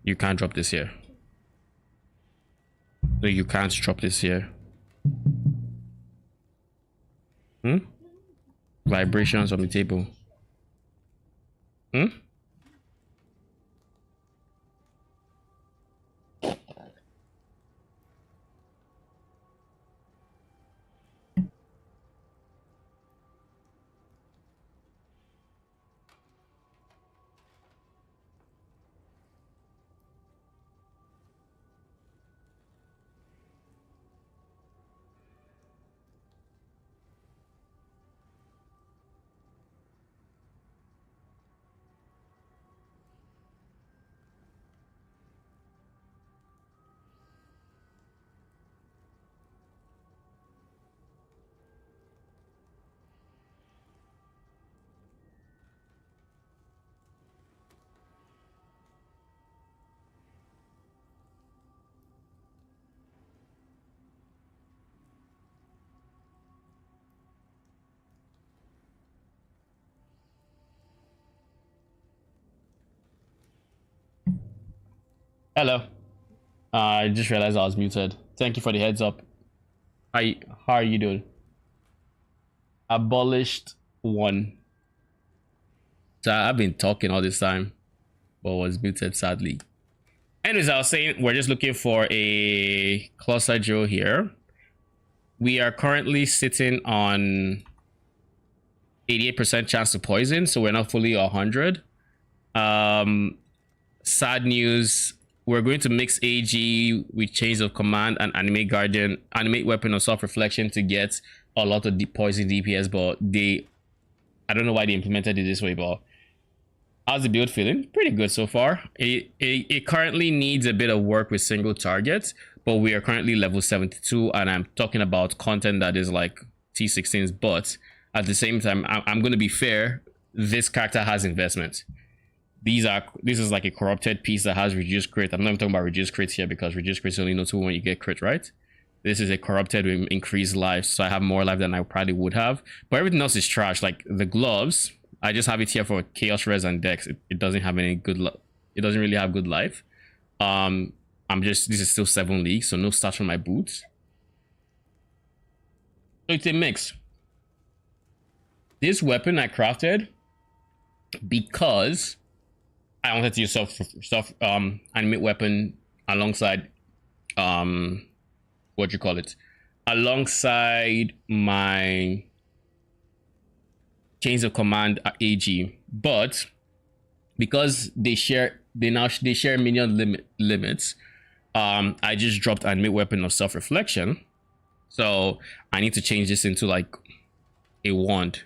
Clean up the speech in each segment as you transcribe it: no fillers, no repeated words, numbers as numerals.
You can't drop this here. No, you can't drop this here. Vibrations on the table. Hello. I just realized I was muted. Thank you for the heads up. How are you doing? Abolished one. So I've been talking all this time, but was muted sadly. Anyways, I was saying we're just looking for a cluster drill here. We are currently sitting on 88% chance to poison, so we're not fully 100. Sad news. We're going to mix AG with Chains of Command and Animate Weapon of Self-Reflection to get a lot of poison DPS, but I don't know why they implemented it this way, but how's the build feeling? Pretty good so far. It currently needs a bit of work with single targets, but we are currently level 72, and I'm talking about content that is like T16s, but at the same time, I'm going to be fair, this character has investment. This is like a corrupted piece that has reduced crit. I'm not even talking about reduced crits here because reduced crits only notable when you get crit, right? This is a corrupted with increased life, so I have more life than I probably would have. But everything else is trash. Like the gloves, I just have it here for chaos res and dex. It doesn't have any good. It doesn't really have good life. This is still 7 leagues, so no stats from my boots. So it's a mix. This weapon I crafted because I wanted to use animate weapon alongside alongside my Chains of Command AG, but because they share minion limits, I just dropped animate weapon of self-reflection, so I need to change this into like a wand.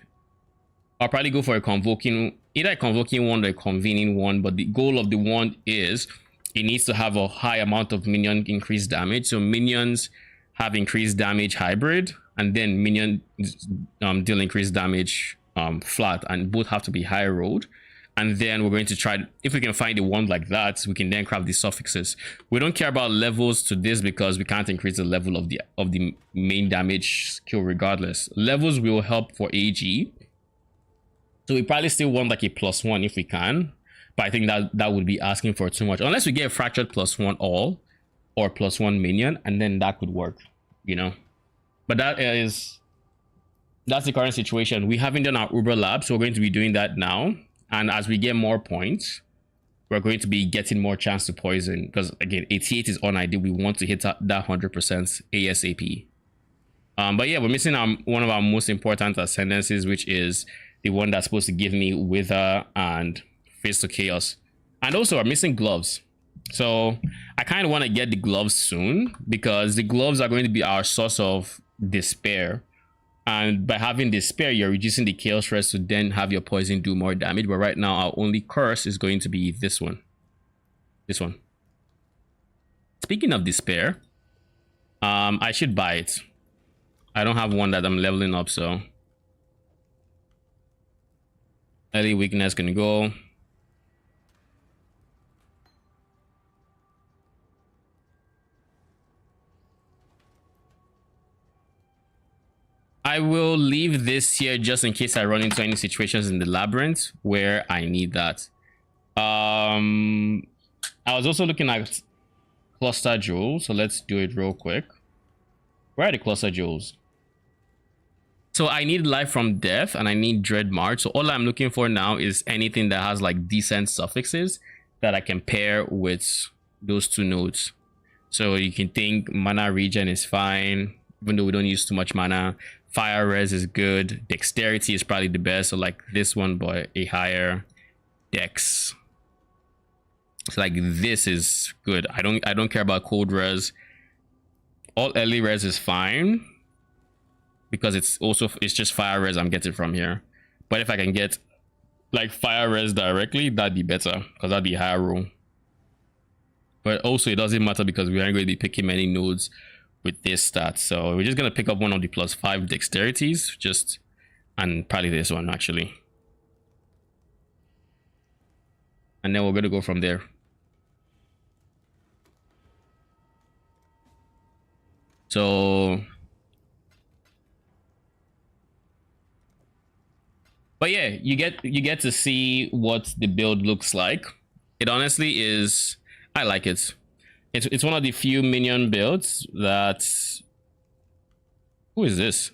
I'll probably go for either a convoking wand or a convening wand, but the goal of the wand is it needs to have a high amount of minion increased damage. So minions have increased damage hybrid, and then minions deal increased damage flat, and both have to be high rolled. And then we're going to try, if we can find a wand like that, we can then craft the suffixes. We don't care about levels to this because we can't increase the level of the main damage skill regardless. Levels will help for AG. So we probably still want like a +1 if we can, but I think that would be asking for too much. Unless we get a fractured +1 all or +1 minion, and then that could work, you know. But that's the current situation. We haven't done our Uber lab, so we're going to be doing that now. And as we get more points, we're going to be getting more chance to poison, because again, 88 is unideal. We want to hit that 100% ASAP. But yeah, we're missing one of our most important ascendances, which is the one that's supposed to give me Wither and Face to Chaos. And also we're missing gloves. So I kind of want to get the gloves soon, because the gloves are going to be our source of despair. And by having despair, you're reducing the chaos rest to then have your poison do more damage. But right now, our only curse is going to be this one. This one. Speaking of despair, I should buy it. I don't have one that I'm leveling up, so early weakness can go. I will leave this here just in case I run into any situations in the labyrinth where I need that. I was also looking at cluster jewels, so let's do it real quick. Where are the cluster jewels? So I need life from death and I need dread march. So all I'm looking for now is anything that has like decent suffixes that I can pair with those two nodes. So you can think mana regen is fine, even though we don't use too much mana. Fire res is good. Dexterity is probably the best. So like this one, but a higher dex. So like this is good. I don't care about cold res. All early res is fine because it's just fire res I'm getting from here. But if I can get like fire res directly, that'd be better because that'd be higher roll. But also it doesn't matter because we aren't going to be picking many nodes with this stat. So we're just going to pick up one of the +5 dexterities, and probably this one actually. And then we're going to go from there. So, but yeah, you get to see what the build looks like. It honestly is, I like it. It's one of the few minion builds that. Who is this?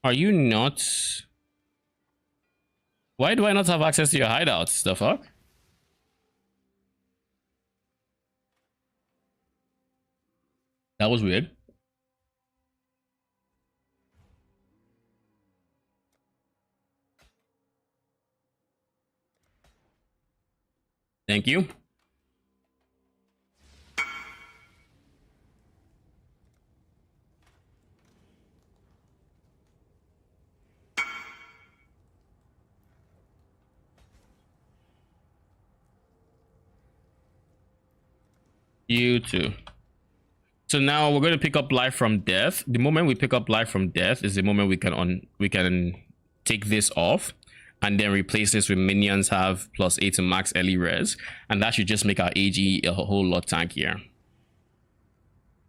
Are you not? Why do I not have access to your hideouts? The fuck? That was weird. Thank you. You too. So now we're going to pick up life from death. The moment we pick up life from death is the moment we can take this off and then replace this with minions have +8 to max early res, and that should just make our AG a whole lot tankier.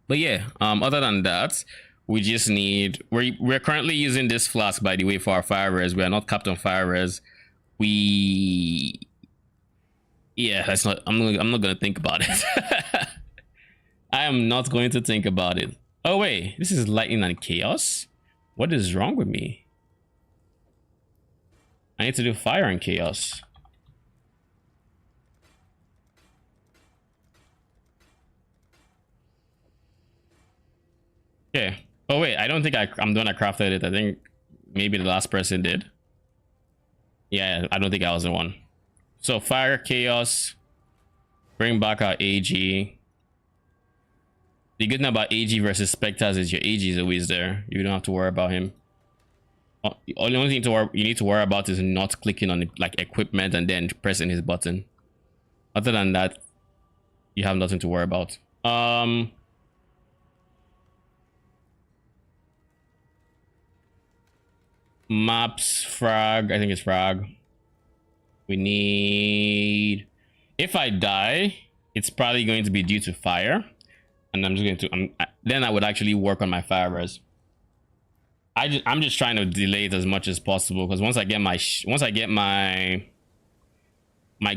But yeah, other than that, we just need, we're currently using this flask, by the way, for our fire res. We are not capped on fire res. Yeah, that's not, I'm not gonna think about it. I am not going to think about it. Oh wait, this is lightning and chaos. What is wrong with me? I need to do fire and chaos. Okay. Oh wait, I don't think I'm the one that crafted it. I think maybe the last person did. Yeah, I don't think I was the one. So fire, chaos, bring back our AG. The good thing about AG versus Spectres is your AG is always there. You don't have to worry about him. The only thing you need to worry about is not clicking on like equipment and then pressing his button. Other than that, you have nothing to worry about. Maps, frag. I think it's frag. We need. If I die, it's probably going to be due to fire, and I'm just going to. Then I would actually work on my fire res. I'm just trying to delay it as much as possible because once I get my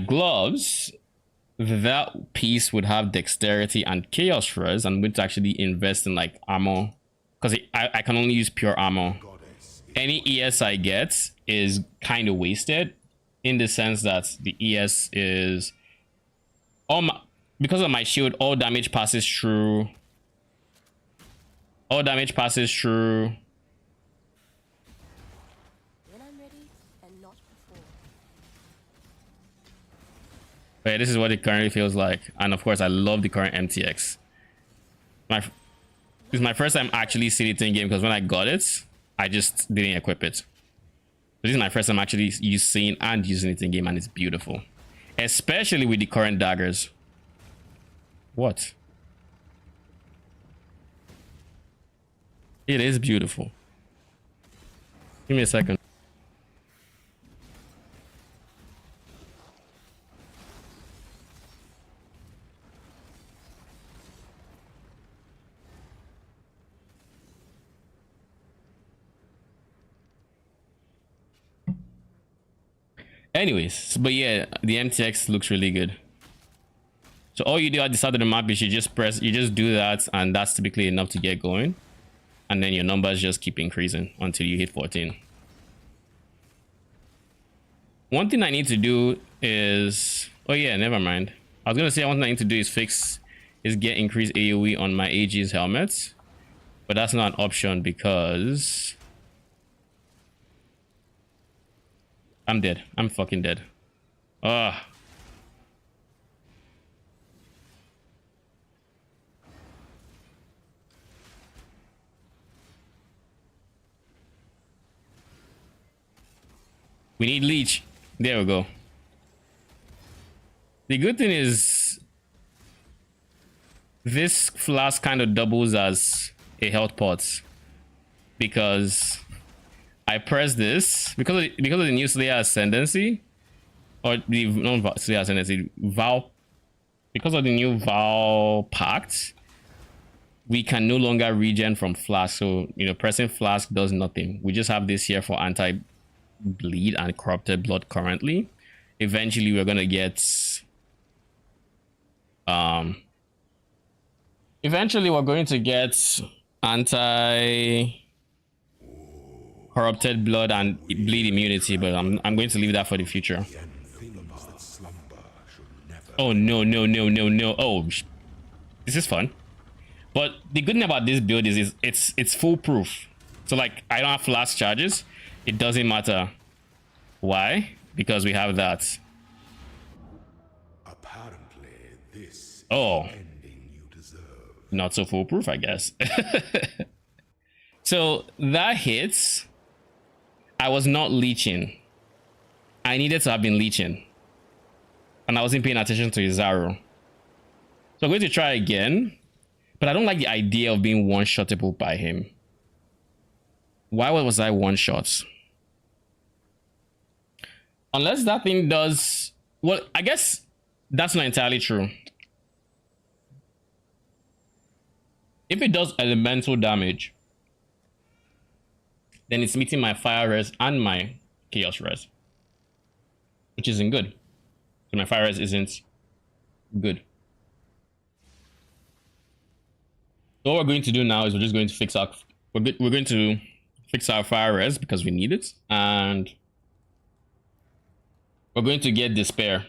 gloves, that piece would have dexterity and chaos res. I'm going to actually invest in like armor because I can only use pure armor. Any ES I get is kind of wasted in the sense that the ES is because of my shield, all damage passes through. All damage passes through. When I'm ready and not before. Okay, this is what it currently feels like, and of course, I love the current MTX. This is my first time actually seeing it in game because when I got it, I just didn't equip it. This is my first time actually seeing and using it in game, and it's beautiful, especially with the current daggers. What? It is beautiful. Give me a second. Anyways, but yeah, the MTX looks really good. So all you do at the start of the map is you just do that, and that's typically enough to get going. And then your numbers just keep increasing until you hit 14. One thing I need to do is, oh yeah, never mind. I was gonna say one thing I need to do is get increased AoE on my AG's helmets, but that's not an option because I'm dead. I'm fucking dead. Ugh. We need leech. There we go. The good thing is this flask kind of doubles as a health pot because I press this because of the new Slayer Ascendancy, or the non Slayer Ascendancy, Vow, because of the new Vow Pact, we can no longer regen from flask. So pressing flask does nothing. We just have this here for anti-bleed and corrupted blood currently. Eventually we're gonna get anti corrupted blood and bleed immunity, but I'm going to leave that for the future. Oh no. Oh, this is fun. But the good thing about this build is it's foolproof. So like I don't have flash charges. It doesn't matter. Why? Because we have that. Apparently, this oh, is the ending you deserve. Not so foolproof, I guess. So that hits. I was not leeching. I needed to have been leeching, and I wasn't paying attention to Izaro. So I'm going to try again, but I don't like the idea of being one-shottable by him. Why was I one-shot? Unless that thing does... Well, I guess that's not entirely true. If it does elemental damage, then it's meeting my fire res and my chaos res, which isn't good. So my fire res isn't good. So what we're going to do now is we're just going to fix our... We're going to fix our fire res because we need it, and we're going to get despair,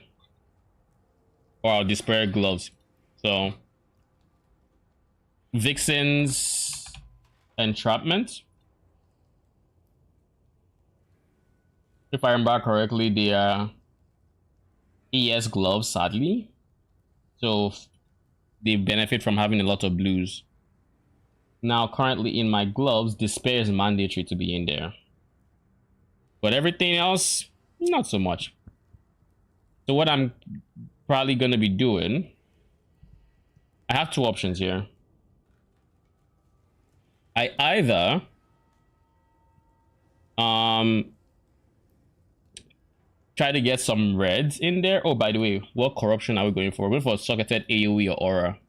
or our despair gloves. So Vixen's entrapment, if I remember correctly, they are ES gloves, sadly, so they benefit from having a lot of blues. Now currently in my gloves, despair is mandatory to be in there, but everything else, not so much. So what I'm probably going to be doing, I have two options here. I either try to get some reds in there. Oh, by the way, what corruption are we going for? We're going for socketed AoE or aura.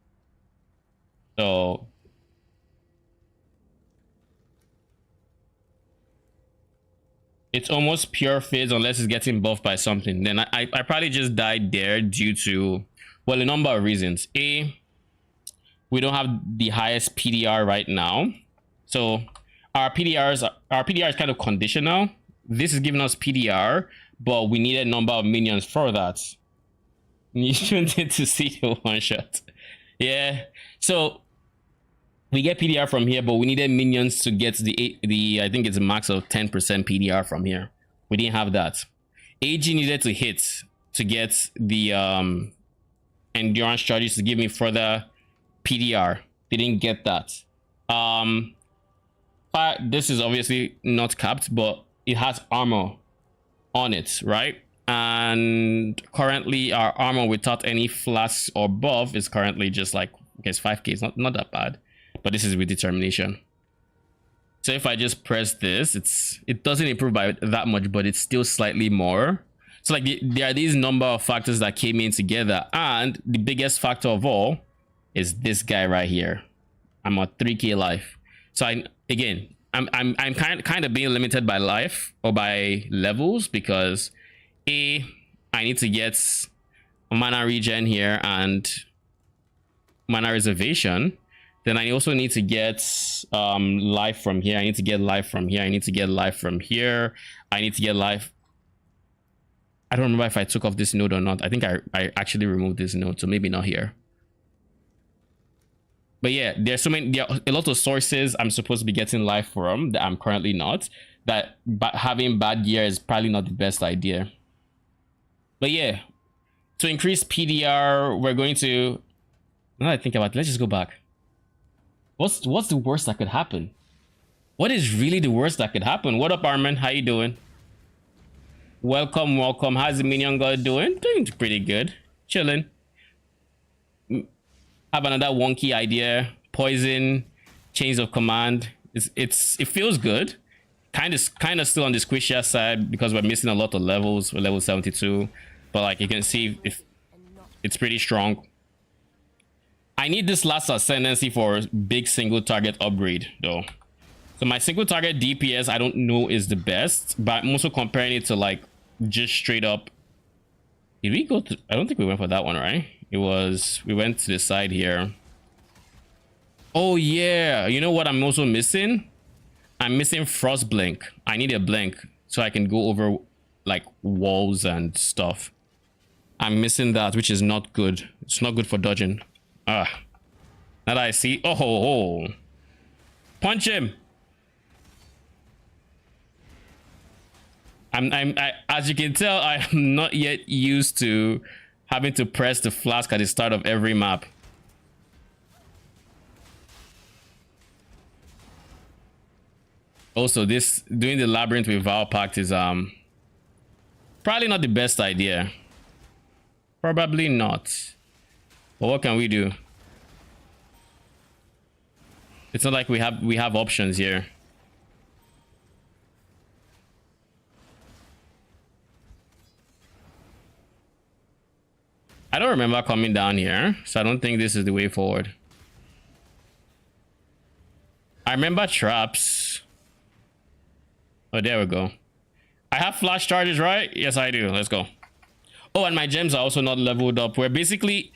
So it's almost pure phase unless it's getting buffed by something. Then I probably just died there due to, well, a number of reasons. A, we don't have the highest PDR right now. So our PDR is kind of conditional. This is giving us PDR, but we need a number of minions for that. You tuned in to see the one shot. Yeah. So we get PDR from here, but we needed minions to get the I think it's a max of 10% PDR from here. We didn't have that. AG needed to hit to get the endurance charges to give me further PDR. They didn't get that. This is obviously not capped, but it has armor on it, right? And currently our armor without any flasks or buff is currently just like, okay, it's 5k. It's not that bad, but this is with determination. So if I just press this, it doesn't improve by that much, but it's still slightly more. So like there are these number of factors that came in together, and the biggest factor of all is this guy right here. I'm at 3k life. So I'm kind of being limited by life or by levels, because I need to get mana regen here and mana reservation. Then I also need to get life from here. I need to get life from here. I need to get life from here. I need to get life. I don't remember if I took off this node or not. I think I actually removed this node, so maybe not here. But yeah, there are a lot of sources I'm supposed to be getting life from that I'm currently not. That having bad gear is probably not the best idea. But yeah, to increase PDR, we're going to. Now that I think about it, let's just go back. What's the worst that could happen? What is really the worst that could happen? What up, Armin? How you doing? Welcome, welcome. How's the minion god doing? Doing pretty good. Chilling. Have another wonky idea. Poison, chains of command. It feels good. Kind of still on the squishier side because we're missing a lot of levels. We're level 72, but like you can see, if it's pretty strong. I need this last ascendancy for big single target upgrade though. So my single target DPS I don't know is the best, but I'm also comparing it to like just straight up. Did we go to? I don't think we went for that one, right? We went to the side here. Oh yeah, you know what I'm also missing? I'm missing frost blink. I need a blink so I can go over like walls and stuff. I'm missing that, which is not good. It's not good for dodging. Now that I see, oh, punch him. As you can tell, I am not yet used to having to press the flask at the start of every map. Also, doing the labyrinth with Vow Pact is probably not the best idea. Probably not. But what can we do? It's not like we have options here. I don't remember coming down here, so I don't think this is the way forward. I remember traps. Oh, there we go. I have flash charges, right? Yes, I do. Let's go. Oh, and my gems are also not leveled up. We're basically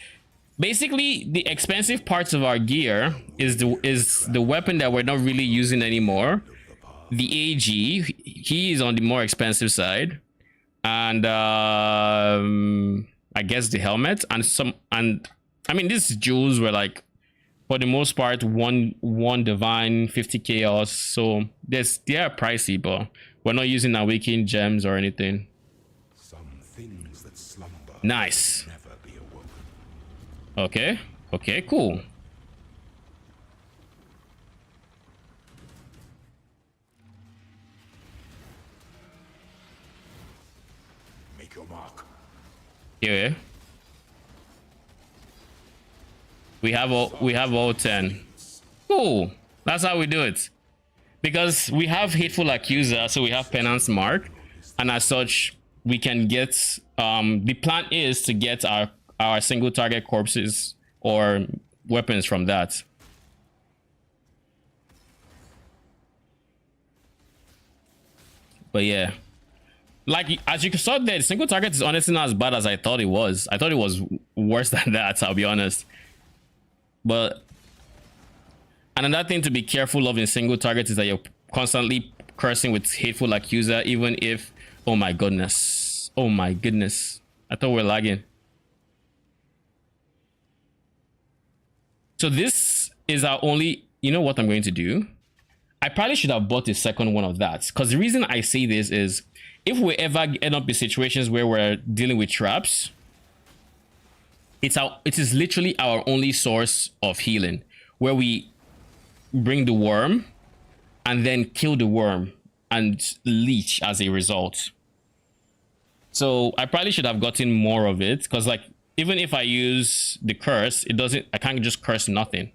the expensive parts of our gear is the weapon that we're not really using anymore. The AG, he is on the more expensive side, and I guess the helmet and I mean these jewels were like, for the most part, one divine, 50 chaos. So they are pricey, but we're not using awakened gems or anything. Some things that slumber Nice. never be awoken. Okay, cool. Make your mark. Yeah. We have all 10. Cool. That's how we do it. Because we have Hateful Accuser, so we have Penance Mark, and as such, we can get the plan is to get our single target corpses or weapons from that. But yeah, like as you saw there, the single target is honestly not as bad as I thought it was. I thought it was worse than that, I'll be honest. But another thing to be careful of in single targets is that you're constantly cursing with Hateful Accuser, even if, oh my goodness, I thought we were lagging. So this is our only, you know what I'm going to do? I probably should have bought the second one of that, because the reason I say this is if we ever end up in situations where we're dealing with traps, it is literally our only source of healing, where we bring the worm and then kill the worm and leech as a result. So I probably should have gotten more of it, because like even if I use the curse, I can't just curse nothing.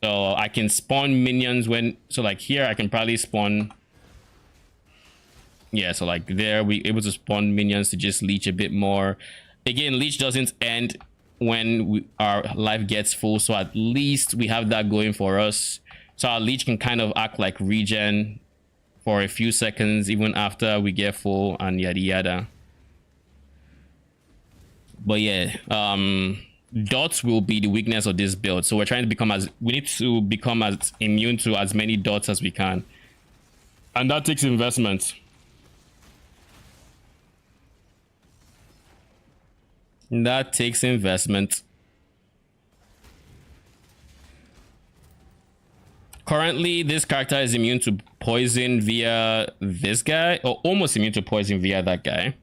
So I can spawn minions so like here I can probably spawn, yeah, so like there we able to spawn minions to just leech a bit more. Again, leech doesn't end when our life gets full, so at least we have that going for us. So our leech can kind of act like regen for a few seconds even after we get full and yada yada. But yeah, dots will be the weakness of this build, so we're trying to become as we need to become as immune to as many dots as we can, and that takes investment. That takes investment. Currently, this character is immune to poison via this guy, or almost immune to poison via that guy.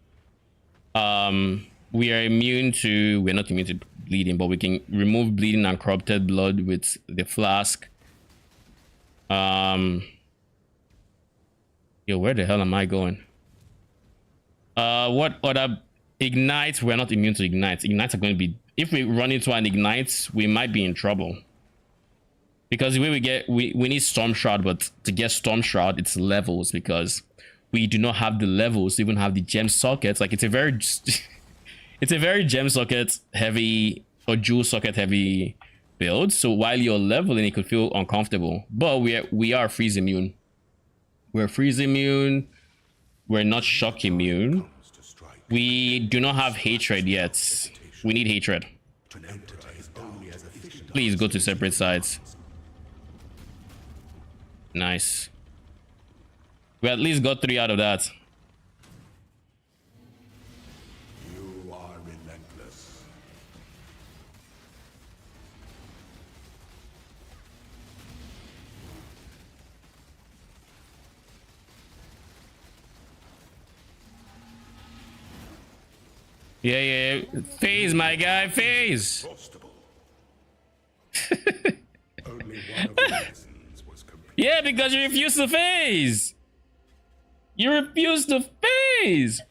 We are immune to, we're not immune to bleeding, but we can remove bleeding and corrupted blood with the flask. Yo, where the hell am I going? What other ignites? We're not immune to ignites. Ignites are going to be, if we run into an ignite, we might be in trouble. Because the way we need Storm Shroud, but to get Storm Shroud, it's levels, because we do not have the levels to even have the gem sockets. Like, it's a very it's a very gem socket heavy or jewel socket heavy build. So while you're leveling, it could feel uncomfortable. But we are freeze immune. We're freeze immune. We're not shock immune. We do not have hatred yet. We need hatred. Please go to separate sides. Nice. We at least got 3 out of that. You are relentless. Yeah. Phase, my guy, phase. Only one of the lessons was complete. Yeah, because you refuse to phase. You refuse to phase.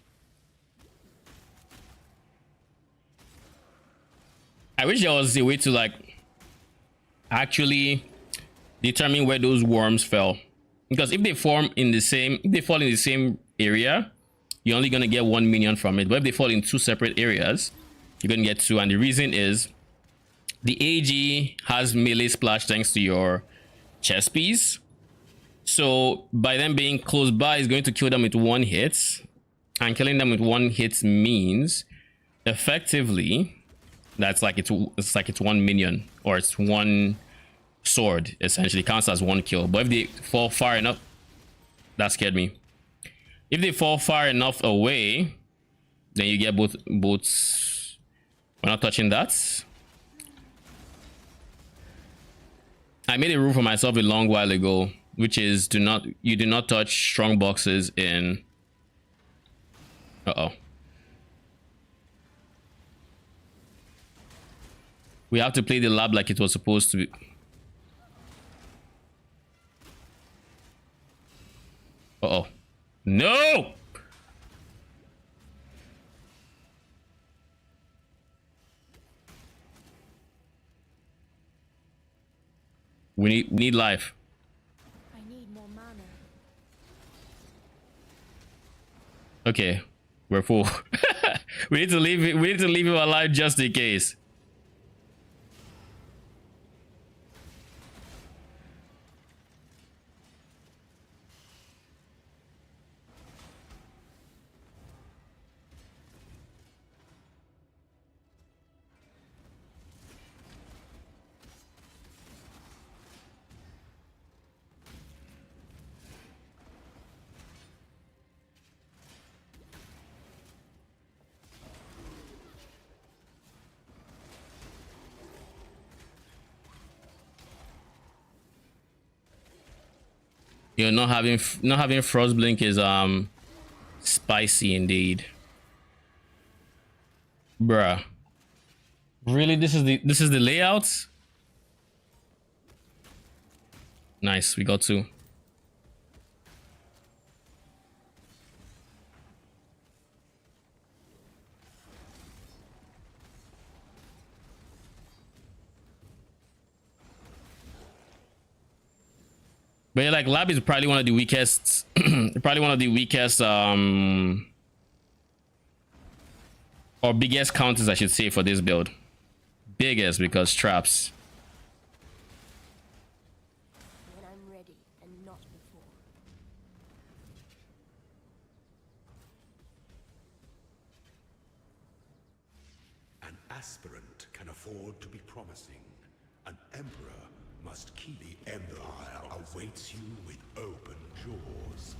I wish there was a way to like actually determine where those worms fell, because if they fall in the same area, you're only gonna get 1 minion from it. But if they fall in 2 separate areas, you're gonna get 2. And the reason is the AG has melee splash thanks to your chest piece. So by them being close by, is going to kill them with 1 hit, and killing them with 1 hit means effectively that's like it's 1 minion, or it's 1 sword. Essentially counts as 1 kill. But if they fall far enough, that scared me. If they fall far enough away, then you get both. We're not touching that. I made a rule for myself a long while ago, which is you do not touch strong boxes in. We have to play the lab like it was supposed to be. No! We need life. I need more mana. Okay, we're full. We need to leave him alive just in case. You know, not having frost blink is spicy indeed. Bruh. Really, this is the layout? Nice, we got 2. But yeah, like lab is probably one of the weakest or biggest counters, I should say, for this build. Biggest, because traps. When I'm ready and not before. aspirant can afford to be promising. An emperor must keep the empire awaits you with open jaws.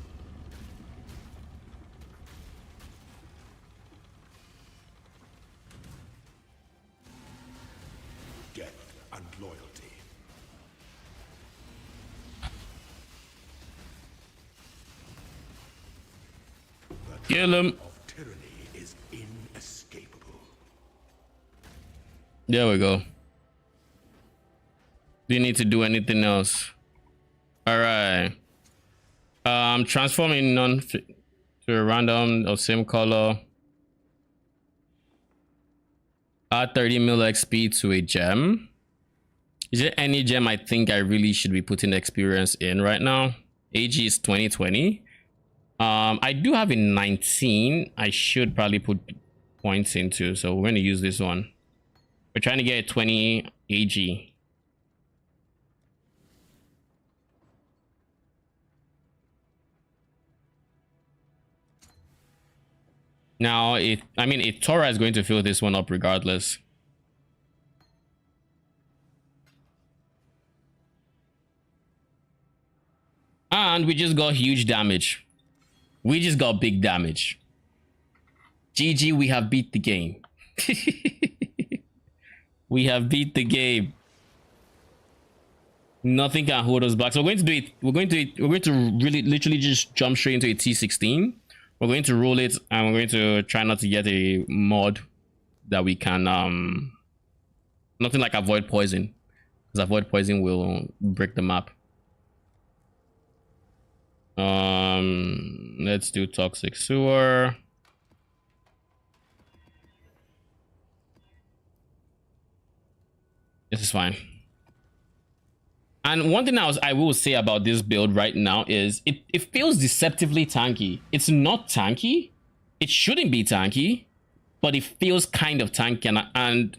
Death and loyalty. Kill him. Of tyranny is inescapable. There we go. Do you need to do anything else? All right. Transforming none to a random of same color. Add 30 mil XP to a gem. Is there any gem I think I really should be putting experience in right now? AG is 2020. I do have a 19. I should probably put points into, so we're going to use this one. We're trying to get a 20 AG. Now, I mean, a Tora is going to fill this one up regardless. And we just got huge damage. We just got big damage. GG, we have beat the game. We have beat the game. Nothing can hold us back. So we're going to do it. We're going to really literally just jump straight into a T16. We're going to roll it, and we're going to try not to get a mod that we can nothing like avoid poison, because avoid poison will break the map. Let's do toxic sewer. This is fine. And one thing I will say about this build right now is it feels deceptively tanky. It's not tanky. It shouldn't be tanky, but it feels kind of tanky. And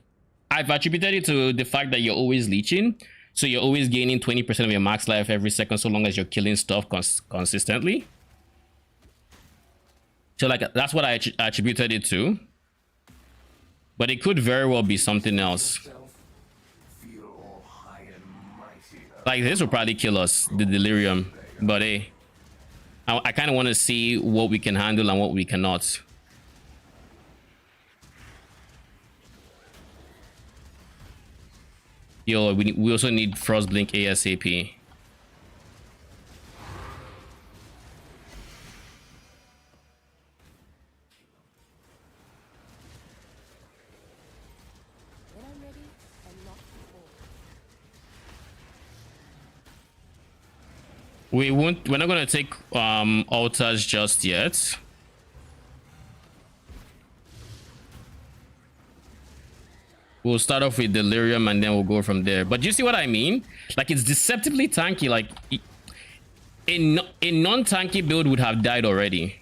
I've attributed it to the fact that you're always leeching. So you're always gaining 20% of your max life every second, so long as you're killing stuff consistently. So like that's what I attributed it to. But it could very well be something else. Like this will probably kill us, the delirium, but hey, I kind of want to see what we can handle and what we cannot. Yo, we also need Frostblink ASAP. When I'm ready, and not before. We're not gonna take altars just yet. We'll start off with delirium and then we'll go from there. But do you see what I mean? Like, it's deceptively tanky. Like a non-tanky build would have died already.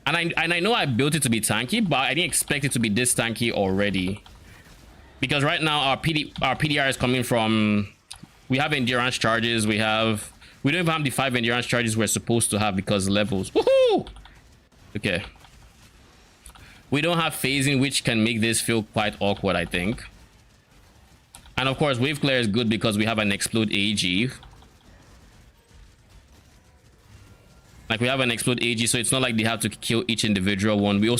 And I know I built it to be tanky, but I didn't expect it to be this tanky already. Because right now our PDR is coming from, we have endurance charges, we don't even have the 5 endurance charges we're supposed to have because levels. Woohoo! Okay. We don't have phasing, which can make this feel quite awkward, I think. And of course, wave clear is good because we have an explode AG. Like, we have an explode AG, so it's not like they have to kill each individual one. We're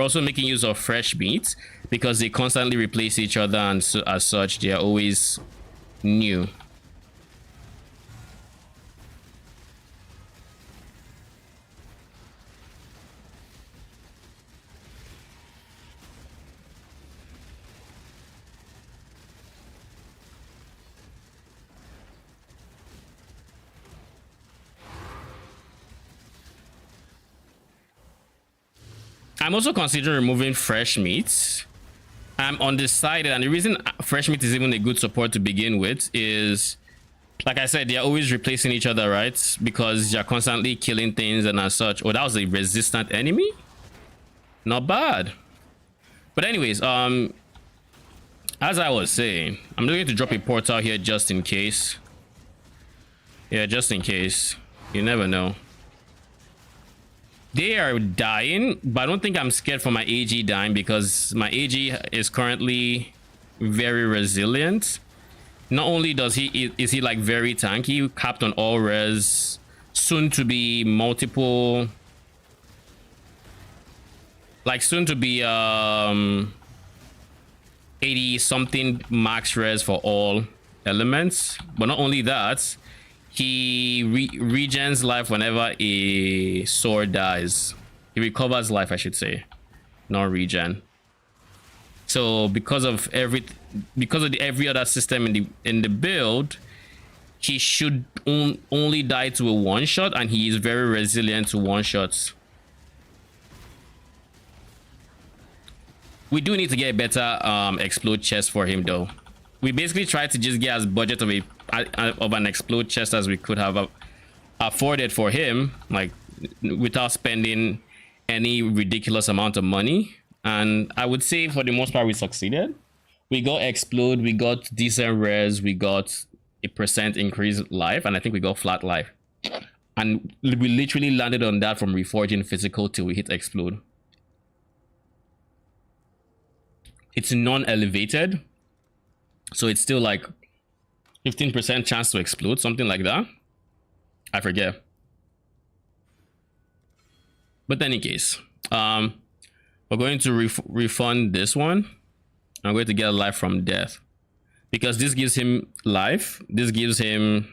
also making use of fresh meat because they constantly replace each other, and so, as such, they are always new. I'm also considering removing fresh meats. I'm undecided, and the reason fresh meat is even a good support to begin with is, like I said, they're always replacing each other, right? Because you're constantly killing things and as such. Oh, that was a resistant enemy? Not bad. But anyways, as I was saying, I'm going to drop a portal here just in case. Yeah, just in case. You never know. They are dying, but I don't think I'm scared for my AG dying because my AG is currently very resilient. Not only does is he like very tanky, capped on all res, soon to be multiple, like soon to be 80 something max res for all elements. But not only that, he regens life whenever a sword dies. He recovers life, I should say, not regen. So because of every other system in the build, he should only die to a one shot, and he is very resilient to one shots. We do need to get a better explode chest for him though. We basically tried to just get as budget of an explode chest as we could have afforded for him, like without spending any ridiculous amount of money. And I would say for the most part we succeeded. We got explode, we got decent res, we got a % increased life, and I think we got flat life. And we literally landed on that from reforging physical till we hit explode. It's non-elevated, so it's still like 15% chance to explode, something like that. I forget. But in any case, we're going to refund this one. I'm going to get a life from death because this gives him life. This gives him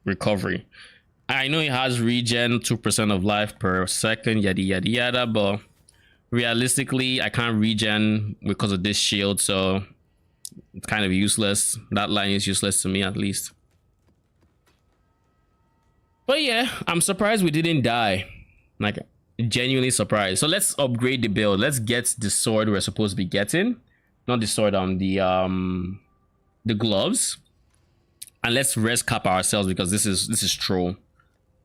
recovery. I know he has regen 2% of life per second, yada yada yada, but realistically I can't regen because of this shield, so it's kind of useless. That line is useless to me, at least. But yeah, I'm surprised we didn't die. Like, genuinely surprised. So let's upgrade the build. Let's get the sword we're supposed to be getting, not the sword, the gloves, and let's res cap ourselves because this is troll.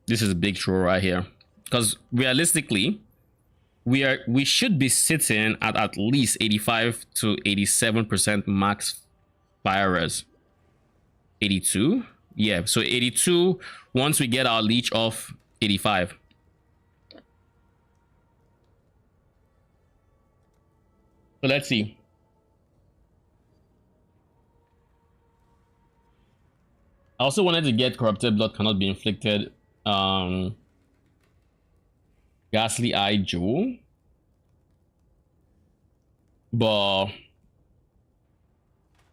This is a big troll right here. Because realistically, we should be sitting at least 85 to 87% max fire res. 82, yeah. So 82 once we get our leech off 85. So let's see. I also wanted to get corrupted blood cannot be inflicted. Ghastly Eye Jewel. But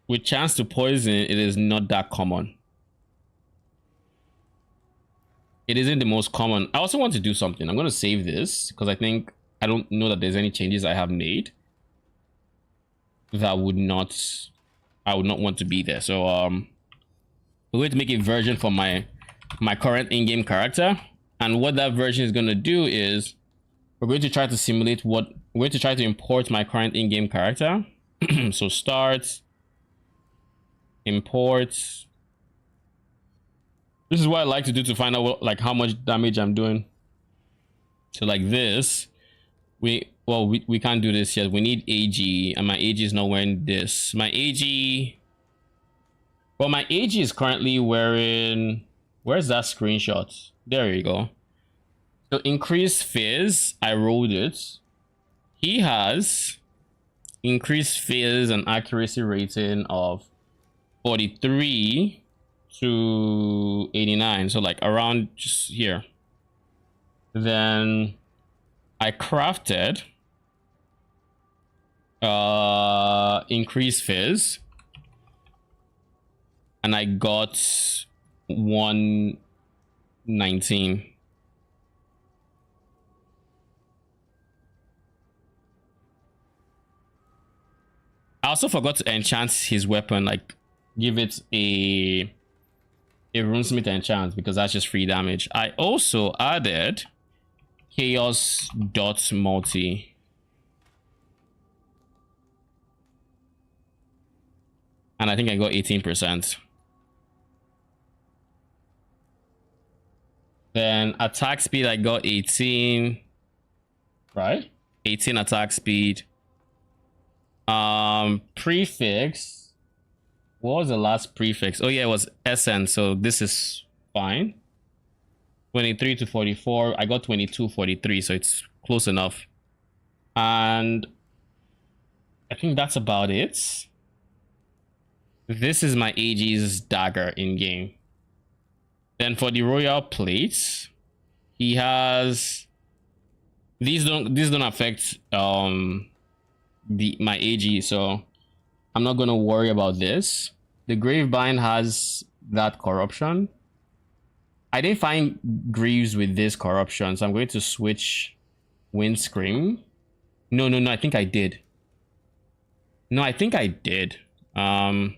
with chance to poison, it is not that common. It isn't the most common. I also want to do something. I'm going to save this because I don't know that there's any changes I have made that I would not want to be there. So we're going to make a version for my current in-game character, and what that version is going to do is we're going to try to simulate we're going to try to import my current in-game character. So start, import. This is what I like to do to find out like how much damage I'm doing. So like this, we can't do this yet. We need AG, and my AG is not wearing this. My AG is currently wearing, where's that screenshot? There you go. So increased fizz, I rolled it. He has increased fizz and accuracy rating of 43 to 89, so like around just here. Then I crafted increased fizz, and I got 119. I also forgot to enchant his weapon, like give it a runesmith enchant, because that's just free damage. I also added chaos dot multi, and I think I got 18%. Then attack speed, I got 18, right? 18 attack speed. Prefix, what was the last prefix? Oh yeah, it was SN, so this is fine. 23 to 44. I got 22, 43, so it's close enough. And I think that's about it. This is my AG's dagger in game. Then for the royal plates, he has these don't affect my AG, so I'm not gonna worry about this. The Gravebind has that corruption. I didn't find Greaves with this corruption, so I'm going to switch Windscream. No, I think I did. No, I think I did. I'll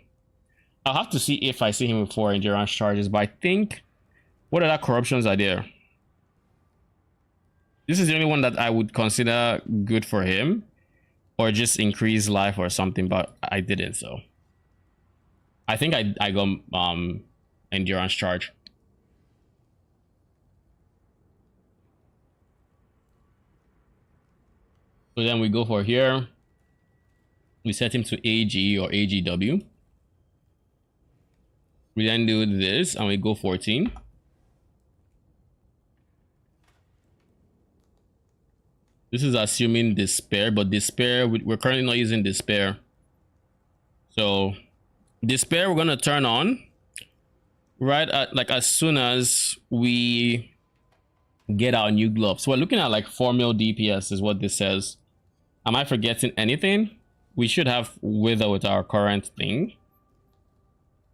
have to see if I see him with 4 endurance charges, but I think what other corruptions are there? This is the only one that I would consider good for him, or just increase life or something, but I didn't, so I think I got endurance charge. So then we go for here. We set him to AG or AGW. We then do this and we go 14. This is assuming despair, but despair, we're currently not using despair. So despair, we're going to turn on right at like as soon as we get our new gloves. So we're looking at like 4 mil DPS is what this says. Am I forgetting anything? We should have wither with our current thing.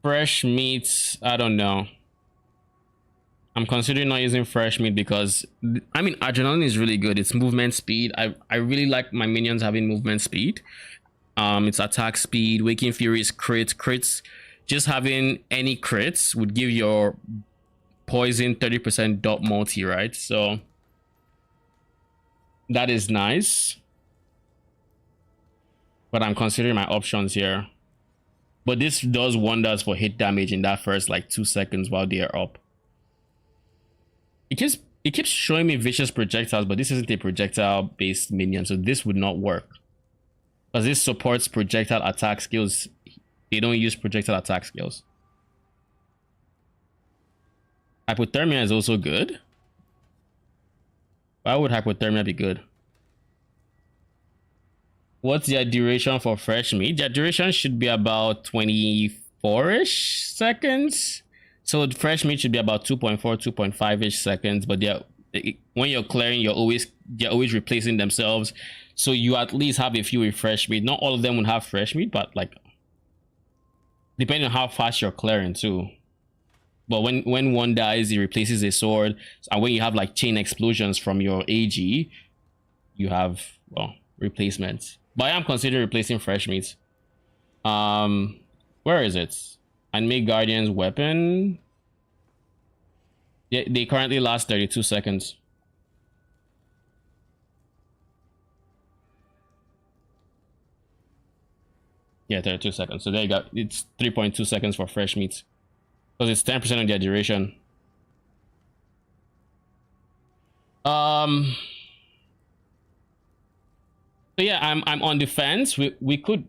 Fresh meat, I don't know. I'm considering not using fresh meat because I mean adrenaline is really good. It's movement speed. I really like my minions having movement speed. It's attack speed, waking furies, crits. Just having any crits would give your poison 30% dot multi, right? So that is nice. But I'm considering my options here. But this does wonders for hit damage in that first like 2 seconds while they are up. It keeps showing me vicious projectiles, but this isn't a projectile based minion, so this would not work. Because this supports projectile attack skills. They don't use projectile attack skills. Hypothermia is also good. Why would hypothermia be good? What's their duration for fresh meat? Their duration should be about 24-ish seconds. So fresh meat should be about 2.4, 2.5-ish seconds. But when you're clearing, they're always replacing themselves. So you at least have a few with fresh meat. Not all of them will have fresh meat, but like depending on how fast you're clearing too. But when one dies, he replaces a sword. And when you have like chain explosions from your AG, you have replacements. But I am considering replacing fresh meat. Where is it? And make Guardian's weapon. Yeah, they currently last 32 seconds. Yeah, 32 seconds. So there you go. It's 3.2 seconds for fresh meat. Because it's 10% of their duration. So yeah, I'm on defense. We could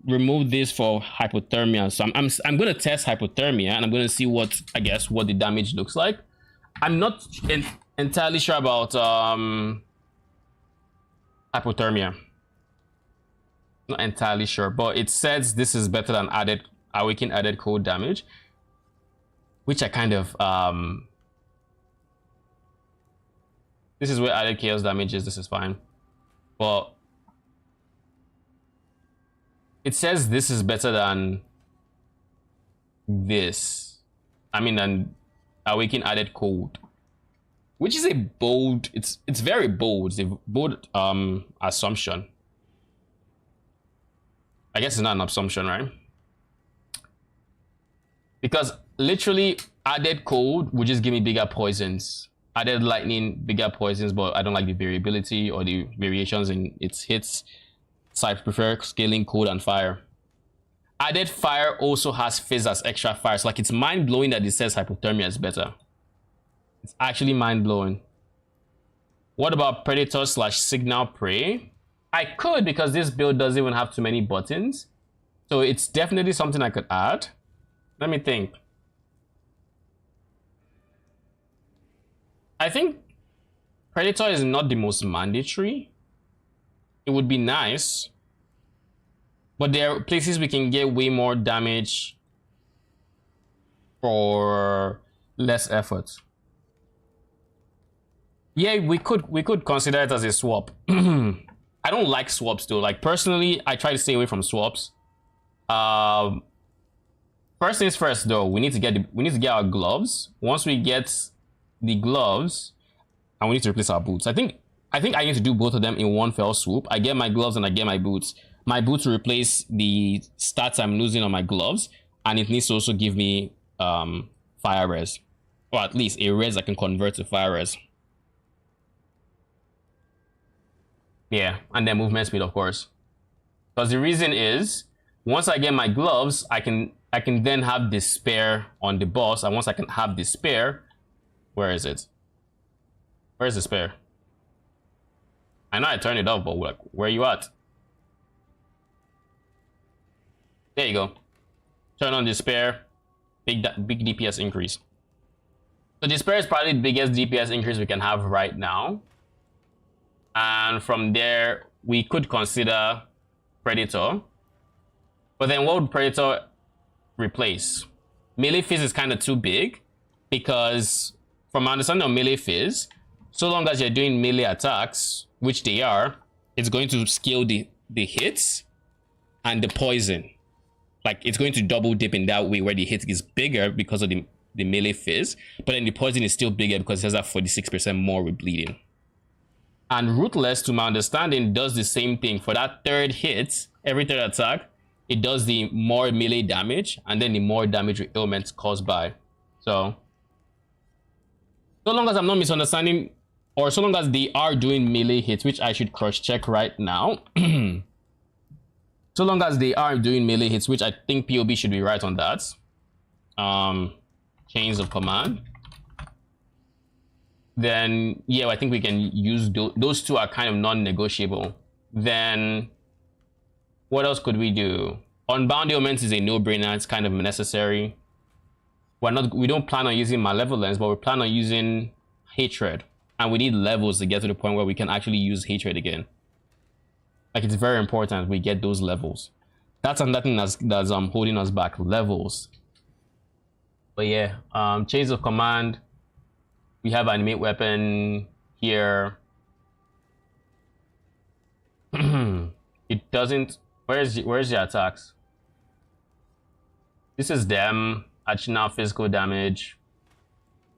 remove this for hypothermia. So I'm gonna test hypothermia and I'm gonna see what the damage looks like. I'm not entirely sure about hypothermia. Not entirely sure, but it says this is better than awaken added cold damage, which I kind of this is where added chaos damage is. This is fine. Well, it says this is better than this. I mean, than awaken added cold, which is a bold. It's very bold. It's a bold assumption. I guess it's not an assumption, right? Because literally added cold would just give me bigger poisons. Added lightning, bigger poisons, but I don't like the variability or the variations in its hits. So I prefer scaling cold and fire. Added fire also has fizz as extra fire. So like it's mind-blowing that it says hypothermia is better. It's actually mind-blowing. What about predator / signal prey? I could, because this build doesn't even have too many buttons. So it's definitely something I could add. Let me think. I think Predator is not the most mandatory. It would be nice, but there are places we can get way more damage for less effort. Yeah, we could consider it as a swap. I don't like swaps though. Like personally, I try to stay away from swaps. First things first though, we need to get our gloves. Once we get the gloves, and we need to replace our boots. I think I need to do both of them in one fell swoop. I get my gloves and I get my boots. My boots will replace the stats I'm losing on my gloves, and it needs to also give me fire res, or at least a res I can convert to fire res. Yeah, and then movement speed, of course. Because the reason is, once I get my gloves, I can then have despair on the boss, and once I can have despair, where is it? Where's despair? I know I turned it off, but like, where are you at? There you go. Turn on despair. Big DPS increase. So despair is probably the biggest DPS increase we can have right now. And from there, we could consider Predator. But then what would Predator replace? Melee Fizz is kind of too big, because from my understanding of Melee Fizz, so long as you're doing melee attacks, which they are, it's going to scale the hits and the poison. Like, it's going to double dip in that way, where the hit is bigger because of the Melee Fizz, but then the poison is still bigger because it has that 46% more with bleeding. And Ruthless, to my understanding, does the same thing. For that third hit, every third attack, it does the more melee damage, and then the more damage with ailments caused by. So long as I'm not misunderstanding, or so long as they are doing melee hits, which I should cross check right now. So long as they are doing melee hits, which I think POB should be right on that. Chains of command. Then yeah, I think we can use those two are kind of non-negotiable. Then what else could we do? Unbound ailments is a no-brainer. It's kind of necessary. We don't plan on using malevolence, but we plan on using hatred, and we need levels to get to the point where we can actually use hatred again. Like, it's very important we get those levels. That's another thing that's holding us back, levels. But yeah, chains of command. We have animate weapon here. It doesn't. Where's the attacks? This is them. Additional physical damage,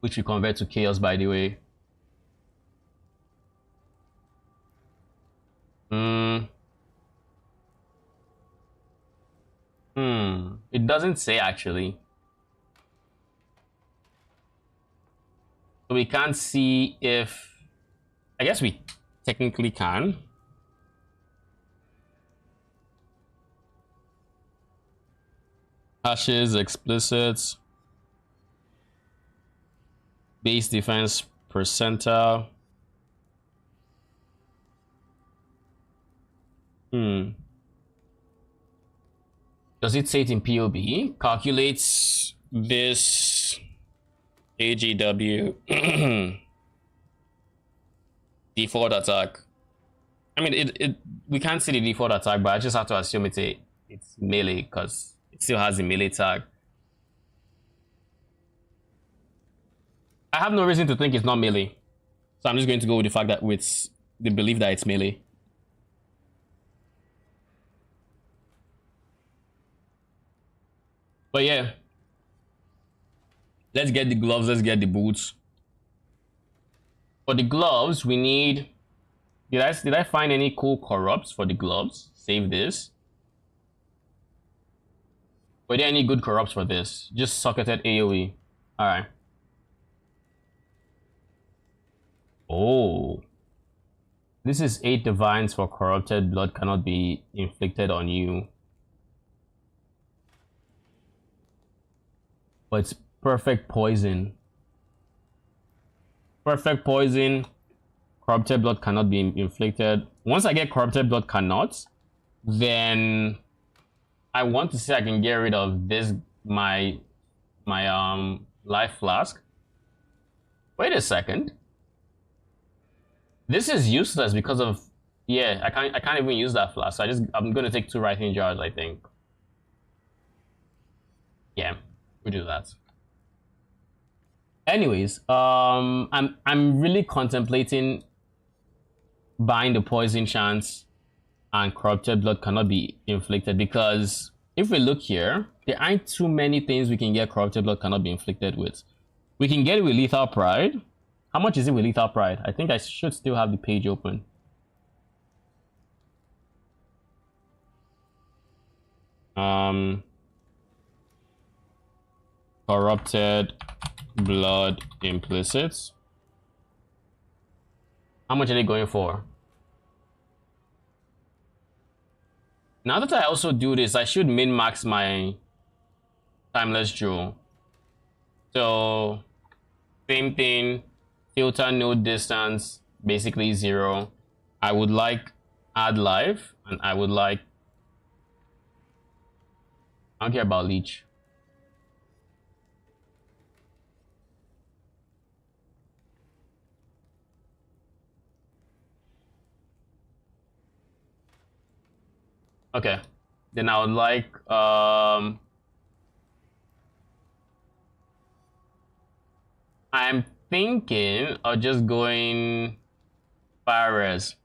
which we convert to chaos, by the way. It doesn't say actually. So we can't see if. I guess we technically can. Ashes, explicit. Base defense percentile. Does it say it in POB? Calculates this AGW default attack. I mean, we can't see the default attack, but I just have to assume it's melee because it still has the melee tag. I have no reason to think it's not melee, so I'm just going to go with the fact that with the belief that it's melee. But yeah, let's get the gloves, let's get the boots. For the gloves, we need. Did I find any cool corrupts for the gloves? Save this. Were there any good corrupts for this? Just socketed AoE. Alright. Oh. This is 8 divines for corrupted blood cannot be inflicted on you. But it's perfect poison. Perfect poison. Corrupted blood cannot be inflicted. Once I get corrupted blood cannot, then I want to see I can get rid of this my life flask. Wait a second. This is useless because of, yeah, I can't even use that flask. So I'm gonna take 2 writing jars, I think. Yeah, we do that. Anyways, I'm really contemplating buying the poison chance and corrupted blood cannot be inflicted, because if we look here, there aren't too many things we can get corrupted blood cannot be inflicted with. We can get it with lethal pride. How much is it with lethal pride? I think I should still have the page open. Corrupted blood implicit. How much are they going for? Now that I also do this, I should min-max my timeless jewel. So, same thing, filter node distance, basically 0. I would like add life, and I would like, I don't care about leech. Okay, then I would like I'm thinking of just going fire res.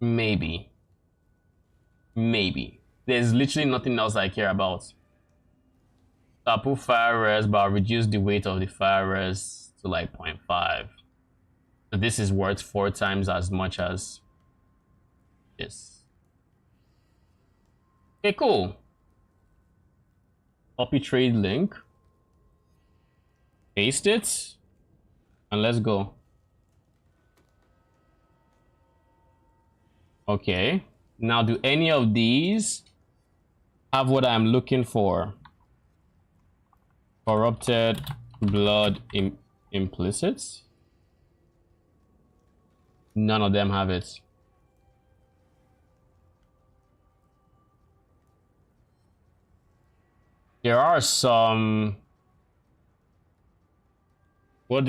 Maybe. There's literally nothing else I care about. So I'll put fire res, but I'll reduce the weight of the fire res to like 0.5. So this is worth 4 times as much as this. Okay, cool. Copy trade link. Paste it. And let's go. Okay. Now, do any of these have what I'm looking for? Corrupted blood implicit? None of them have it. There are some. What?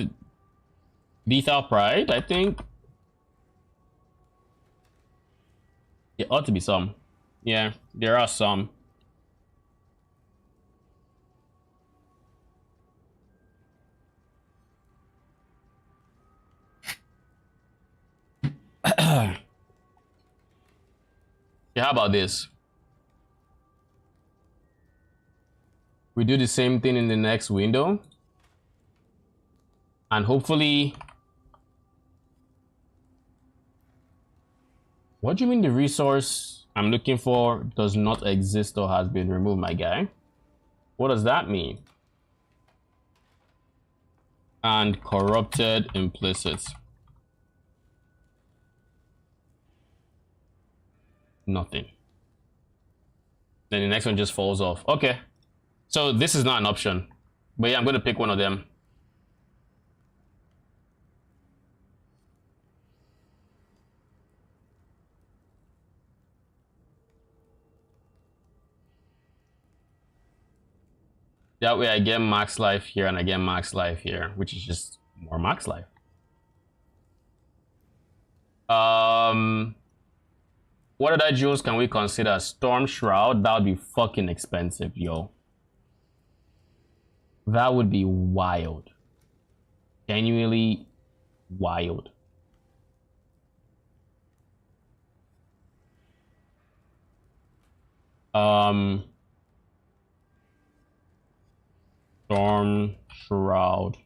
Lethal pride, I think. There ought to be some. Yeah, there are some. Yeah, how about this? We do the same thing in the next window. And hopefully... What do you mean the resource I'm looking for does not exist or has been removed, my guy? What does that mean? And corrupted implicit. Nothing. Then the next one just falls off. Okay. So this is not an option. But yeah, I'm going to pick one of them. That way I get max life here and I get max life here, which is just more max life. What other jewels can we consider? Storm Shroud, that would be fucking expensive, yo. That would be wild. Genuinely wild. Storm Shroud.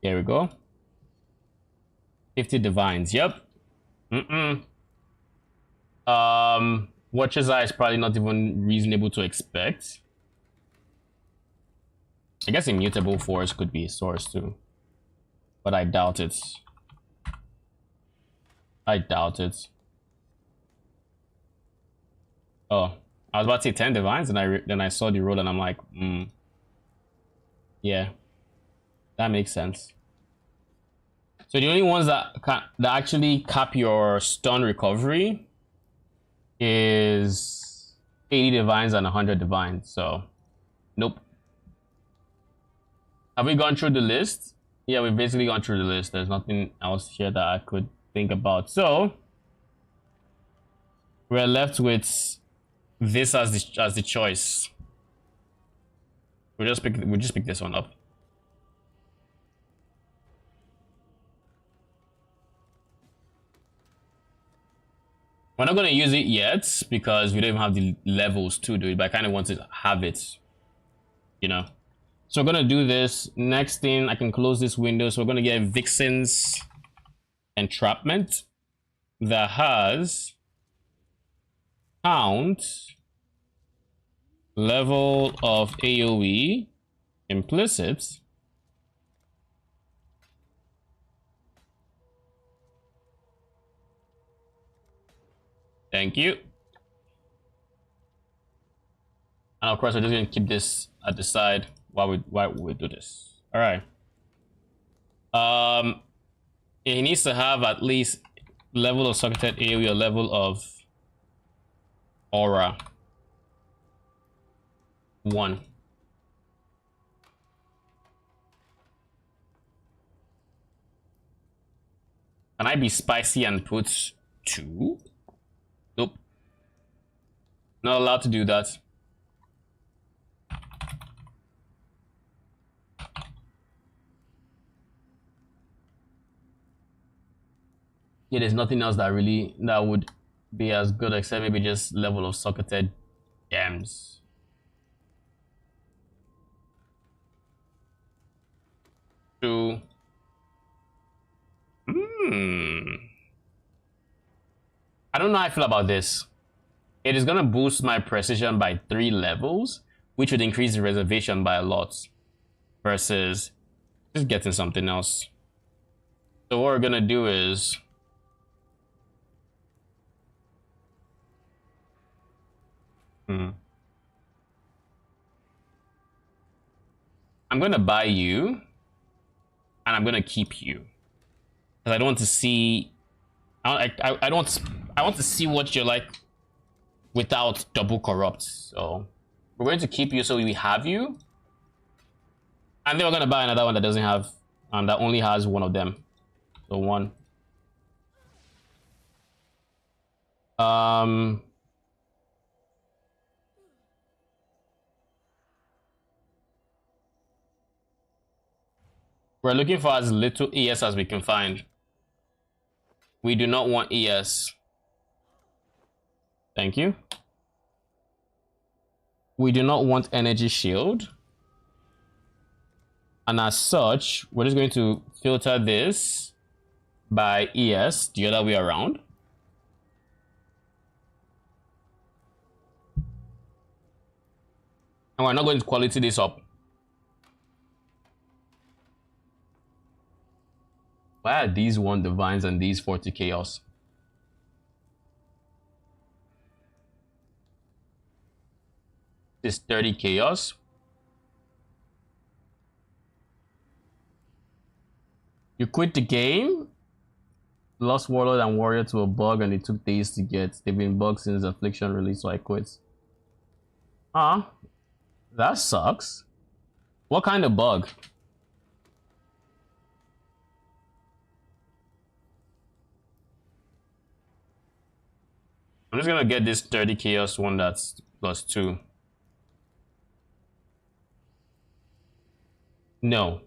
There we go. 50 divines. Yep. Watcher's Eye is probably not even reasonable to expect. I guess Immutable Force could be a source too. But I doubt it. I doubt it. Oh, I was about to say 10 divines, and then I saw the roll and I'm like, yeah. That makes sense. So the only ones that actually cap your stun recovery is 80 divines and 100 divines. So, nope. Have we gone through the list? Yeah, we've basically gone through the list. There's nothing else here that I could think about. So, we're left with this as the choice. We'll just pick this one up. We're not gonna use it yet because we don't even have the levels to do it, but I kind of want to have it, you know. So we're gonna do this. Next thing, I can close this window. So we're gonna get Vixen's Entrapment that has count, level of AoE, implicit, thank you. And of course, we're just gonna keep this at the side while we do this. All right. It needs to have at least level of socketed AoE or level of aura 1. Can I be spicy and put 2? Nope. Not allowed to do that. Yeah, there's nothing else that would be as good except maybe just level of socketed gems. Two. I don't know how I feel about this. It is gonna boost my precision by 3 levels, which would increase the reservation by a lot. Versus just getting something else. So what we're gonna do is I'm gonna buy you, and I'm gonna keep you, because I don't want to see. I want to see what you're like without double corrupt. So we're going to keep you so we have you, and then we're gonna buy another one that doesn't have, that only has one of them. So 1. We're looking for as little ES as we can find. We do not want ES. Thank you. We do not want energy shield. And as such, we're just going to filter this by ES the other way around. And we're not going to quality this up. Why are these 1 divines and these 40 chaos? This 30 chaos. You quit the game. Lost warlord and warrior to a bug, and it took days to get. They've been bugged since affliction release, so I quit. That sucks. What kind of bug? I'm just gonna get this 30 chaos one that's +2. No.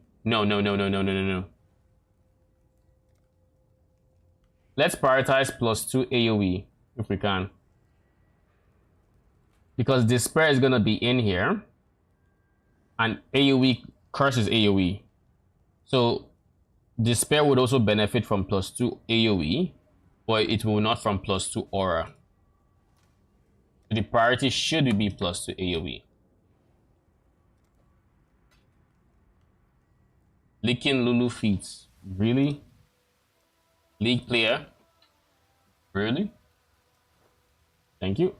Let's prioritize +2 AoE if we can. Because despair is gonna be in here. And AoE curses AoE. So despair would also benefit from +2 AoE, but it will not from +2 aura. The priority should be +2 AoE. Licking Lulu feats. Really? League player? Really? Thank you.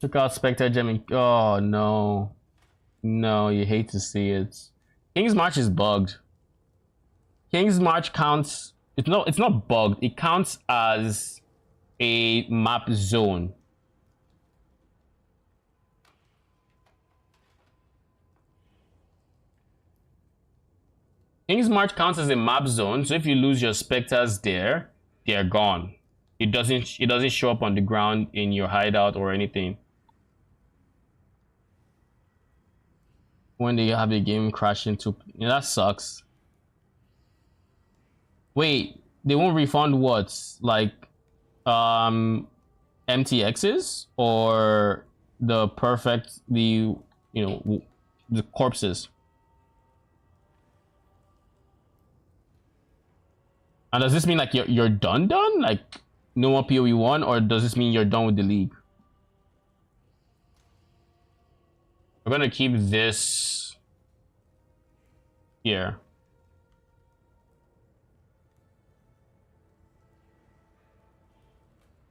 Took out Spectre Gem. Oh no. No, you hate to see it. King's March is bugged. King's March counts. It's not bugged. It counts as a map zone. King's March counts as a map zone, so if you lose your specters there, they're gone. It doesn't show up on the ground in your hideout or anything. When they have a game crash into, yeah, that sucks. Wait, they won't refund what? Like MTXs or the perfect, the the corpses? And does this mean like you're done, like no more PoE1, or does this mean you're done with the league? We're gonna keep this here.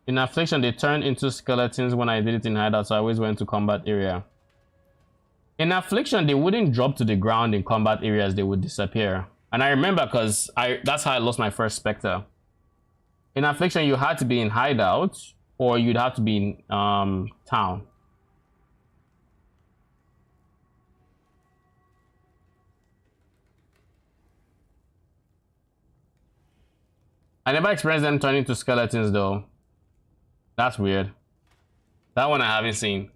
In Affliction, they turned into skeletons when I did it in Hideout, so I always went to combat area. In Affliction, they wouldn't drop to the ground in combat areas, they would disappear. And I remember because that's how I lost my first Spectre. In Affliction, you had to be in Hideout, or you'd have to be in Town. I never experienced them turning into skeletons though. That's weird. That one I haven't seen.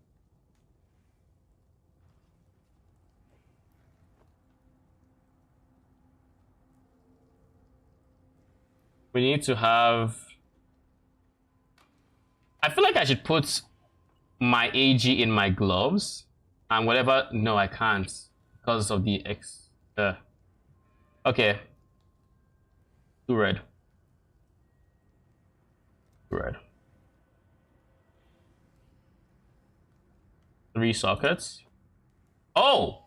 We need to have... I feel like I should put my AG in my gloves and whatever. No, I can't because of the X. Okay. 2 red. 2 red. 3 sockets. Oh!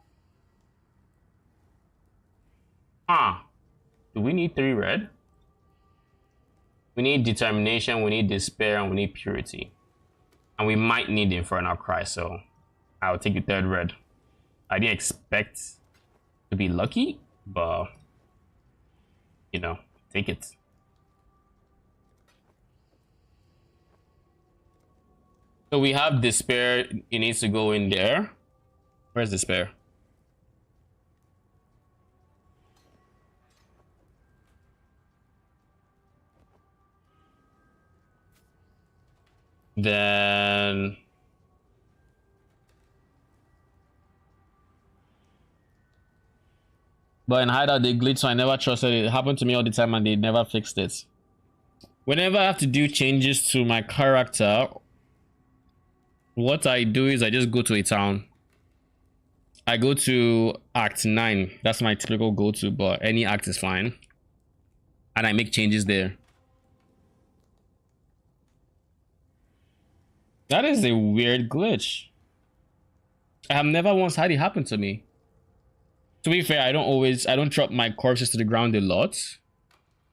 Do we need 3 red? We need Determination, we need Despair, and we need Purity. And we might need Infernal Cry, so I'll take the 3rd red. I didn't expect to be lucky, but you know, take it. So we have Despair, it needs to go in there. Where's Despair? Then but in Hideout they glitch, so I never trusted it. It happened to me all the time and they never fixed it. Whenever I have to do changes to my character, what I do is I just go to a town. I go to Act 9. That's my typical go-to, but any act is fine. And I make changes there. That is a weird glitch. I have never once had it happen to me. To be fair, I don't drop my corpses to the ground a lot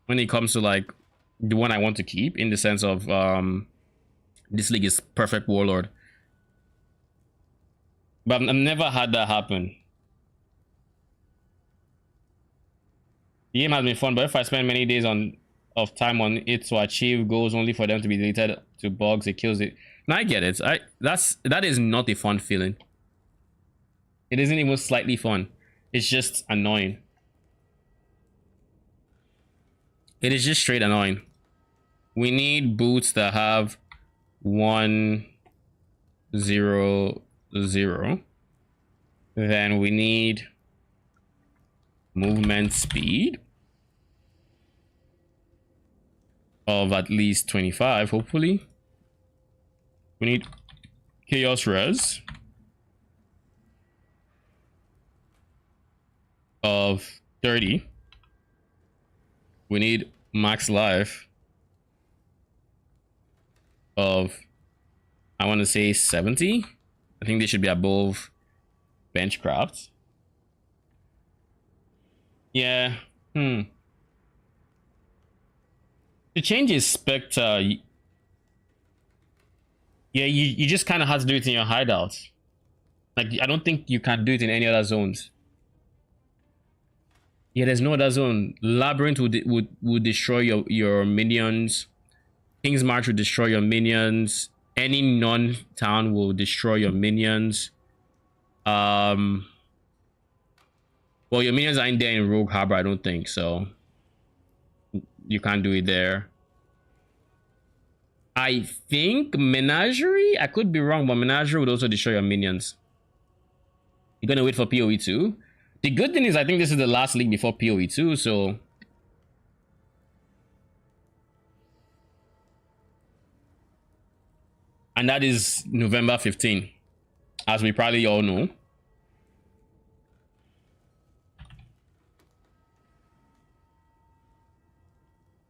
when it comes to like the one I want to keep, in the sense of this league is perfect warlord. But I've never had that happen. The game has been fun, but if I spend many days of time on it to achieve goals only for them to be deleted to bugs, it kills it. Now I get it. That is not a fun feeling. It isn't even slightly fun. It's just annoying. It is just straight annoying. We need boots that have 1, 0, 0. Then we need movement speed of at least 25, hopefully. We need chaos res of 30. We need max life of, I want to say 70. I think they should be above benchcraft. Yeah. To change his Spectre, yeah, you just kind of have to do it in your hideout. Like, I don't think you can do it in any other zones. Yeah, there's no other zone. Labyrinth would destroy your minions. King's March will destroy your minions. Any non-town will destroy your minions. Well, your minions aren't there in Rogue Harbor, I don't think so. You can't do it there. I think Menagerie? I could be wrong, but Menagerie would also destroy your minions. You're gonna wait for PoE 2. The good thing is I think this is the last league before PoE 2, so and that is November 15, as we probably all know.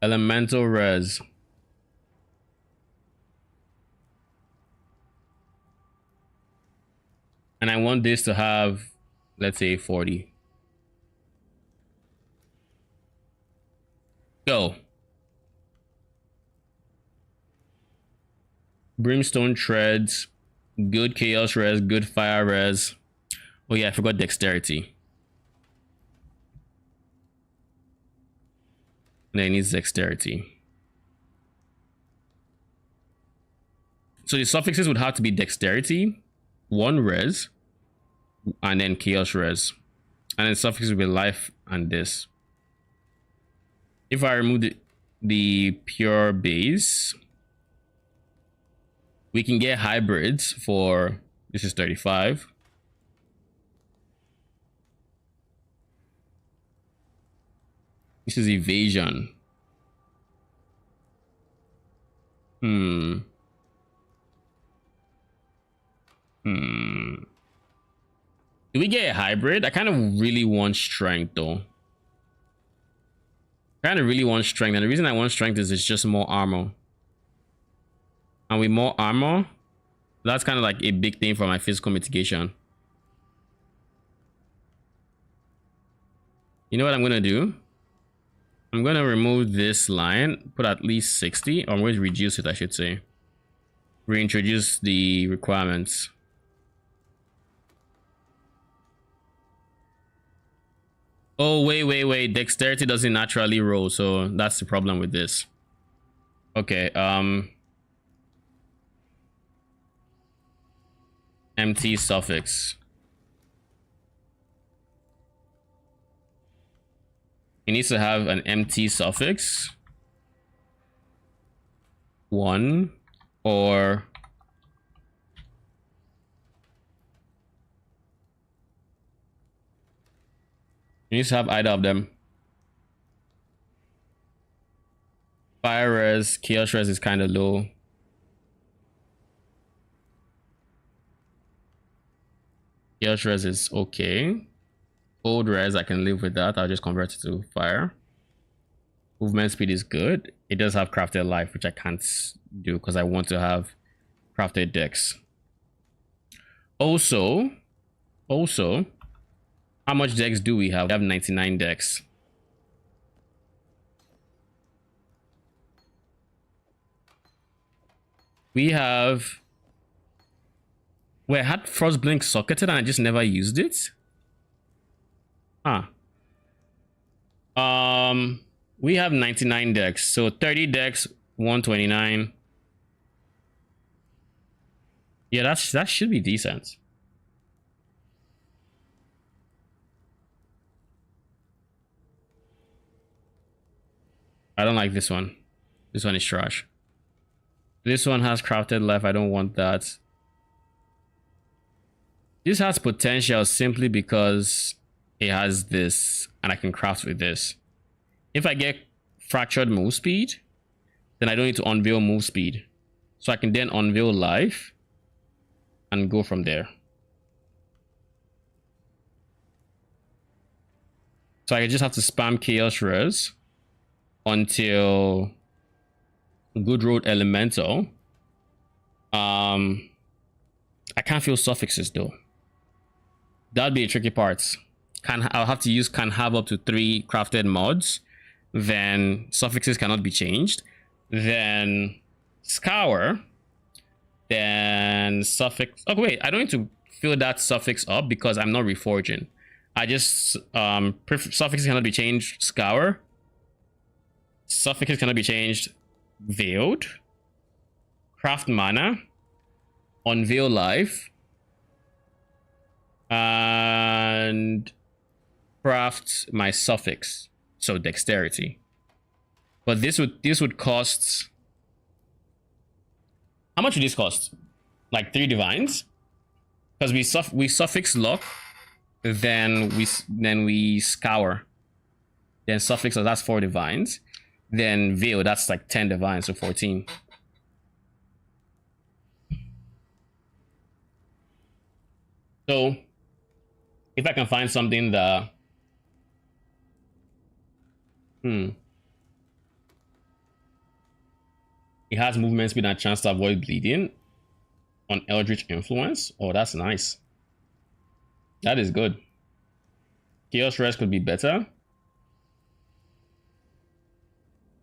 Elemental res. And I want this to have, let's say, 40. Go. Brimstone treads. Good chaos res. Good fire res. Oh yeah, I forgot dexterity. And then it needs dexterity. So the suffixes would have to be dexterity, 1 res, and then chaos res. And then suffixes will be life and this. If I remove the pure base, we can get hybrids for, this is 35. This is evasion. Do we get a hybrid? I kind of really want strength though. I kind of really want strength, and the reason I want strength is it's just more armor. And with more armor, that's kind of like a big thing for my physical mitigation. You know what I'm gonna do? I'm gonna remove this line, put at least 60, or I'm going to reduce it, I should say. Reintroduce the requirements. Oh, wait. Dexterity doesn't naturally roll, so that's the problem with this. Okay, empty suffix. It needs to have an empty suffix. 1 or it needs to have either of them. Fire res, chaos res is kind of low. Chaos res is okay. Old res, I can live with that. I'll just convert it to fire. Movement speed is good. It does have crafted life, which I can't do because I want to have crafted dex. Also, how much dex do we have? We have 99 dex. We have... Wait, I had Frostblink socketed and I just never used it? Huh. We have 99 dex, so 30 dex, 129. Yeah, that should be decent. I don't like this one. This one is trash. This one has crafted life. I don't want that. This has potential simply because it has this and I can craft with this. If I get fractured move speed, then I don't need to unveil move speed. So I can then unveil life and go from there. So I just have to spam chaos res until good road elemental. I can't feel suffixes though. That'd be a tricky part. I'll have to use can have up to 3 crafted mods. Then suffixes cannot be changed. Then scour. Then suffix. Oh wait, I don't need to fill that suffix up because I'm not reforging. I just suffixes cannot be changed. Scour. Suffixes cannot be changed. Veiled. craft mana, unveil life, and craft my suffix, so dexterity. But this would cost, how much would this cost? Like 3 divines, because we suffix luck, then we scour, then suffix, so that's 4 divines, then veil, that's like 10 divines, so 14. So if I can find something that it has movement speed and a chance to avoid bleeding on Eldritch Influence. Oh, that's nice. That is good. Chaos Res could be better.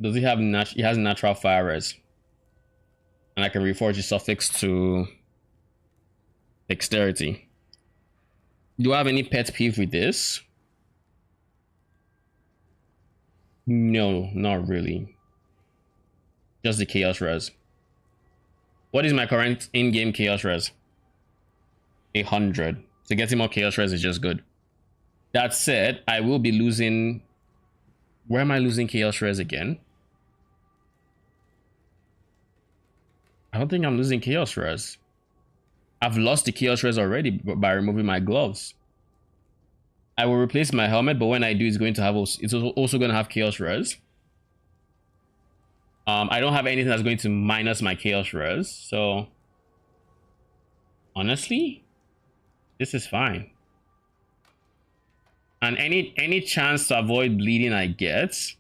Does it have it has natural fire res? And I can reforge the suffix to dexterity. Do I have any pet peeve with this? No, not really. Just the chaos res. What is my current in-game chaos res? 100. So getting more chaos res is just good. That said, I will be losing. Where am I losing chaos res again? I don't think I'm losing chaos res. I've lost the chaos res already by removing my gloves. I will replace my helmet, but when I do, it's going to have also going to have chaos res. I don't have anything that's going to minus my chaos res, so honestly, this is fine. And any chance to avoid bleeding I get,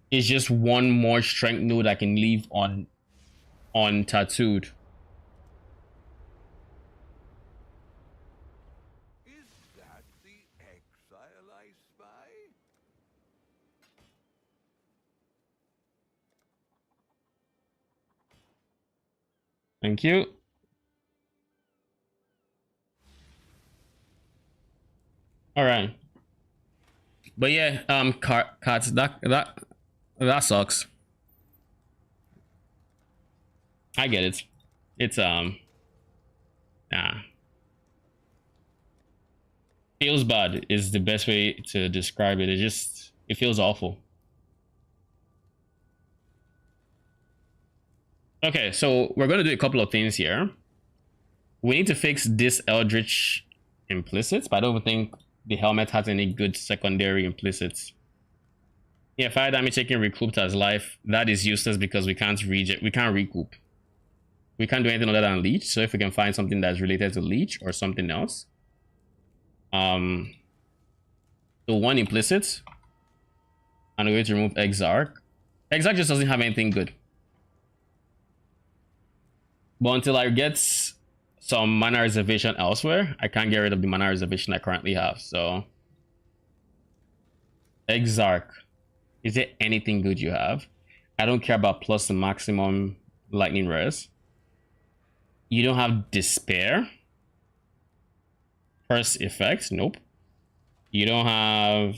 is just one more strength node I can leave on tattooed. Is that the exile I spy? Thank you. All right. But yeah, cards, that sucks. I get it. It's feels bad is the best way to describe it. It feels awful. Okay, so we're gonna do a couple of things here. We need to fix this Eldritch implicits, but I don't think the helmet has any good secondary implicits. Yeah, fire damage taken recouped as life. That is useless because we can't recoup. We can't do anything other than leech. So if we can find something that's related to leech or something else. So 1 implicit. And we're going to remove Exarch. Exarch just doesn't have anything good. But until I get some mana reservation elsewhere, I can't get rid of the mana reservation I currently have. So Exarch. Is there anything good you have? I don't care about plus the maximum lightning res. You don't have despair. Curse effects, nope. You don't have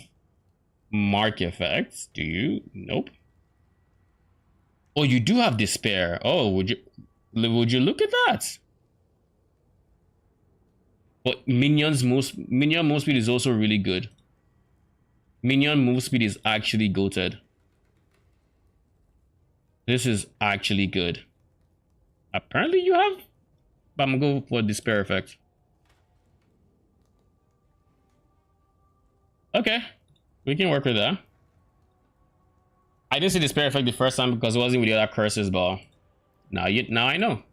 mark effects, do you? Nope. Oh, you do have despair. Oh, would you look at that? But minion move speed is also really good. Minion move speed is actually goated. This is actually good. Apparently you have, but I'm gonna go for despair effect. Okay, we can work with that. I didn't see despair effect the first time because it wasn't with the other curses, but now I know.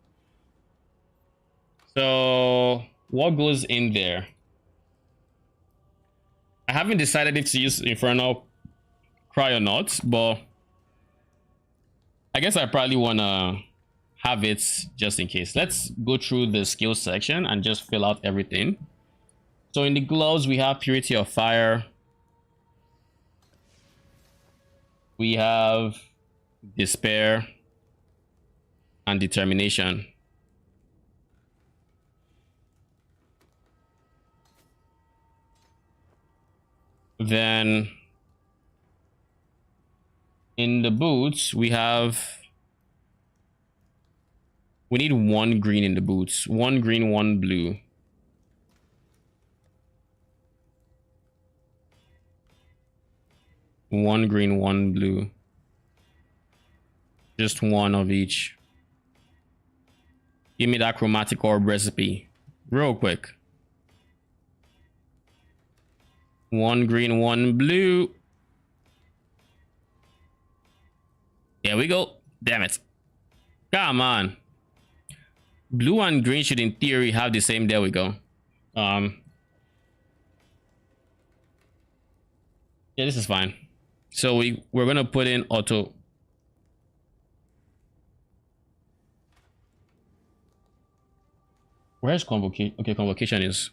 So what goes in there? I haven't decided if to use Infernal Cry or not, but I guess I probably want to have it just in case. Let's go through the skill section and just fill out everything. So in the gloves, we have Purity of Fire. We have Despair and Determination. Then in the boots, we need one green in the boots. One green, one blue. One green, one blue. Just one of each. Give me that chromatic orb recipe. Real quick. One green, one blue. There we go. Damn it. Come on. Blue and green should in theory have the same. There we go. Yeah, this is fine. So we're gonna put in auto. Where's convocation? Okay, convocation is.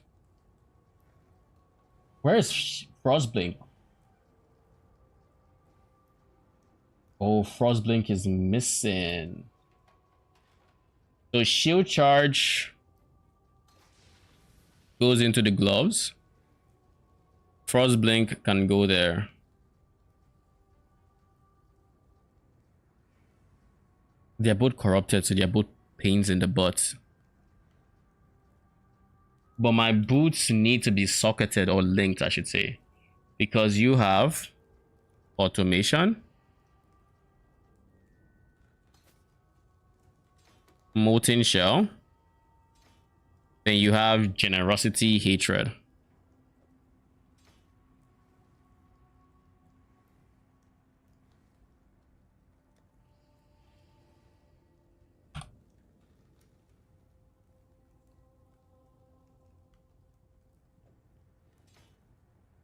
Where is Frostblink? Oh, Frostblink is missing. So shield charge goes into the gloves. Frostblink can go there. They're both corrupted, so they're both pains in the butt. But my boots need to be socketed or linked, I should say. Because you have automation, molten shell, then you have generosity, hatred.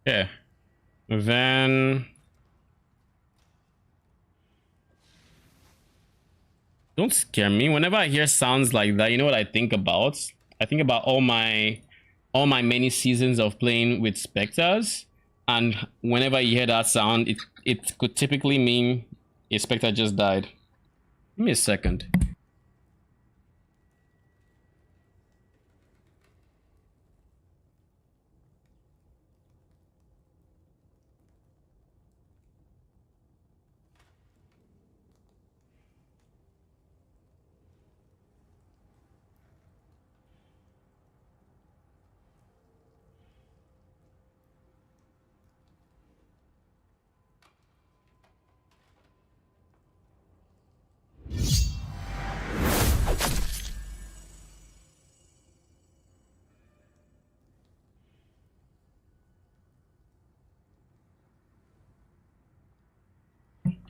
Yeah. Then don't scare me. Whenever I hear sounds like that, you know what I think about? I think about all my many seasons of playing with specters, and whenever you hear that sound, it could typically mean a specter just died. Give me a second.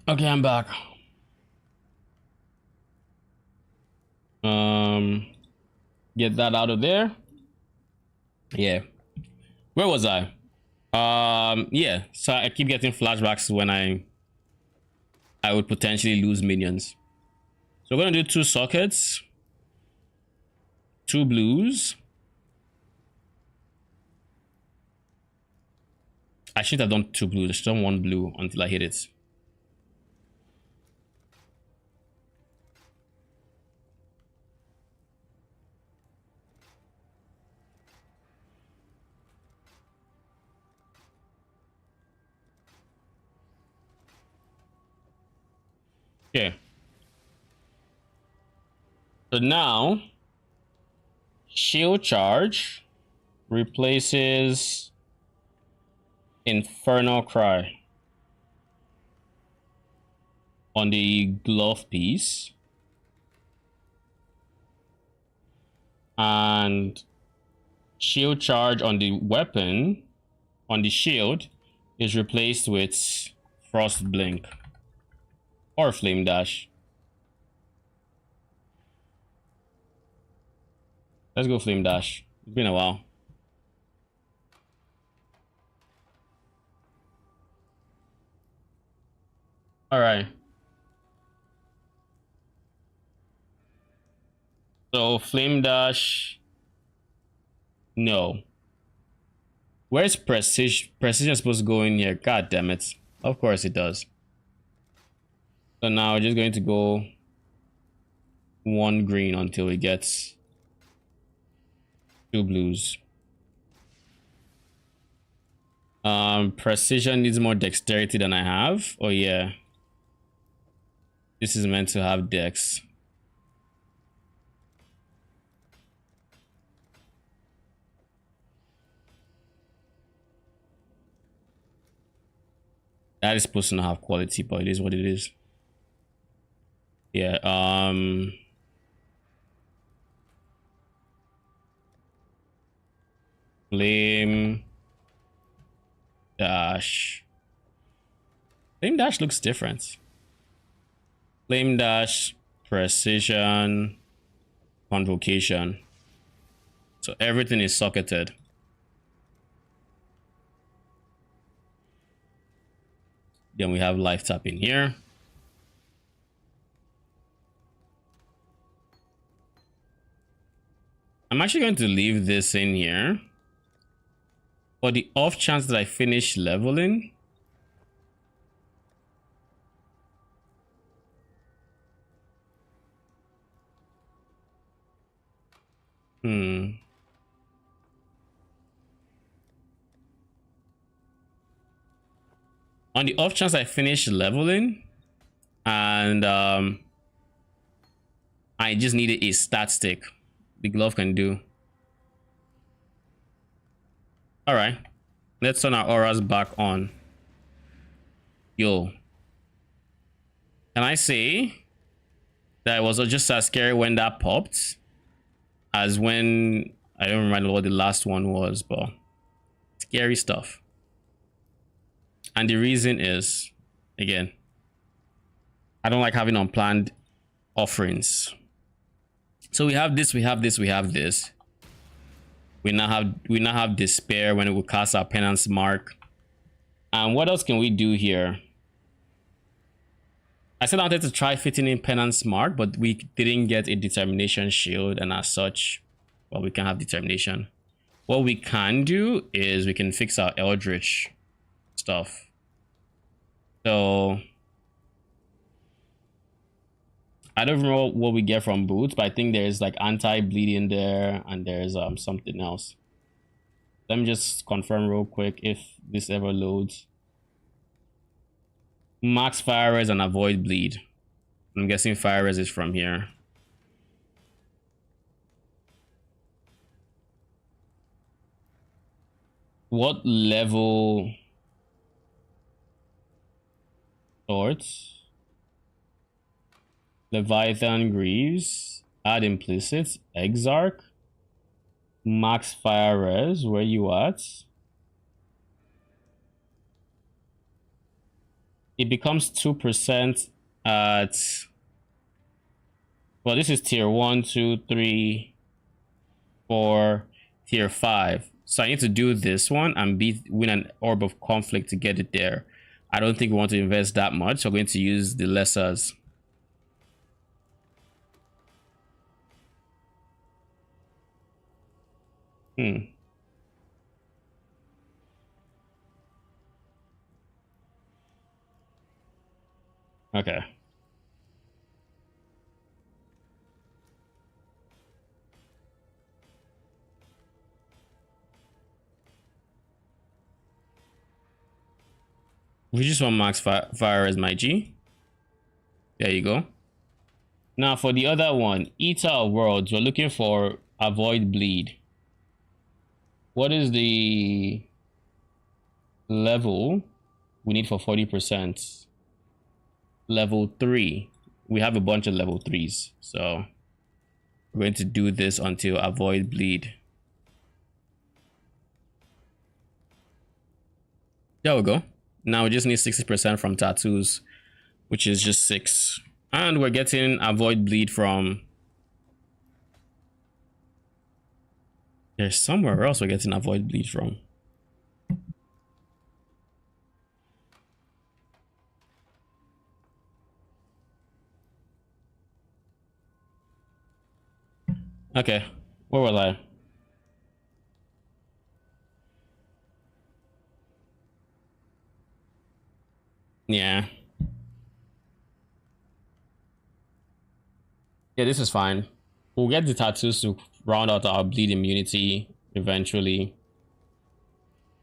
Okay, I'm back. Get that out of there. Yeah. Where was I? Yeah. So I keep getting flashbacks when I would potentially lose minions. So we're gonna do 2 sockets, 2 blues. I should have done 2 blues. I should have done 1 blue until I hit it. Okay. So now, shield charge replaces Infernal Cry on the glove piece, and shield charge on the weapon, on the shield, is replaced with Frost Blink or Flame Dash. Let's go Flame Dash. It's been a while. All right. So Flame Dash. No. Where's Precision? Precision is supposed to go in here. God damn it. Of course it does. So now we're just going to go 1 green until it gets 2 blues. Precision needs more dexterity than I have. Oh yeah. This is meant to have dex. That is supposed to not have quality, but it is what it is. Yeah, Flame Dash. Flame Dash looks different. Flame Dash, Precision, Convocation. So everything is socketed. Then we have Life Tap in here. I'm actually going to leave this in here. For the off chance that I finish leveling. On the off chance I finish leveling and I just needed a stat stick. The glove can do. All right, let's turn our auras back on. Yo, can I say that it was just as scary when that popped as when I don't remember what the last one was, but scary stuff. And the reason is, again, I don't like having unplanned offerings. So we have this, we have this, we have this. We now have despair when it will cast our penance mark. And what else can we do here? I said I wanted to try fitting in penance mark, but we didn't get a determination shield, and as such, well, we can have determination. What we can do is we can fix our eldritch stuff. So I don't know what we get from boots, but I think there's like anti-bleeding there, and there's something else. Let me just confirm real quick if this ever loads. Max fire res and avoid bleed. I'm guessing fire res is from here. What level? Swords. Leviathan Greaves, add implicit, Exarch, max fire res, where you at? It becomes 2% at, well, this is tier 1, 2, 3, 4, tier 5. So I need to do this one and win an Orb of Conflict to get it there. I don't think we want to invest that much, so I'm going to use the lessers. Okay. We just want max fire as my G. There you go. Now for the other one, Eater of Worlds, we're looking for avoid bleed. What is the level we need for 40%? Level 3. We have a bunch of level 3s, so we're going to do this until avoid bleed. There we go. Now we just need 60% from tattoos, which is just 6. And we're getting avoid bleed from... There's somewhere else we're getting avoid bleed from. Okay, where was I? Yeah. Yeah, this is fine. We'll get the tattoos to round out our bleed immunity eventually.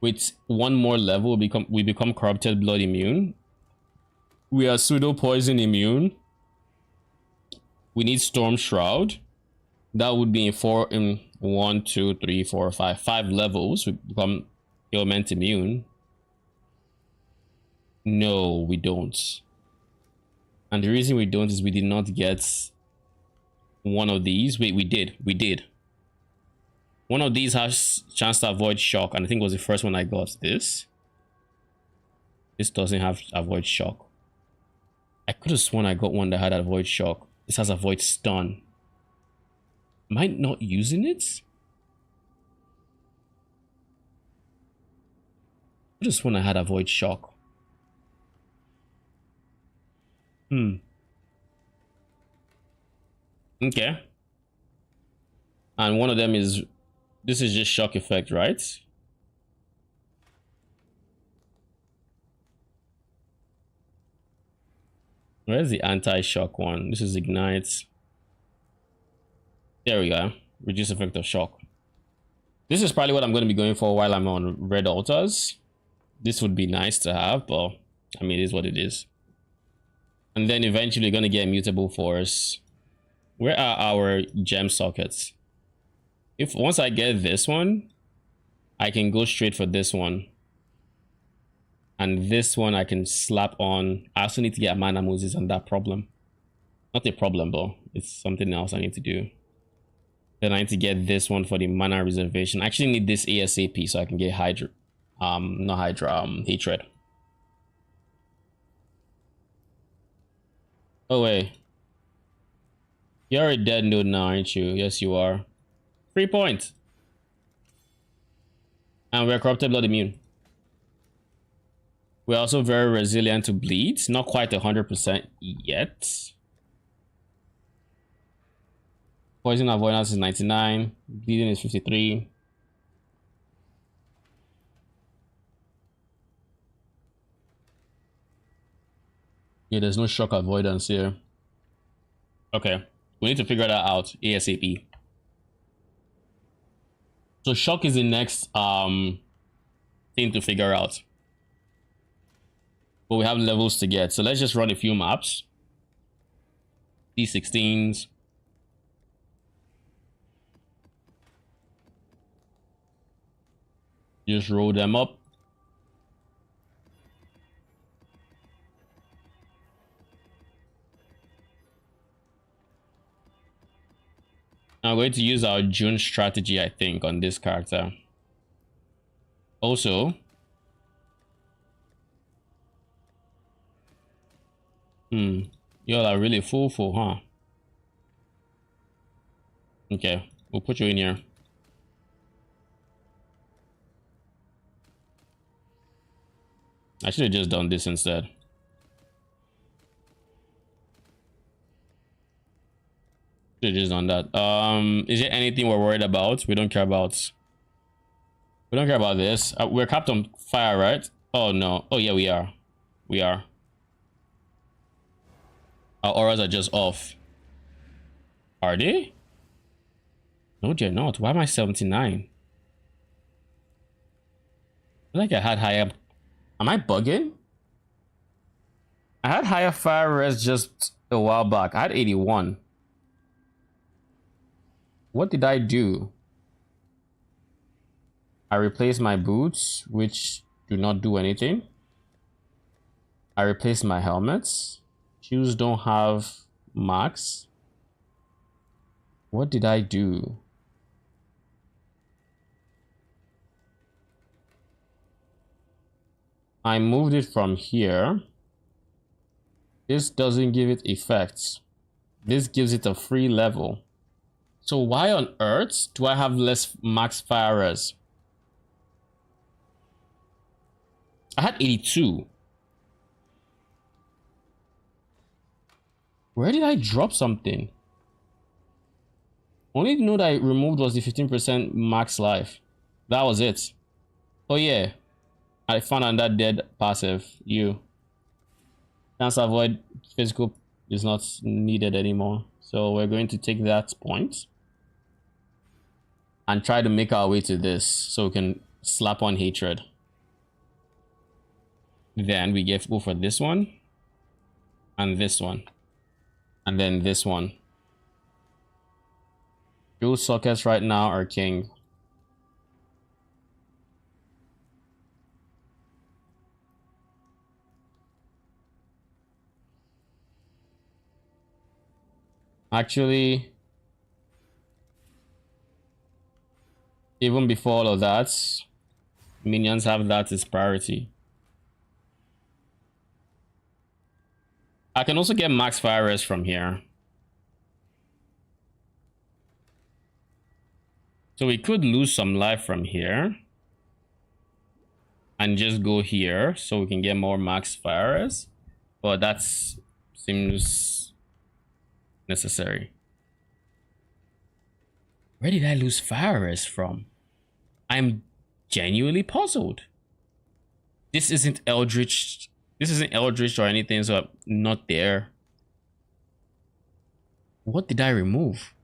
With one more level, we become corrupted blood immune. We are pseudo poison immune. We need storm shroud. That would be in 1, 2, 3, 4, 5 levels. We become ailment immune. No, we don't. And the reason we don't is we did not get one of these. Wait, we did. One of these has chance to avoid shock, and I think it was the first one I got. This doesn't have avoid shock. I could have sworn I got one that had avoid shock. This has avoid stun. Am I not using it? I just want I had avoid shock. Okay. And one of them is, this is just shock effect, right? Where's the anti-shock one? This is ignite. There we go. Reduce effect of shock. This is probably what I'm going to be going for while I'm on red altars. This would be nice to have, but I mean, it is what it is. And then eventually going to get mutable force. Where are our gem sockets? If once I get this one, I can go straight for this one. And this one I can slap on. I also need to get mana Moses on that problem. Not a problem, but it's something else I need to do. Then I need to get this one for the mana reservation. I actually need this ASAP so I can get Hydra. Not Hydra, Hatred. Oh wait. You're a dead node now, aren't you? Yes, you are. 3 points. And we're corrupted blood immune. We're also very resilient to bleeds. Not quite 100% yet. Poison avoidance is 99. Bleeding is 53. Yeah, there's no shock avoidance here. Okay. We need to figure that out ASAP. So shock is the next thing to figure out. But we have levels to get. So let's just run a few maps. D16s. Just roll them up. I'm going to use our June strategy, I think, on this character. Also, y'all are really full, huh? Okay, we'll put you in here. I should have just done this instead. Should have just done that. Is there anything we're worried about? We don't care about. We don't care about this. We're capped on fire, right? Oh no. Oh yeah, we are. We are. Our auras are just off. Are they? No, they're not. Why am I 79? I think I had higher. Am I bugging? I had higher fire res just a while back. I had 81. What did I do? I replaced my boots, which do not do anything. I replaced my helmets. Shoes don't have max. What did I do? I moved it from here. This doesn't give it effects. This gives it a free level. So why on earth do I have less max fire res? I had 82. Where did I drop something? Only node I removed was the 15% max life. That was it. Oh yeah. I found on that dead passive. You. Chance to avoid physical is not needed anymore. So we're going to take that point and try to make our way to this so we can slap on hatred. Then we go for this one. And this one. And then this one. Dual sockets right now are king. Actually, even before all of that, minions have that as priority. I can also get max fire rest from here. So we could lose some life from here. And just go here so we can get more max fire rest. But that seems necessary. Where did I lose fire rest from? I'm genuinely puzzled. This isn't Eldritch. This isn't Eldritch or anything, so I'm not there. What did I remove?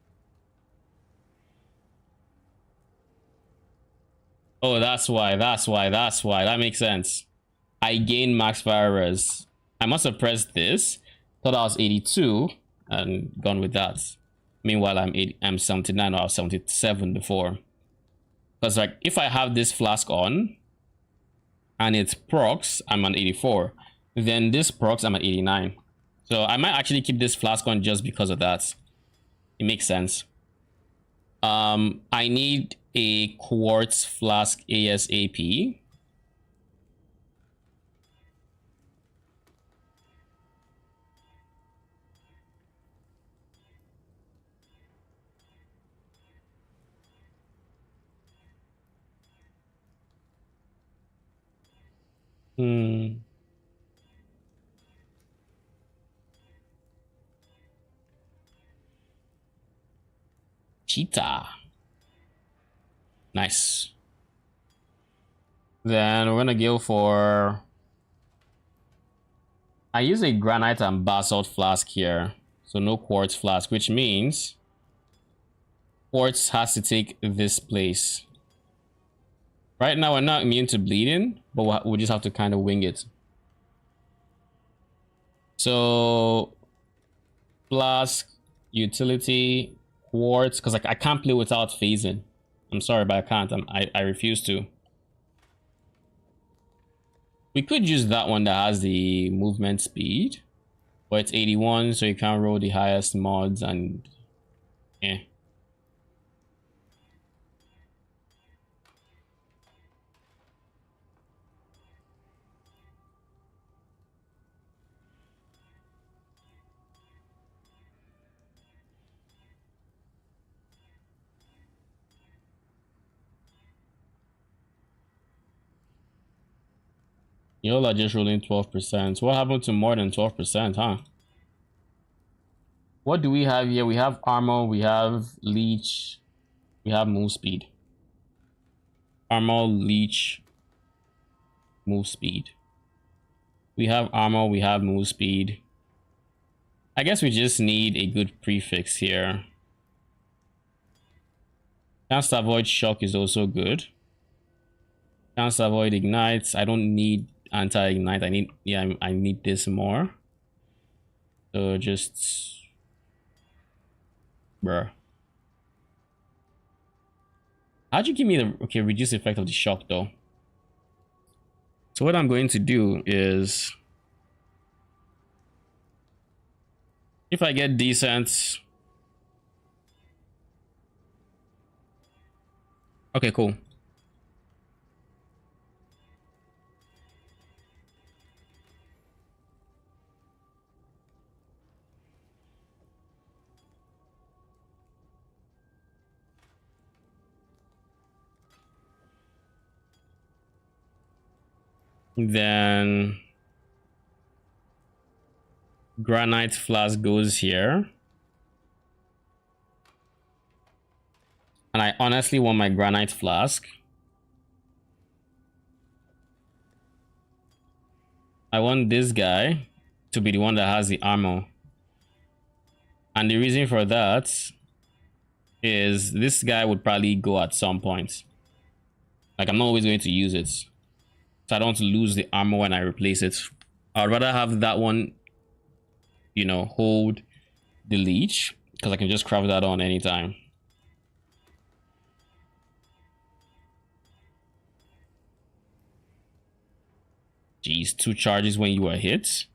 Oh, that's why. That makes sense. I gained max fire res. I must have pressed this. Thought I was 82 and gone with that. Meanwhile, I'm 79 or I was 77 before. Because like if I have this flask on and it's procs, I'm on 84. Then this procs, I'm at 89. So I might actually keep this flask on just because of that. It makes sense. I need a quartz flask ASAP. Cheetah. Nice. Then we're gonna go for... I use a granite and basalt flask here. So no quartz flask, which means quartz has to take this place. Right now we're not immune to bleeding, but we just have to kind of wing it. So flask, utility, quartz, because like I can't play without phasing. I'm sorry, but I can't. I refuse to. We could use that one that has the movement speed, but it's 81, so you can't roll the highest mods and eh. Y'all are just rolling 12%. What happened to more than 12%, huh? What do we have here? We have armor, we have leech, we have move speed. Armor, leech, move speed. We have armor, we have move speed. I guess we just need a good prefix here. Cast avoid shock is also good. Cast avoid ignites. I don't need anti-ignite. I need this more. So just bruh. How'd you give me the okay reduce effect of the shock though? So what I'm going to do is if I get decent. Okay, cool. Then granite flask goes here. And I honestly want my granite flask. I want this guy to be the one that has the armor. And the reason for that is this guy would probably go at some point. Like, I'm not always going to use it, so I don't lose the armor when I replace it. I'd rather have that one, you know, hold the leech, because I can just craft that on anytime. Jeez, 2 charges when you are hit.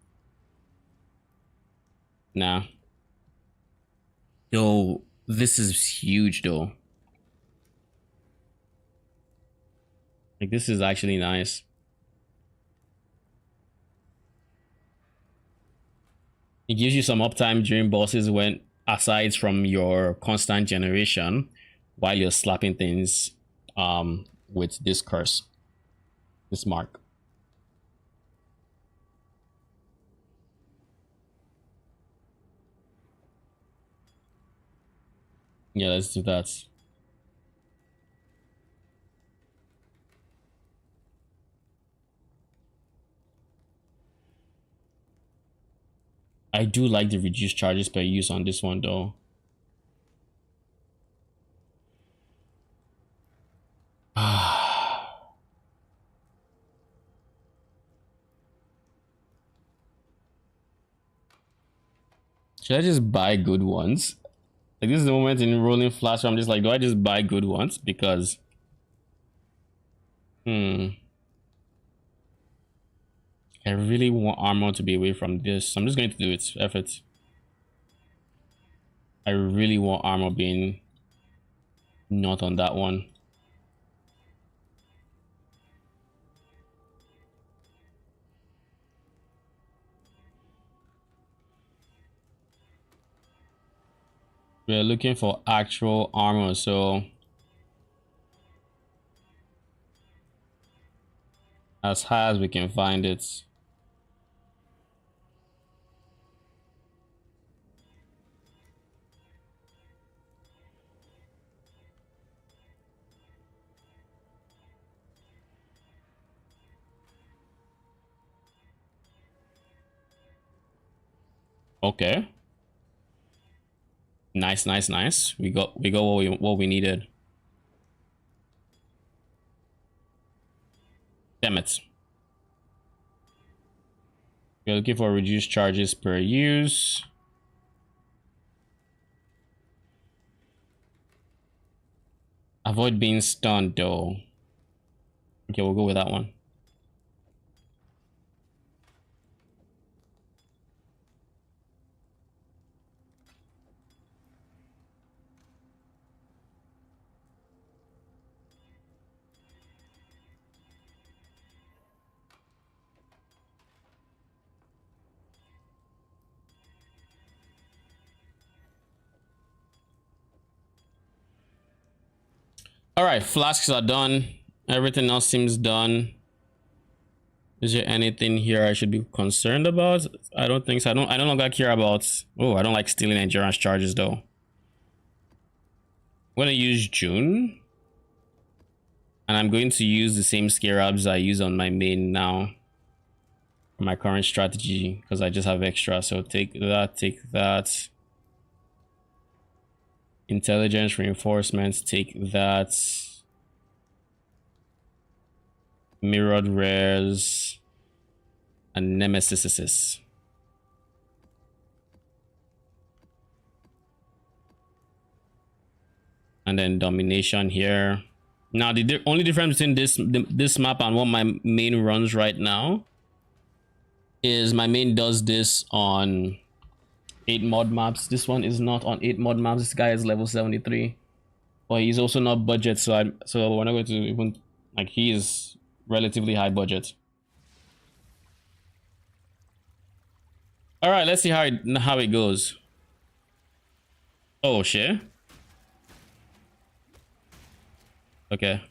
Nah. Yo, this is huge though. Like, this is actually nice. It gives you some uptime during bosses when, aside from your constant generation, while you're slapping things with this curse, this mark. Yeah, let's do that. I do like the reduced charges per use on this one though. Should I just buy good ones? Like, this is the moment in rolling flash where I'm just like, do I just buy good ones? Because I really want armor to be away from this. So I'm just going to do it. Effort. I really want armor being not on that one. We're looking for actual armor, so as high as we can find it. Okay. Nice, nice, nice. We got what we needed. Damn it. We're looking for reduced charges per use. Avoid being stunned though. Okay, we'll go with that one. All right, flasks are done. Everything else seems done. Is there anything here I should be concerned about? I don't think so. I no longer care about. Oh, I don't like stealing endurance charges though. I'm gonna use June. And I'm going to use the same scarabs I use on my main now. For my current strategy, because I just have extra. So take that, take that. Intelligence reinforcements, take that. Mirrored rares and nemesis. And then domination here. Now the only difference between this map and what my main runs right now is my main does this on 8 mod maps. This one is not on 8 mod maps. This guy is level 73, but he's also not budget, so we're not going to even, like, he is relatively high budget. All right, let's see how it goes. Oh shit. Okay.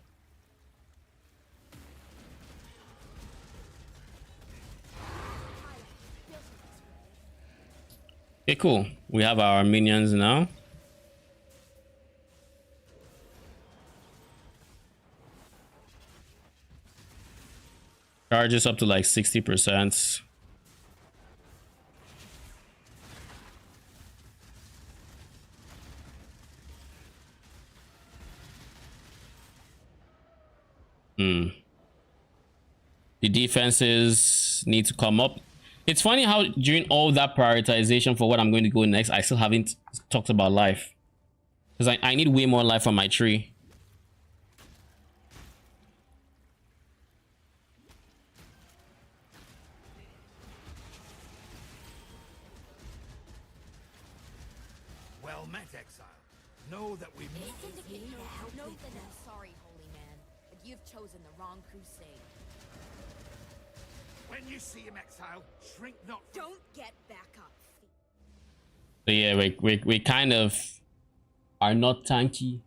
Okay, cool. We have our minions now. Charges up to like 60%. The defenses need to come up. It's funny how during all that prioritization for what I'm going to go next, I still haven't talked about life. Because I need way more life on my tree. Well met, Exile. Know that we meet. No, then I'm sorry, holy man, but you've chosen the wrong crusade. When you see him, Exile, shrink not. Don't get back up. So yeah, we kind of are not tanky.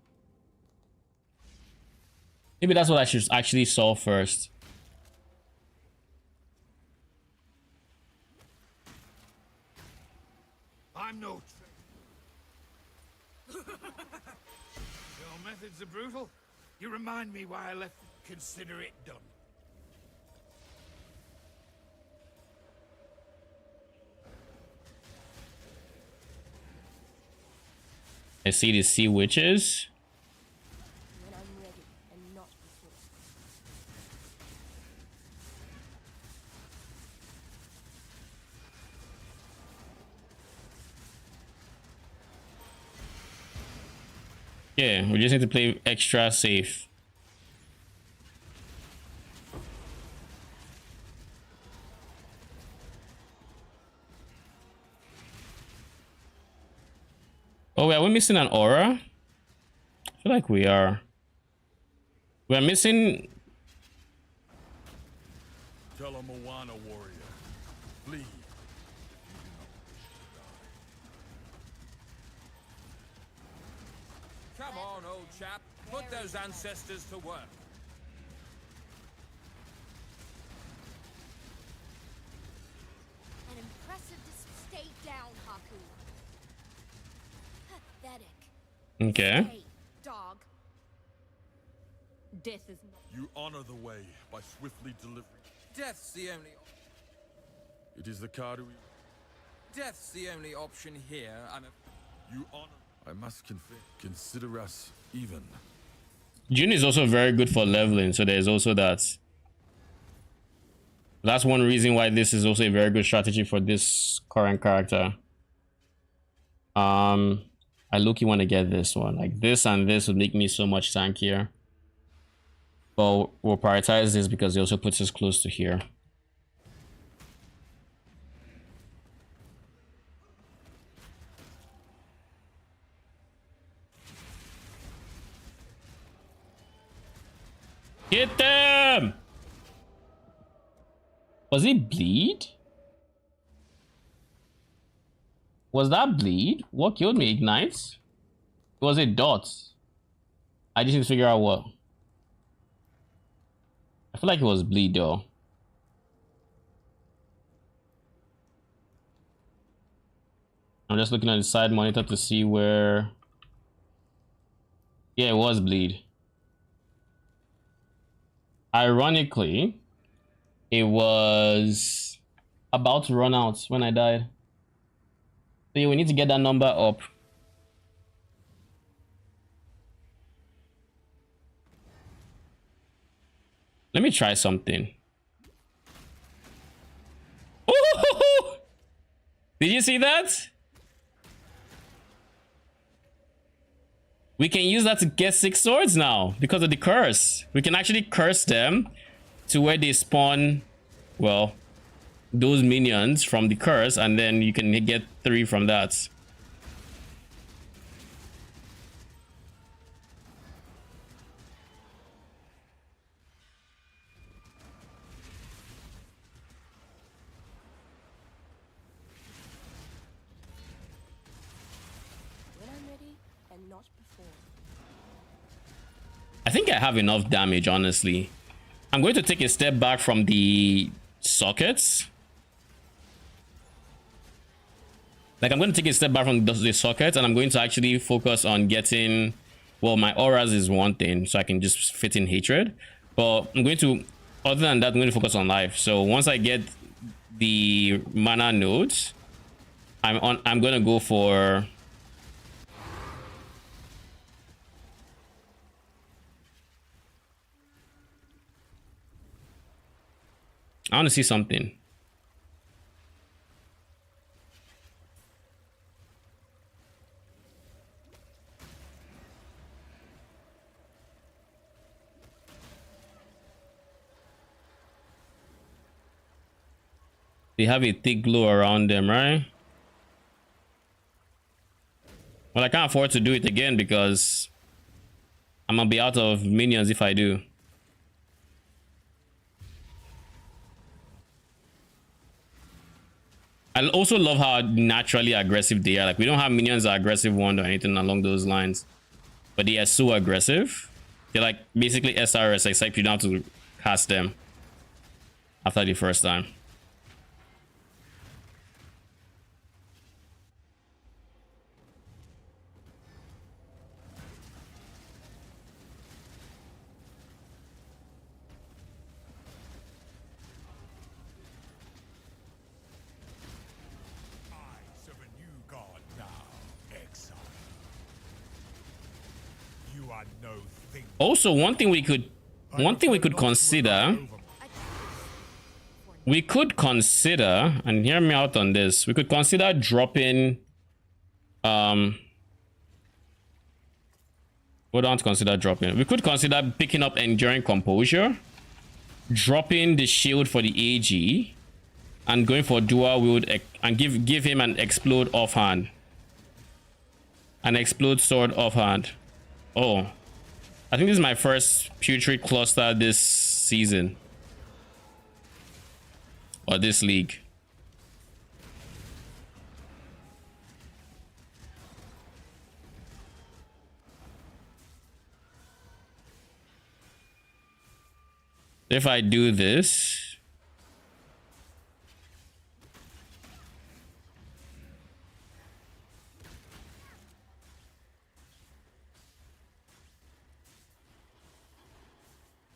Maybe that's what I should actually solve first. I'm no trick. Your methods are brutal. You remind me why I left. Consider it done. I see the sea witches. When I'm ready and not before. Yeah, we just need to play extra safe. Oh, wait, are we missing an aura? I feel like we are. We're missing. Tell a Moana warrior, flee. Come on, old chap. Put those ancestors to work. An impressive stay down, Haku. Pathetic. Okay. Hey, dog. Death is not. You honor the way by swiftly delivering. Death's the only. It is the card we. Death's the only option here. You honor. I must confess. Consider us even. June is also very good for leveling, so there's also that. That's one reason why this is also a very good strategy for this current character. I look, you want to get this one. Like this and this would make me so much tankier. But we'll prioritize this because it also puts us close to here. Hit them! Was it bleed? Was that bleed? What killed me? Ignites? Was it dots? I just need to figure out what. I feel like it was bleed though. I'm just looking at the side monitor to see where. Yeah, it was bleed. Ironically, it was about to run out when I died. So yeah, we need to get that number up. Let me try something. Ooh! Did you see that? We can use that to get 6 swords now because of the curse. We can actually curse them to where they spawn, well, those minions from the curse, and then you can get 3 from that. When I'm ready and not before. I think I have enough damage, honestly. I'm going to take a step back from the sockets. Like, I'm going to take a step back from the sockets, and I'm going to actually focus on getting... Well, my auras is one thing, so I can just fit in hatred. But I'm going to... Other than that, I'm going to focus on life. So once I get the mana nodes, I'm going to go for... I want to see something. They have a thick glow around them, right? Well, I can't afford to do it again because I'm gonna be out of minions if I do. I also love how naturally aggressive they are. Like, we don't have minions that are aggressive one or anything along those lines, but they are so aggressive. They're like basically SRS, except you don't have to cast them after the first time. Serve a new god now, Exile. You are no thing. Also, one thing we could consider, and hear me out on this, we could consider dropping we don't consider dropping. We could consider picking up Enduring Composure, dropping the shield for the AG, and going for dual wield and give him an explode offhand. An explode sword offhand. Oh. I think this is my first putrid cluster this season. Or this league. If I do this,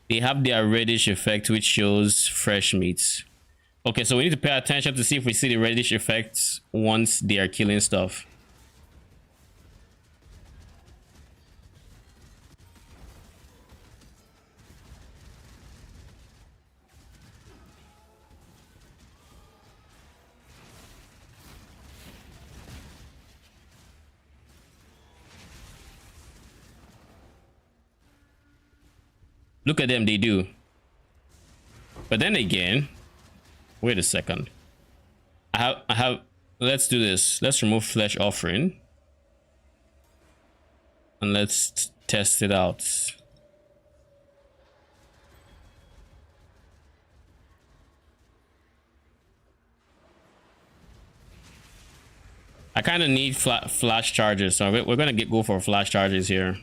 they have their reddish effect, which shows fresh meats. Okay, so we need to pay attention to see if we see the reddish effects once they are killing stuff. Look at them, they do. But then again, wait a second. I have, let's do this. Let's remove Flesh Offering. And let's test it out. I kind of need flash charges, so we're gonna go for flash charges here.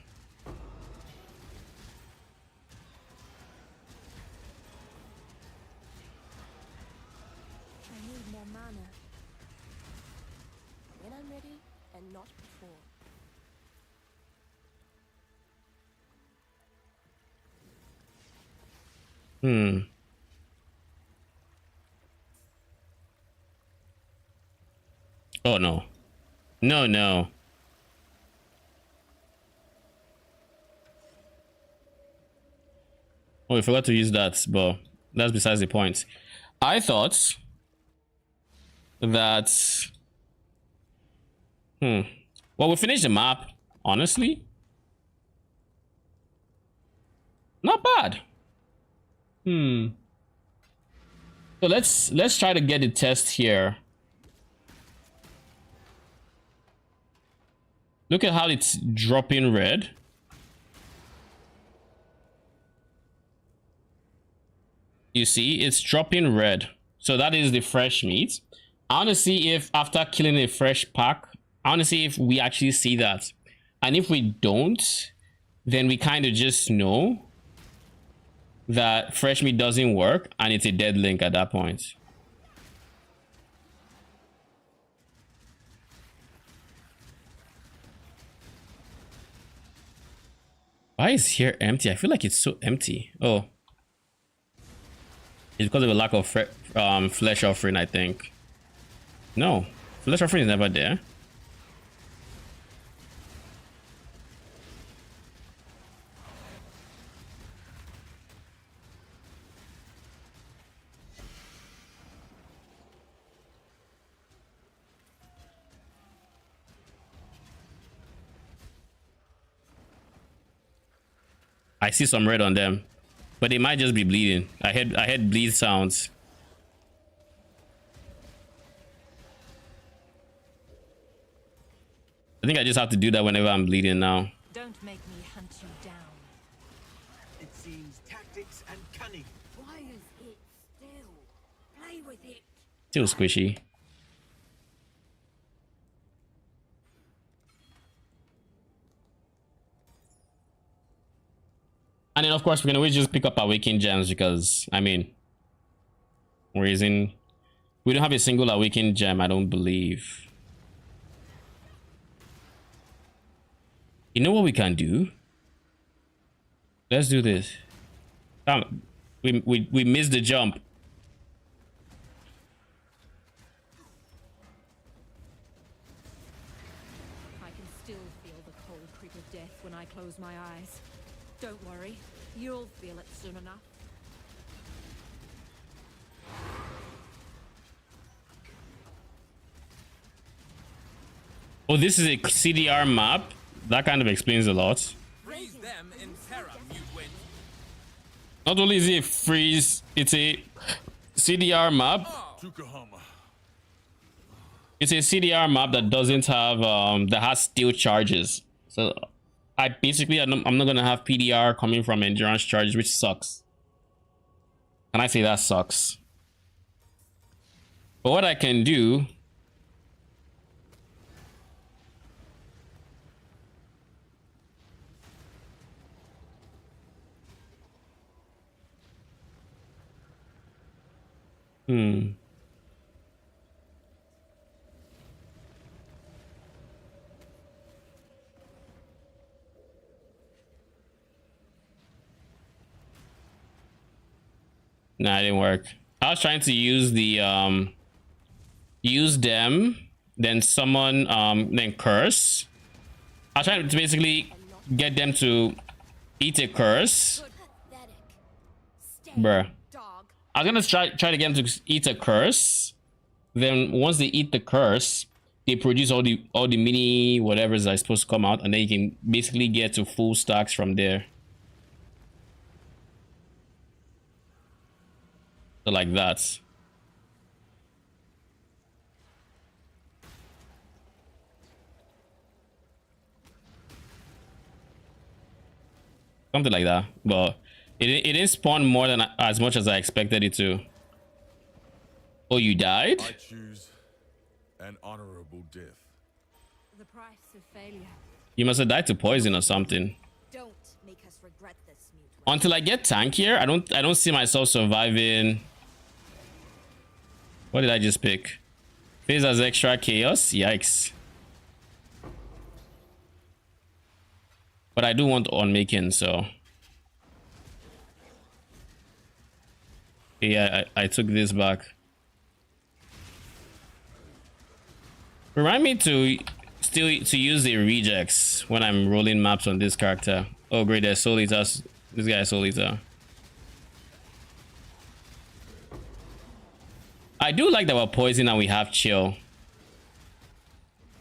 Oh no. No. Oh, we forgot to use that, but that's besides the point. I thought that well, we finished the map, honestly. Not bad. So let's try to get the test here. Look at how it's dropping red. You see, it's dropping red. So that is the fresh meat. I want to see if after killing a fresh pack, I want to see if we actually see that. And if we don't, then we kind of just know that fresh meat doesn't work and it's a dead link at that point. Why is here empty? I feel like it's so empty. Oh, it's because of a lack of Flesh Offering, I think. No, Flesh Offering is never there. I see some red on them, but they might just be bleeding. I heard bleed sounds. I think I just have to do that whenever I'm bleeding now. Don't make me hunt you down. It seems tactics and cunning. Why is it still? Play with it. Still squishy. And then of course we can always just pick up our awakened gems because I mean we don't have a single awakened gem, I don't believe. You know what we can do? Let's do this. We missed the jump. I can still feel the cold creep of death when I close my eyes. Don't worry, you'll feel it soon enough. Oh, this is a CDR map. That kind of explains a lot. Freeze them in terror, you win. Not only is it a freeze, it's a CDR map. Tukahama. It's a CDR map that doesn't have that has steel charges. So I'm not gonna have PDR coming from endurance charges, which sucks. Can I say that sucks? But what I can do Nah, it didn't work. I was trying to use the use them, then summon then curse. I was trying to basically get them to eat a curse. Pathetic. Stay, Bruh. dog. I was gonna try to get them to eat a curse. Then once they eat the curse, they produce all the mini whatever's are supposed to come out, and then you can basically get to full stacks from there. So like that. Something like that, but it didn't spawn more than as much as I expected it to. Oh, you died? I choose an honorable death. The price of failure. You must have died to poison or something. Don't make us regret this, mute. Until I get tankier, I don't see myself surviving. What did I just pick? Phase as extra chaos? Yikes. But I do want unmaking, so. Yeah, I took this back. Remind me to use the rejects when I'm rolling maps on this character. Oh great, there's Soul Eater. This guy is Soul Eater. I do like that we're poison and we have chill.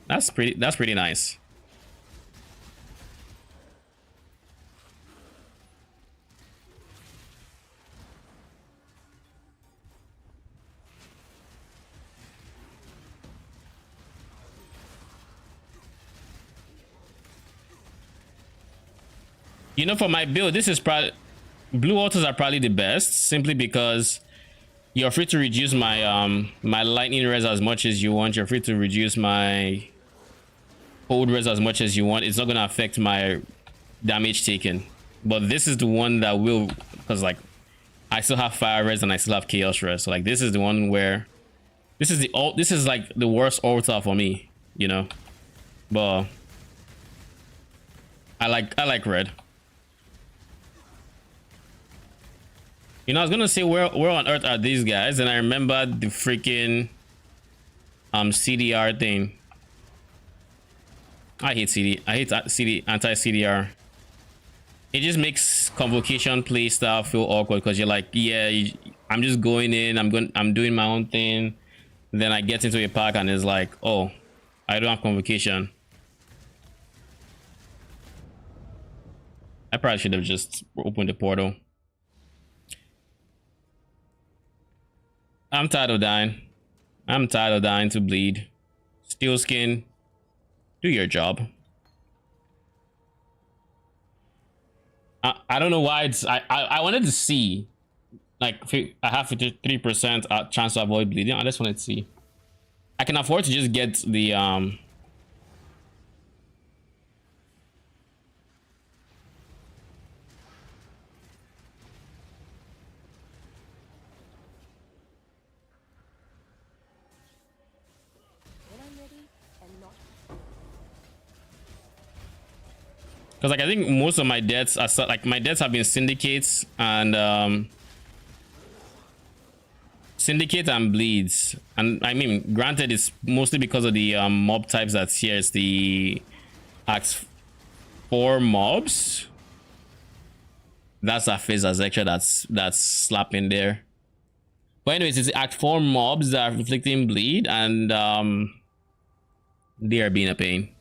That's pretty nice. You know, for my build, this is probably blue altars are probably the best, simply because you're free to reduce my my lightning res as much as you want. You're free to reduce my cold res as much as you want. It's not gonna affect my damage taken. But this is the one that will, because like I still have fire res and I still have chaos res. So like this is the one where this is like the worst altar for me, you know. But I like red. You know, I was gonna say where on earth are these guys, and I remember the freaking CDR thing. I hate anti-CDR. It just makes convocation play style feel awkward because you're like, yeah, I'm just going in, I'm doing my own thing. Then I get into a pack and it's like, oh, I don't have convocation. I probably should have just opened the portal. I'm tired of dying. I'm tired of dying to bleed. Steel skin, do your job. I don't know why it's I wanted to see like I have 53% chance to avoid bleeding. I just wanted to see. I can afford to just get the When I'm ready and not because like I think most of my deaths are like my deaths have been syndicates and syndicate and bleeds, and I mean granted it's mostly because of the mob types that's here. It's the Act 4 mobs. That's a phase as extra that's slapping there. But anyways, it's Act 4 mobs that are inflicting bleed, and they are being a pain.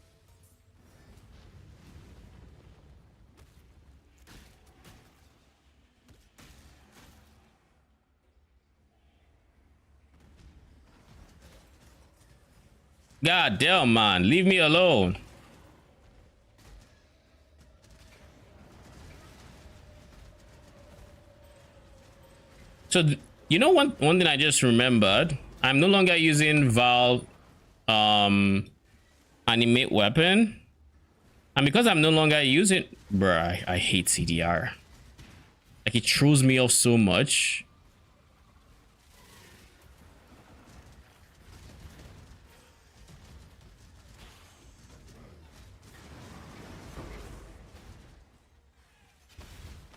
God damn, man, leave me alone. So you know one thing I just remembered, I'm no longer using Val animate weapon, and because I'm no longer using, bruh, I hate CDR. Like it throws me off so much.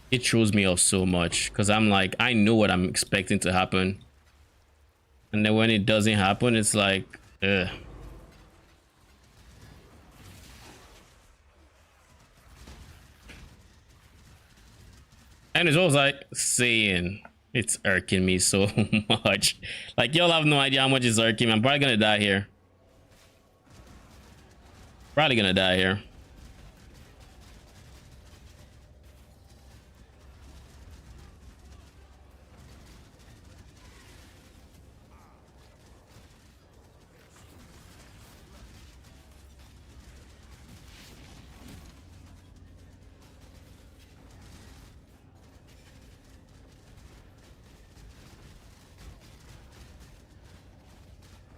It throws me off so much because I'm like, I know what I'm expecting to happen, and then when it doesn't happen, it's like, ugh. And it's always like saying it's irking me so much. Like y'all have no idea how much it's irking me. I'm probably gonna die here. Probably gonna die here.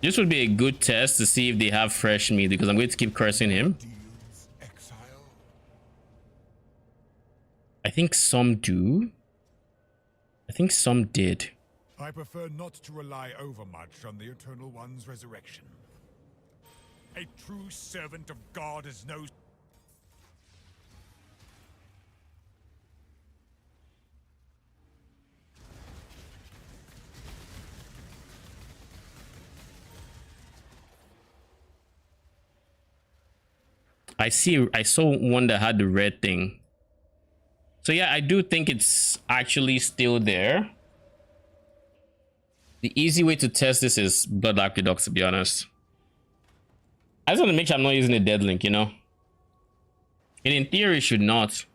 This would be a good test to see if they have fresh meat, because I'm going to keep cursing him. Deals exile. I think some do. I think some did. I prefer not to rely overmuch on the Eternal One's resurrection. A true servant of God is no... I saw one that had the red thing. So yeah, I do think it's actually still there. The easy way to test this is Blood Aqueduct, to be honest. I just want to make sure I'm not using a dead link, you know? And in theory, it should not.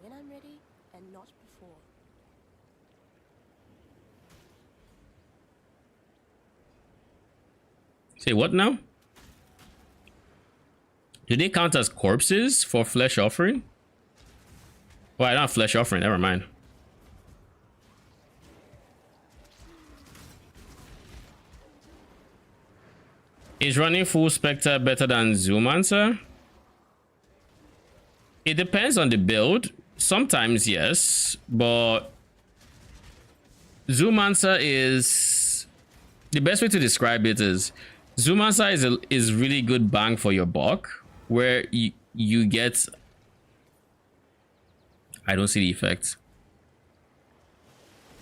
when I'm ready and not before. Say what now? Do they count as corpses for flesh offering? Well, not flesh offering, never mind. Is running full Spectre better than Zoomancer? It depends on the build. Sometimes yes, but Zoomancer is... The best way to describe it is Zoomancer is really good bang for your buck, where you get... I don't see the effect.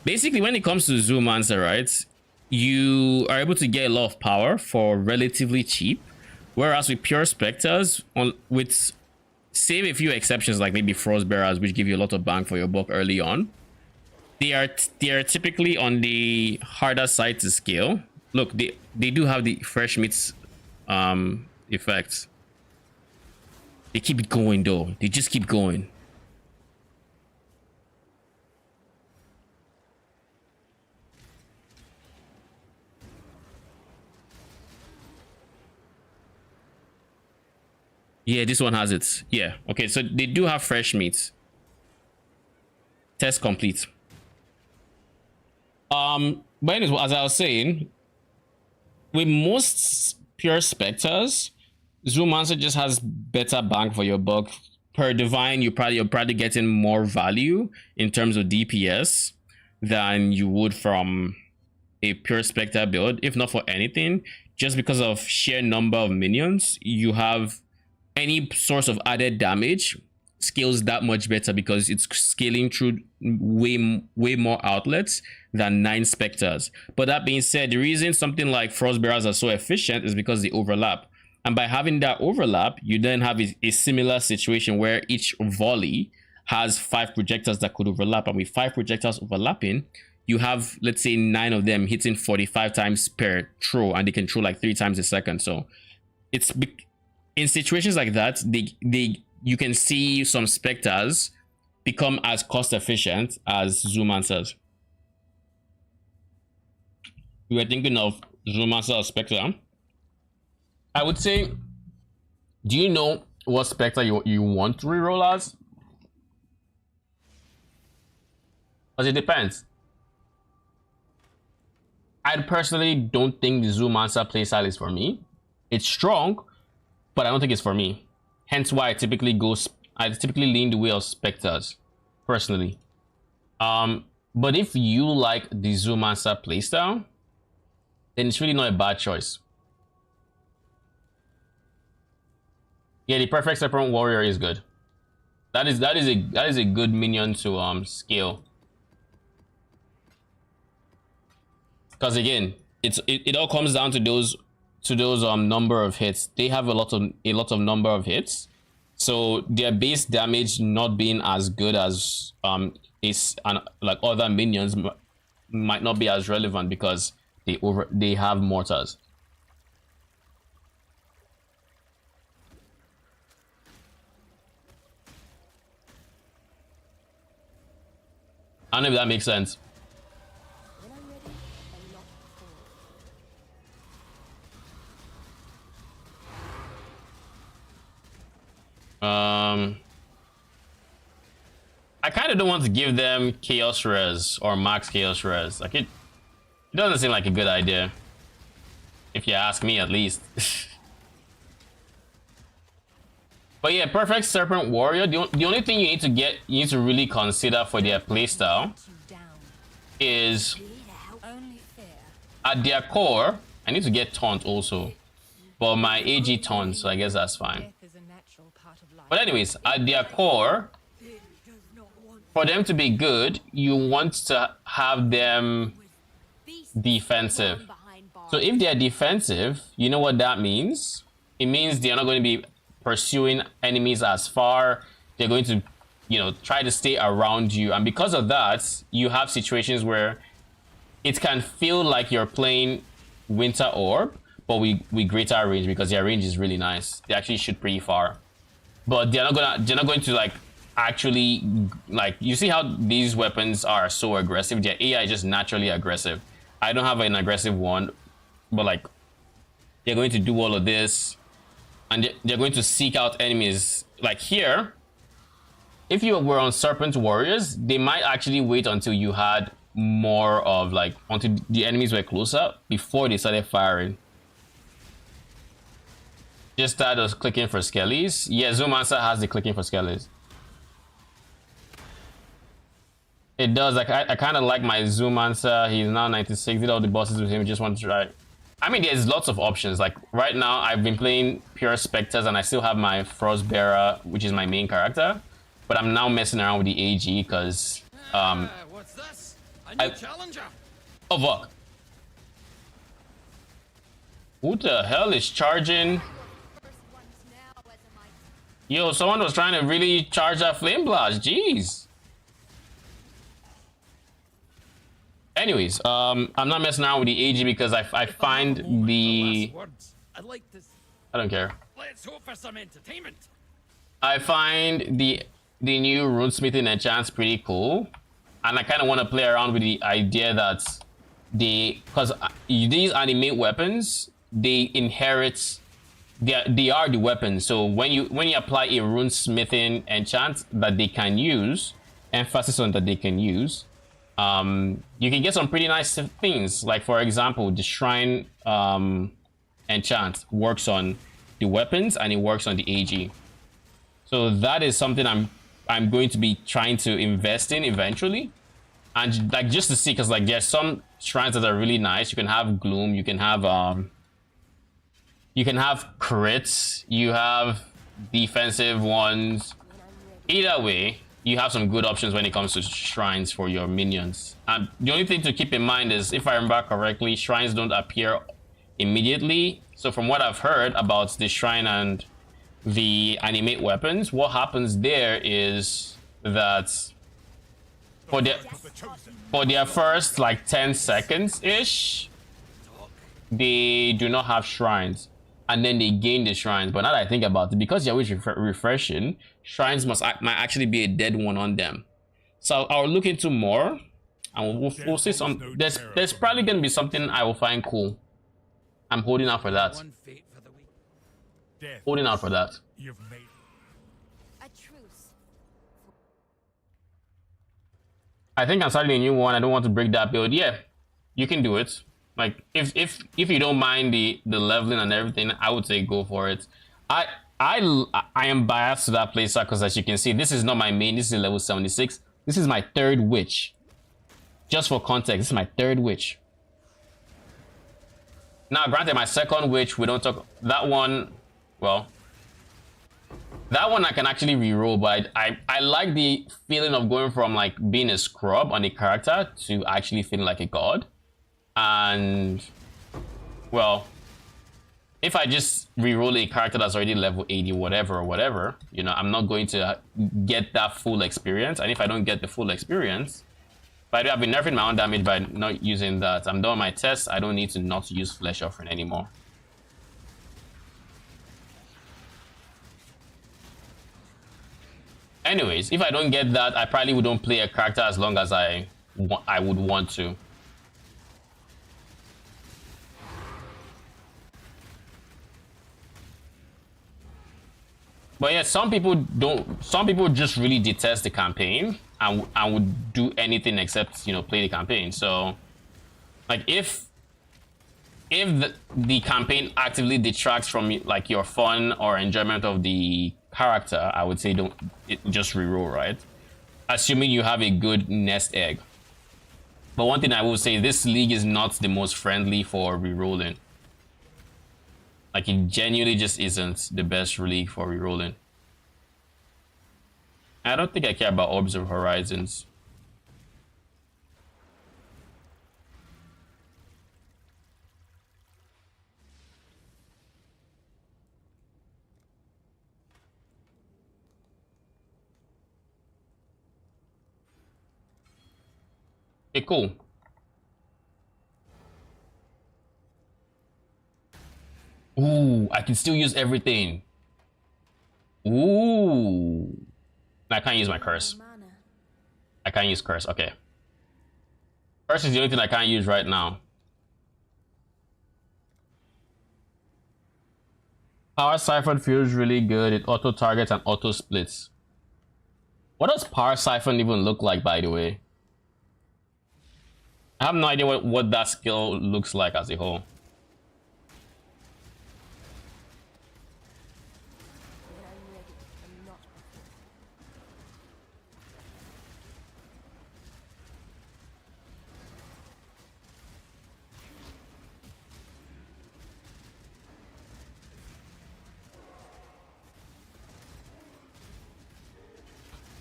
Basically, when it comes to Zoomancer, right, you are able to get a lot of power for relatively cheap, whereas with pure Spectres, with save a few exceptions like maybe Frostbearers, which give you a lot of bang for your buck early on, they are typically on the harder side to scale. Look, they do have the fresh meats effects. They keep going though. They just keep going. Yeah, this one has it. Yeah. Okay, so they do have fresh meat. Test complete. But anyways, as I was saying, with most pure specters, Zoomancer just has better bang for your buck. Per divine, you're probably getting more value in terms of DPS than you would from a pure specter build, if not for anything, just because of sheer number of minions. You have any source of added damage scales that much better because it's scaling through way more outlets than 9 specters. But that being said, the reason something like Frostbearers are so efficient is because they overlap. And by having that overlap, you then have a similar situation where each volley has 5 projectors that could overlap. And with 5 projectors overlapping, you have, let's say, 9 of them hitting 45 times per throw, and they can throw like 3 times a second. So it's in situations like that, you can see some specters become as cost efficient as Zoomancers. We were thinking of Zoomancer or Spectre. I would say, do you know what Spectre you want to reroll as? Because it depends. I personally don't think the Zoomancer playstyle is for me. It's strong, but I don't think it's for me. Hence why I typically lean the way of Spectres, personally. But if you like the Zoomancer playstyle, then it's really not a bad choice. Yeah, the Perfect Serpent Warrior is good. That is a good minion to scale. Because again, it all comes down to those number of hits. They have a lot of number of hits, so their base damage not being as good as like other minions might not be as relevant because they have mortars. I don't know if that makes sense. When I'm ready, a lot forward. I kind of don't want to give them Chaos Res or Max Chaos Res. Like it doesn't seem like a good idea, if you ask me, at least. But yeah, Perfect Serpent Warrior, the only thing you need to really consider for their playstyle is at their core. I need to get taunt also, but my AG taunt, so I guess that's fine. But anyways, at their core, for them to be good, you want to have them defensive. So if they're defensive, you know what that means? It means they're not going to be pursuing enemies as far. They're going to, try to stay around you. And because of that, you have situations where it can feel like you're playing Winter Orb, but with greater range, because their range is really nice. They actually shoot pretty far. But they're not going to like actually, like, you see how these weapons are so aggressive? Their AI is just naturally aggressive. I don't have an aggressive one, but like they're going to do all of this, and they're going to seek out enemies. Like here, if you were on Serpent Warriors, they might actually wait until you had more of like, until the enemies were closer before they started firing. Just started clicking for skellies. Yeah, Zoomancer has the clicking for skellies. It does. Like I kind of like my Zoomancer. He's now 96. Did all the bosses with him. Just want to try. I mean, there's lots of options. Like right now, I've been playing pure Spectres, and I still have my Frostbearer, which is my main character. But I'm now messing around with the AG because What's this? A new challenger? oh fuck! Who the hell is charging? Yo, someone was trying to really charge that flame blast. Jeez. Anyways, I'm not messing around with the AG because I find the I don't care. Let's hope for some entertainment. I find the new runesmithing enchants pretty cool, and I kind of want to play around with the idea that because these animate weapons, they inherit, they are the weapons. So when you apply a runesmithing enchant that they can use, emphasis on that they can use, you can get some pretty nice things. Like for example, the shrine enchant works on the weapons and it works on the AG. So that is something I'm going to be trying to invest in eventually, and like just to see, because like there's some shrines that are really nice. You can have gloom, you can have crits, you have defensive ones. Either way, you have some good options when it comes to shrines for your minions. And the only thing to keep in mind is, if I remember correctly, shrines don't appear immediately. So from what I've heard about the shrine and the animate weapons, what happens there is that for their first like 10 seconds ish, they do not have shrines, and then they gain the shrines. But now that I think about it, because you're always refreshing, shrines might actually be a dead one on them. So I'll look into more, and we'll see some. There's probably gonna be something I will find cool. I'm holding out for that. One fate for the weak. Death, Holding out for that. you've made. A truce. I think I'm starting a new one. I don't want to break that build. Yeah, you can do it. Like if you don't mind the leveling and everything, I would say go for it. I am biased to that playstyle because, as you can see, this is not my main. This is level 76. This is my third witch. Just for context, this is my third witch. Now, granted, my second witch, we don't talk that one. Well, that one I can actually reroll, but I like the feeling of going from like being a scrub on a character to actually feeling like a god. And well, if I just reroll a character that's already level 80, whatever, you know, I'm not going to get that full experience. And if I don't get the full experience, but I've been nerfing my own damage by not using that. I'm done my tests. I don't need to not use Flesh Offering anymore. Anyways, if I don't get that, I probably wouldn't play a character as long as I would want to. But yeah, some people don't. Some people just really detest the campaign and would do anything except, you know, play the campaign. So, like, if the campaign actively detracts from like your fun or enjoyment of the character, I would say just reroll, right? Assuming you have a good nest egg. But one thing I will say, this league is not the most friendly for rerolling. Like, it genuinely just isn't the best league for rerolling. I don't think I care about Orbs of Horizons. Okay, cool. Ooh, I can still use everything. Ooh. I can't use my curse. I can't use curse. Okay. Curse is the only thing I can't use right now. Power Siphon feels really good. It auto targets and auto splits. What does Power Siphon even look like, by the way? I have no idea what that skill looks like as a whole.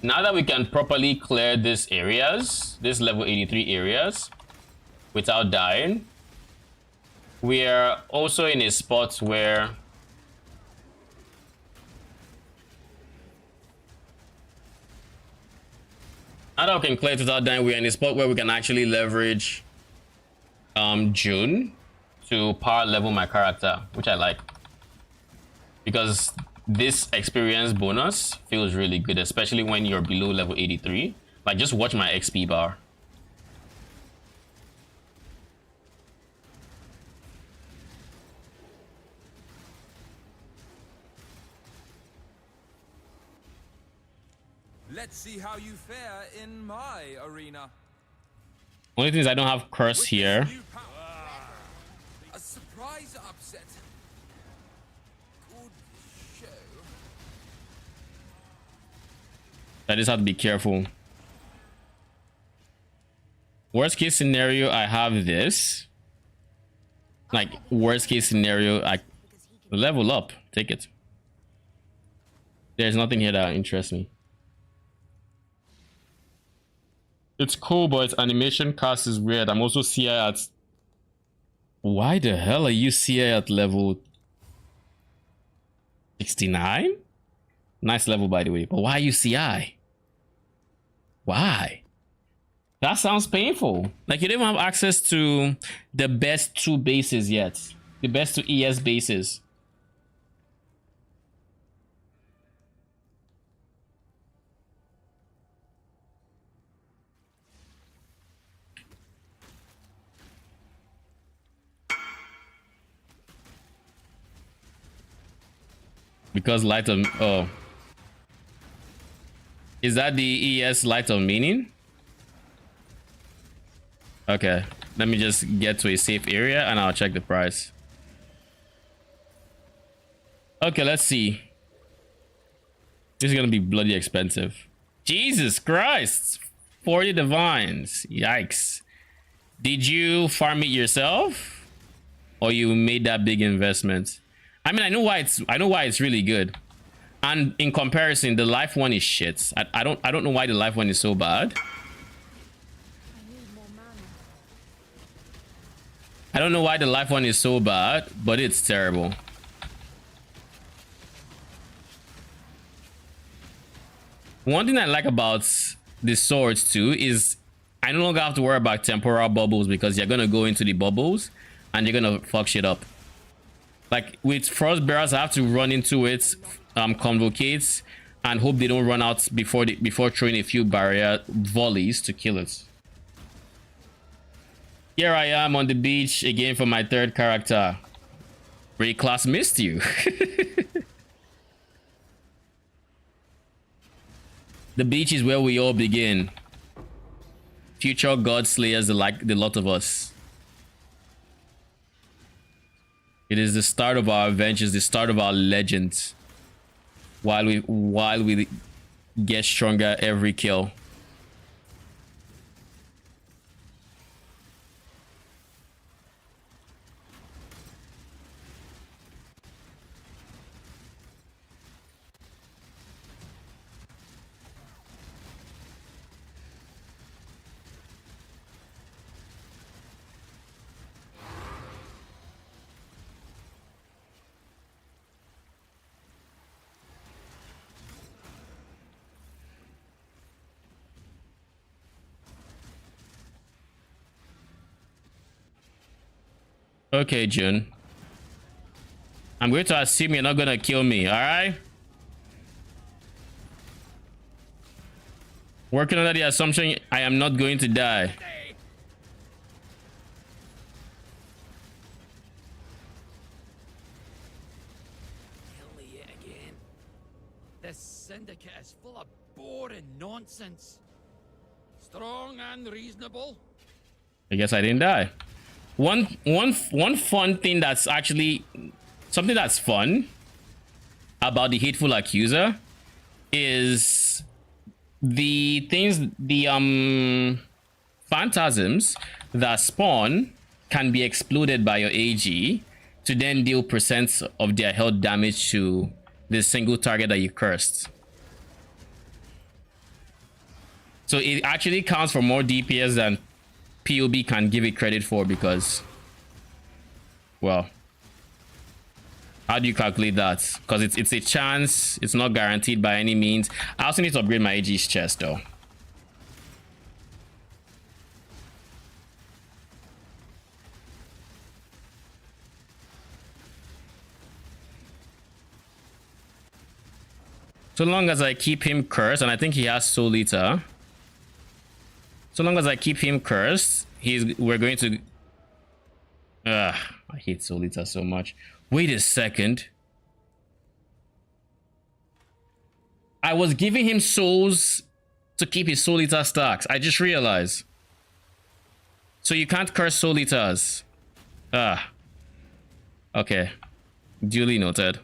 Now that we can properly clear these areas, this level 83 areas, without dying, we are also in a spot where now that we can clear it without dying, we're in a spot where we can actually leverage June to power level my character, which I like. because this experience bonus feels really good, especially when you're below level 83. Like, just watch my XP bar. Let's see how you fare in my arena. Only thing is I don't have curse With here. this new power, a surprise upset. Good show. I just have to be careful. Worst case scenario, I have this. Like, worst case scenario, I level up. Take it. There's nothing here that interests me. It's cool, but its animation cast is weird. I'm also CI at... Why the hell are you CI at level 69? Nice level, by the way. But why are you CI? Why? That sounds painful. Like, you don't even have access to the best 2 bases yet. The best 2 ES bases. Because light of... Oh. Is that the ES light of meaning? Okay. Let me just get to a safe area and I'll check the price. Okay, let's see. This is gonna be bloody expensive. Jesus Christ! 40 divines. Yikes. Did you farm it yourself? Or you made that big investment? I mean, I know why it's really good. And in comparison, the life one is shit. I don't know why the life one is so bad. I don't know why the life one is so bad, but it's terrible. One thing I like about the swords too is I no longer have to worry about temporal bubbles because you're gonna go into the bubbles and you're gonna fuck shit up. Like with frost bearers, I have to run into it, convocate, and hope they don't run out before throwing a few barrier volleys to kill it. Here I am on the beach again for my 3rd character. Great class missed you. The beach is where we all begin. Future god slayers, the lot of us. It is the start of our adventures, the start of our legends. While we get stronger every kill. Okay, June. I'm going to assume you're not gonna kill me, alright? Working under the assumption I am not going to die. Kill me yet again. This syndicate is full of boring nonsense. Strong and reasonable. I guess I didn't die. One fun thing that's actually something that's fun about the hateful accuser is the phantasms that spawn can be exploded by your AG to then deal percents of their health damage to the single target that you cursed. So it actually counts for more DPS than POB can give it credit for because, well, how do you calculate that? Because it's a chance, it's not guaranteed by any means. I also need to upgrade my AG's chest though. So long as I keep him cursed, and I think he has Soul Eater. So long as I keep him cursed, we're going to... I hate Soul Eater so much. Wait a second. I was giving him souls to keep his Soul Eater stacks. I just realized. So you can't curse Soul Eaters. Okay. Duly noted.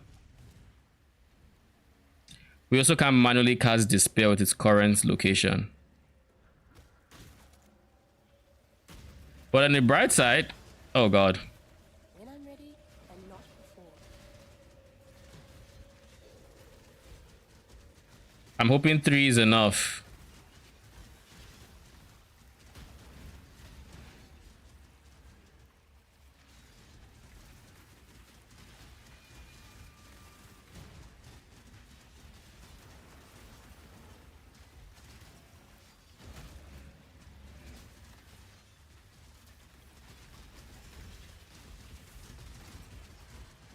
We also can manually cast Despair with its current location. But on the bright side, oh god. When I'm ready, and not before. I'm hoping 3 is enough.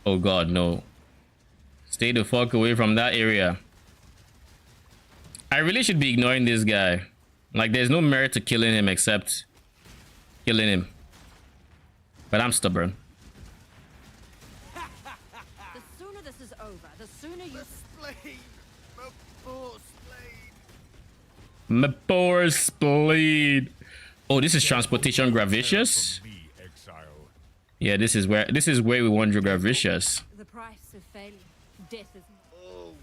Oh god, no. Stay the fuck away from that area. I really should be ignoring this guy. Like, there's no merit to killing him except killing him. But I'm stubborn. The sooner this is over, the sooner you... Spleen! My poor spleen! My poor spleen. Oh, this is transportation Gravicious. Me, Exile. Yeah, this is where we want your Gravicious. The price of failure. Death is... Oh!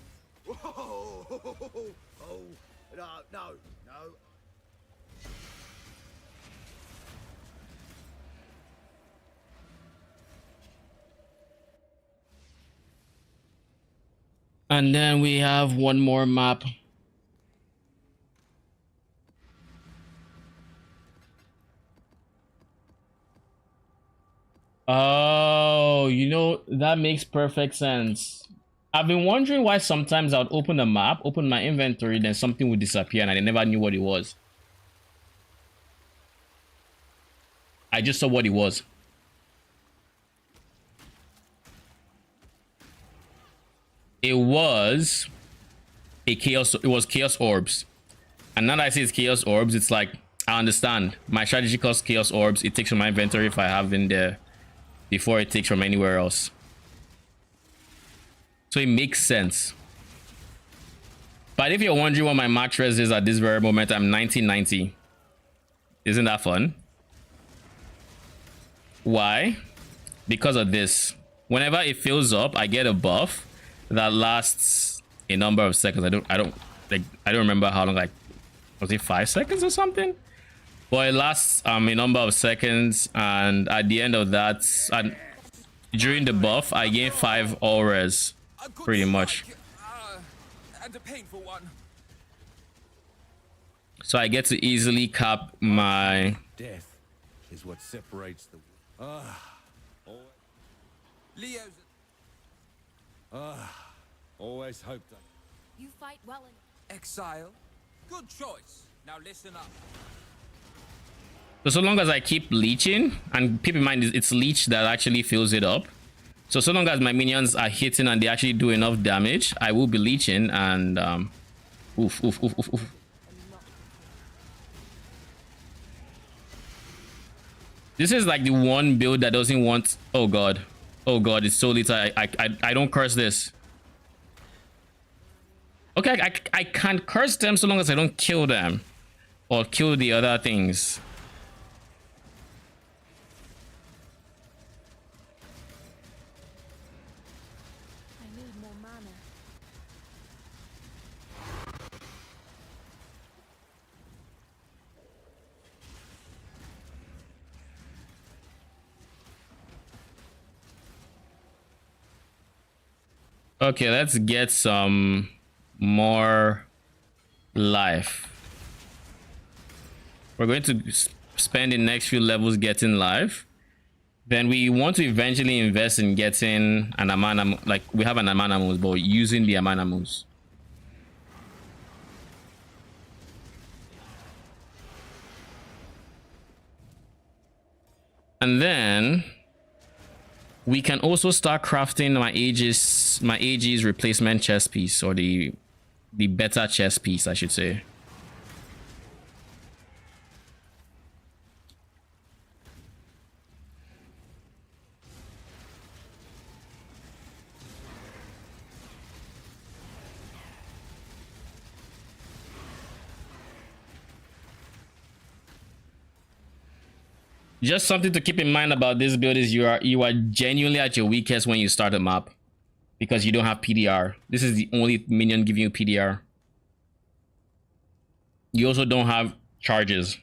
Whoa! Oh! No, no, no. And then we have one more map. Oh, you know, that makes perfect sense. I've been wondering why sometimes I would open a map, open my inventory, then something would disappear and I never knew what it was. I just saw what it was. It was chaos orbs. And now that I see it's chaos orbs, it's like, I understand. My strategy costs chaos orbs. It takes from my inventory if I have in there before it takes from anywhere else. So it makes sense. But if you're wondering what my max res is at this very moment, I'm 1990. Isn't that fun? Why? Because of this. Whenever it fills up, I get a buff that lasts a number of seconds. I don't remember how long. Like, was it 5 seconds or something? But it lasts a number of seconds, and at the end of that, during the buff, I gain 5 all res. A good Pretty much. strike, and a painful one. So I get to easily cap my... Death is what separates the... Leo's. Always hoped that... You fight well enough. Exile. Good choice. Now listen up. So long as I keep leeching, and keep in mind it's leech that actually fills it up. So long as my minions are hitting and they actually do enough damage, I will be leeching and oof. This is like the one build that doesn't want... Oh god, it's so little. I don't curse this. Okay, I can't curse them so long as I don't kill them or kill the other things. I need more mana. Okay, let's get some more life. We're going to spend the next few levels getting life. Then we want to eventually invest in getting an Amana, like we have an Amana Moose, but using the Amana Moose. And then we can also start crafting my Aegis replacement chest piece, or the the better chess piece, I should say. Just something to keep in mind about this build is you are genuinely at your weakest when you start a map, because you don't have PDR. This is the only minion giving you PDR. You also don't have charges.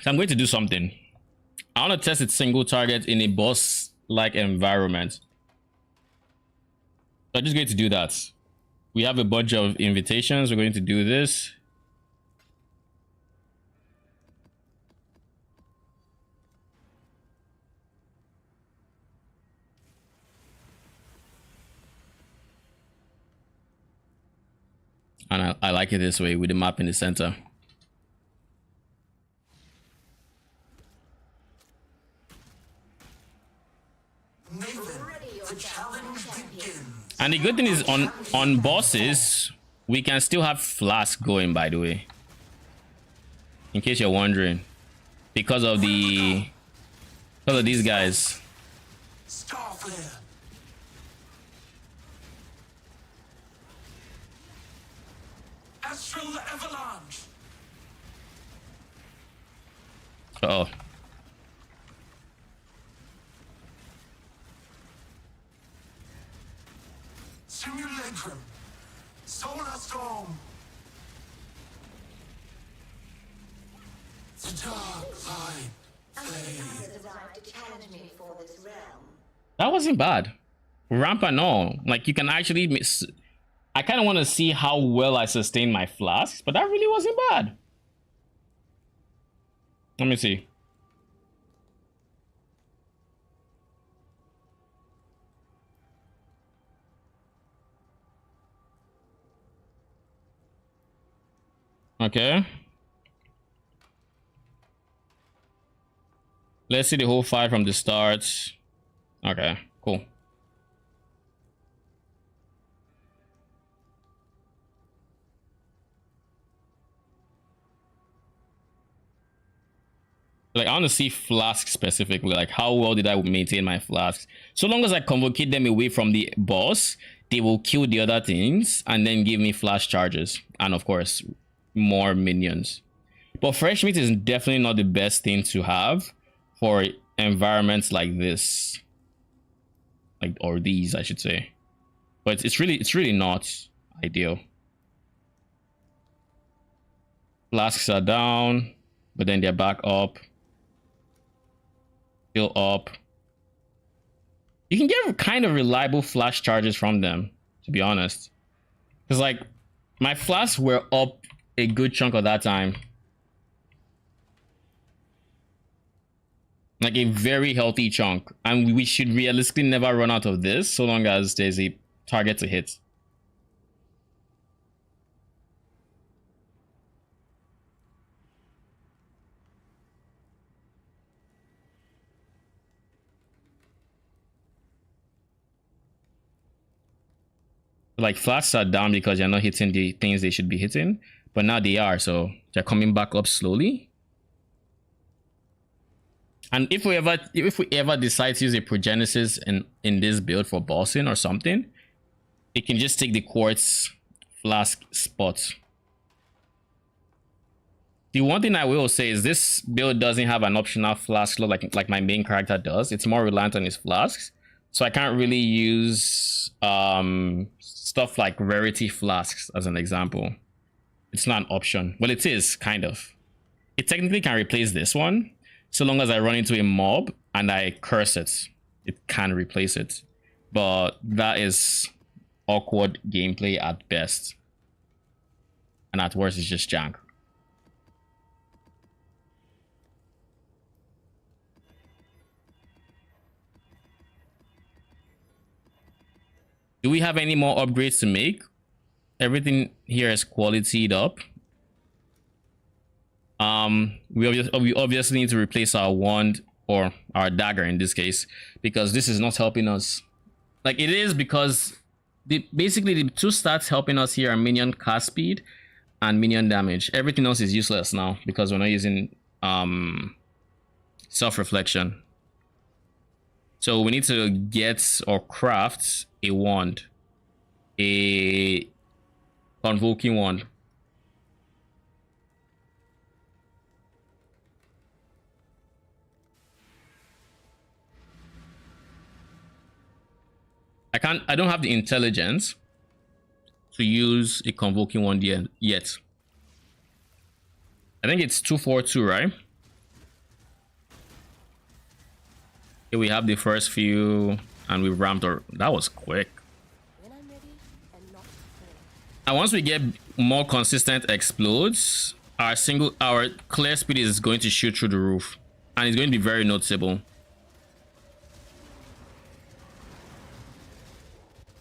So I'm going to do something. I want to test its single target in a boss-like environment. So I'm just going to do that. We have a bunch of invitations. We're going to do this. And I like it this way with the map in the center. And the good thing is on bosses, we can still have flask going, by the way. In case you're wondering. Because of these guys. Starflare. Astral Avalanche. Uh-oh. Simulacrum. Solar Storm. The dark light fade. That wasn't bad. Ramp and all. Like, you can actually miss. I kind of want to see how well I sustain my flasks, but that really wasn't bad. Let me see. Okay. Let's see the whole fight from the start. Okay, cool. Like, I want to see flasks specifically. Like, how well did I maintain my flasks? So long as I convocate them away from the boss, they will kill the other things and then give me flash charges. And of course, more minions. But fresh meat is definitely not the best thing to have for environments like this. Like, or these, I should say. But it's really not ideal. Flasks are down, but then they're back up. Still up. You can get kind of reliable flash charges from them, to be honest. Because, like, my flasks were up a good chunk of that time. Like a very healthy chunk. And we should realistically never run out of this so long as there's a target to hit. Like, flasks are down because you're not hitting the things they should be hitting, but now they are, so they're coming back up slowly. And if we ever decide to use a progenesis in this build for bossing or something, it can just take the quartz flask spot. The one thing I will say is this build doesn't have an optional flask slot like my main character does. It's more reliant on his flasks, so I can't really use stuff like rarity flasks as an example. It's not an option. Well, it is kind of. It technically can replace this one, so long as I run into a mob and I curse it. It can replace it, but that is awkward gameplay at best, and at worst it's just jank. Do we have any more upgrades to make? Everything here is qualityed up. We obviously need to replace our wand, or our dagger in this case, because this is not helping us. Like, it is because basically the two stats helping us here are minion cast speed and minion damage. Everything else is useless now because we're not using self-reflection. So we need to get or craft a wand, a convoking wand. I don't have the intelligence to use a convoking wand yet. I think it's 242, right? Here we have the first few and we ramped our, that was quick. When I'm ready and not before. And once we get more consistent explodes, our clear speed is going to shoot through the roof and it's going to be very noticeable.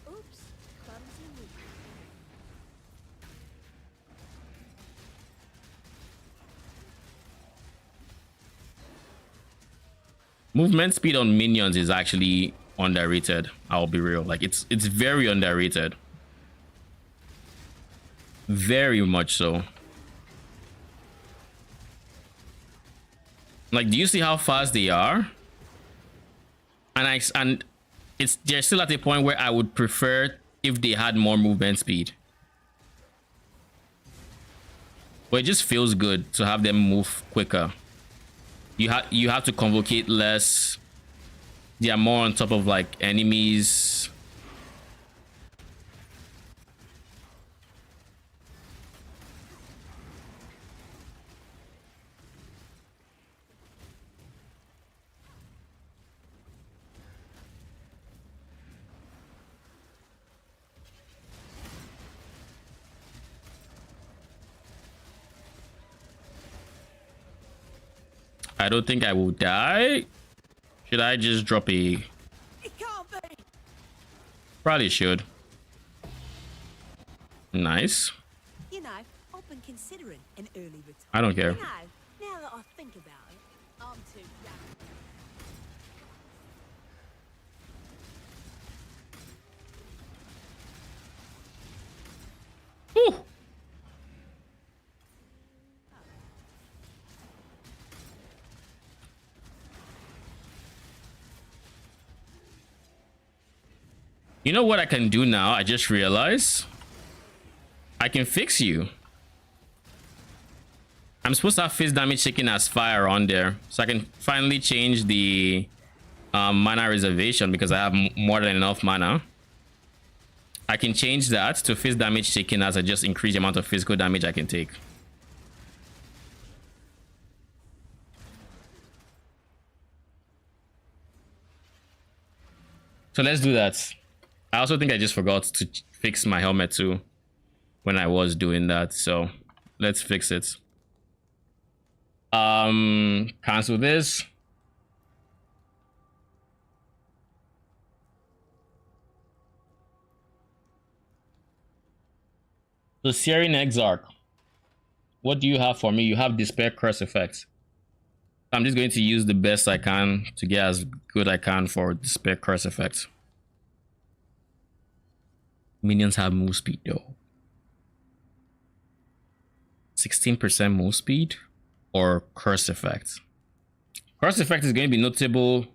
Oops, clumsy me. Movement speed on minions is actually underrated. I'll be real. Like it's very underrated. Very much so. Like, do you see how fast they are? And they're still at a point where I would prefer if they had more movement speed. But it just feels good to have them move quicker. You have to convocate less. They are more on top of like enemies. I don't think I will die. Should I just drop a... It can't be. Probably should. Nice. You know, I've been considering an early retirement. I don't care. You know, now that I think about it, I'm too young. Whew. You know what I can do now? I just realized I can fix you. I'm supposed to have fist damage taken as fire on there, so I can finally change the mana reservation because I have more than enough mana. I can change that to fist damage taken as I just increase the amount of physical damage I can take. So let's do that. I also think I just forgot to fix my helmet too when I was doing that, so let's fix it. Cancel this. So Searing Exarch, what do you have for me? You have Despair Curse effects. I'm just going to use the best I can to get as good I can for Despair Curse effects. Minions have move speed though. 16% move speed or curse effect. Curse effect is going to be notable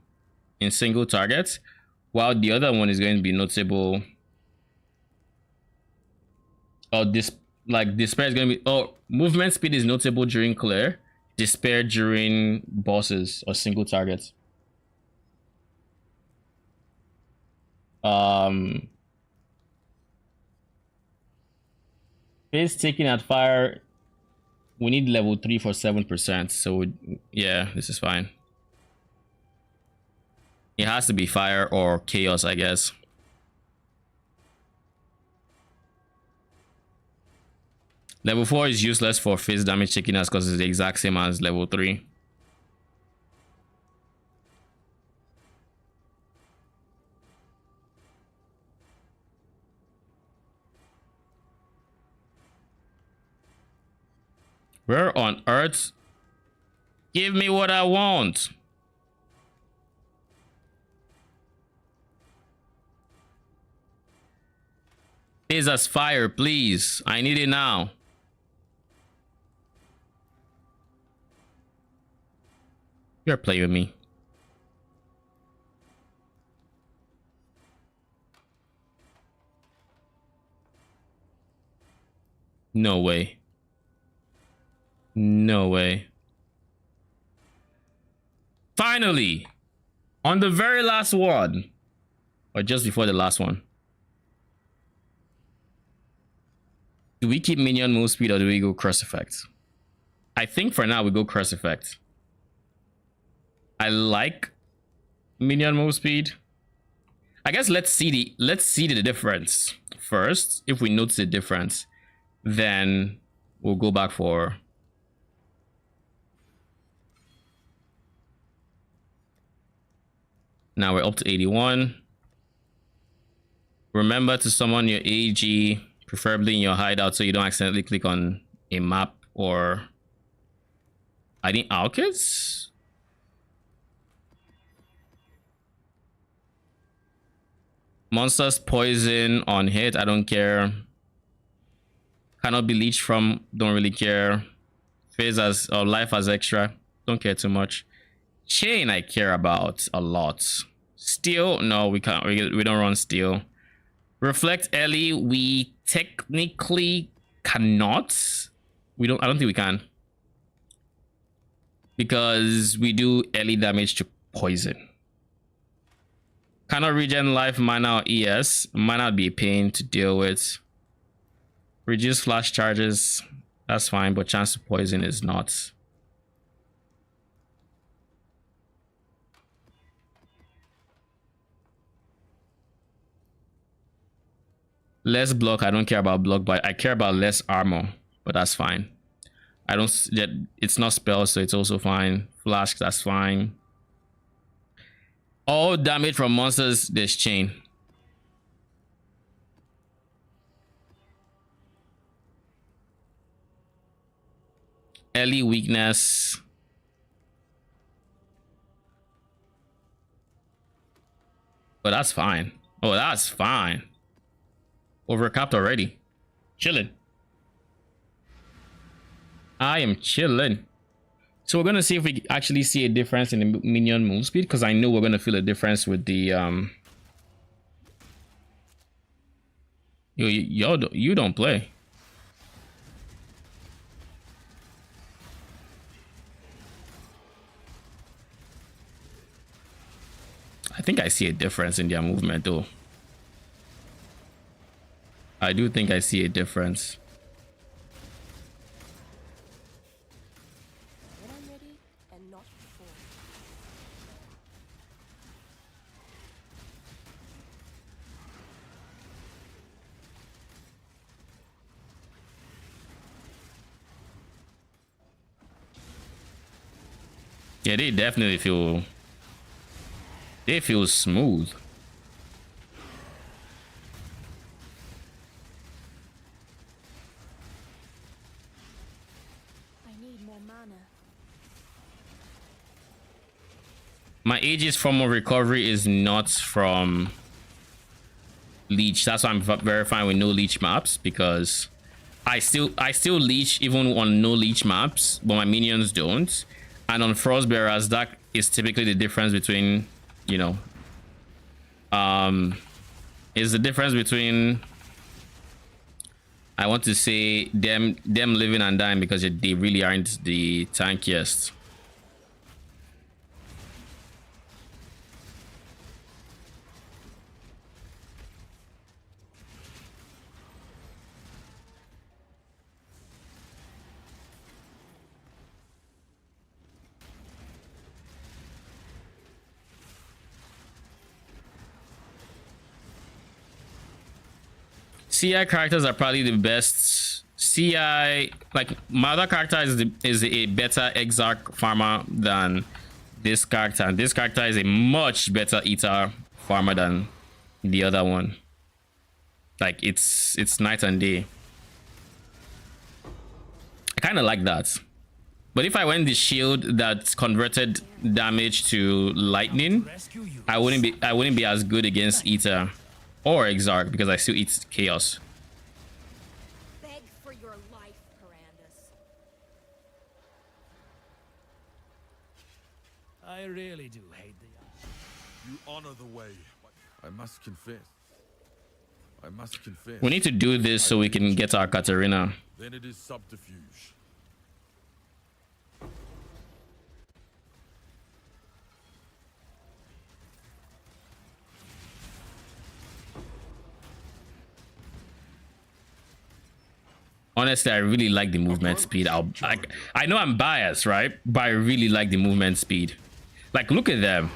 in single targets, while the other one is going to be notable. Oh, despair is going to be. Oh, movement speed is notable during clear. Despair during bosses or single targets. Face taking at fire. We need level 3 for 7%. So yeah, this is fine. It has to be fire or chaos, I guess. Level 4 is useless for face damage taking us because it's the exact same as level 3. Where on earth? Give me what I want. Is as fire, please. I need it now. You're playing with me. No way. No way. Finally! On the very last one. Or just before the last one. Do we keep minion move speed or do we go curse effect? I think for now we go curse effect. I like minion move speed. I guess let's see the difference first. If we notice the difference, then we'll go back for. Now we're up to 81. Remember to summon your AG, preferably in your hideout, so you don't accidentally click on a map or. I think Alkids? Monsters poison on hit, I don't care. Cannot be leached from, don't really care. Phase as or life as extra, don't care too much. Chain I care about a lot. Steel, no, we can't. We don't run steel. Reflect early, we technically cannot. I don't think we can. Because we do early damage to poison. Cannot regen life, mana or ES. Might not be a pain to deal with. Reduce flash charges. That's fine, but chance to poison is not. Less block. I don't care about block, but I care about less armor. But that's fine. I don't. It's not spell, so it's also fine. Flash, that's fine. All damage from monsters, there's chain. Early weakness. But that's fine. Oh, that's fine. Overcapped already. Chilling. I am chilling. So we're gonna see if we actually see a difference in the minion move speed, because I know we're gonna feel a difference with the you don't play. I think I see a difference in their movement though. I do think I see a difference. When I'm ready and not before. Yeah, they definitely feel. They feel smooth. My Aegis form of recovery is not from leech. That's why I'm verifying with no leech maps, because I still leech even on no leech maps, but my minions don't. And on Frostbearers, that is typically the difference between, you know, is the difference between, I want to say, them living and dying, because they really aren't the tankiest. CI characters are probably the best. CI, like my other character is a better Exarch farmer than this character, and this character is a much better eater farmer than the other one. Like it's night and day. I kind of like that. But if I went the shield that converted damage to lightning, I wouldn't be as good against eater or Exarch, because I still eat chaos. I really do hate the... You honor the way. I must confess. We need to do this so we can get our Katarina. Then it is subterfuge. Honestly, I really like the movement speed. I know I'm biased, right? But I really like the movement speed. Like, look at them.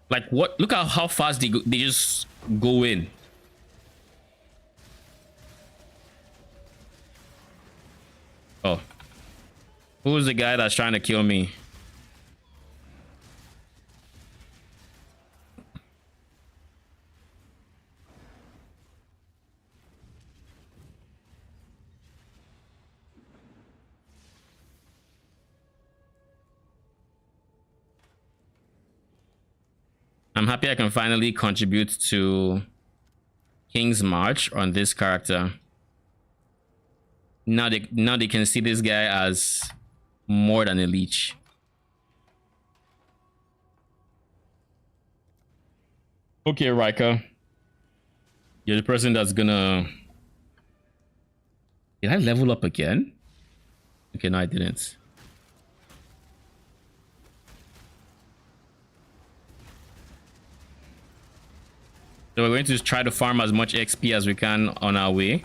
Like, what? Look at how fast they just go in. Oh. Who's the guy that's trying to kill me? I'm happy I can finally contribute to King's March on this character. Now they can see this guy as more than a leech. Okay, Riker. You're the person that's gonna... Did I level up again? Okay, no, I didn't. So we're going to try to farm as much XP as we can on our way.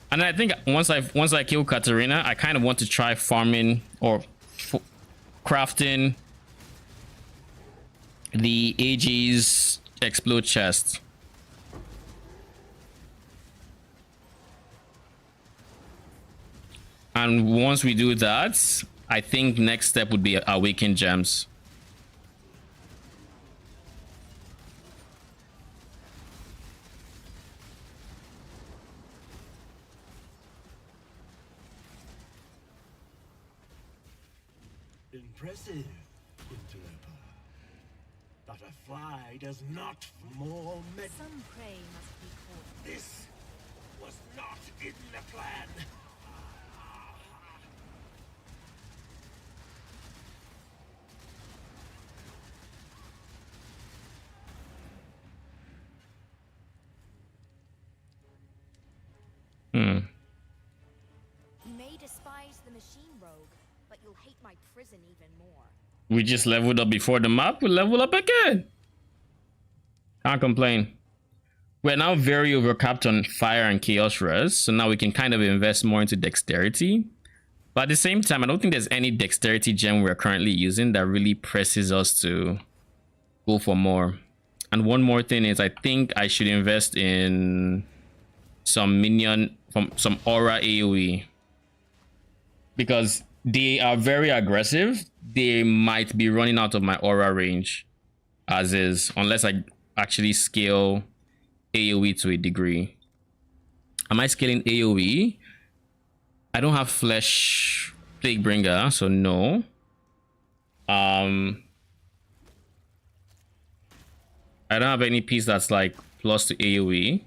And I think once I kill Katarina, I kind of want to try farming or crafting the AG's explode chest. And once we do that, I think next step would be awaken gems. Impressive, interloper. But a fly does not more med. Some prey must be caught. This was not in the plan. You may despise the machine rogue, but you'll hate my prison even more. We just leveled up before the map. We level up again. Can't complain. We're now very overcapped on fire and chaos res, so now we can kind of invest more into dexterity. But at the same time, I don't think there's any dexterity gem we're currently using that really presses us to go for more. And one more thing is, I think I should invest in some minion from some aura AoE, because they are very aggressive. They might be running out of my aura range as is, unless I actually scale AoE to a degree. Am I scaling AoE? I don't have Flesh Plaguebringer, so no. I don't have any piece that's like plus to AoE.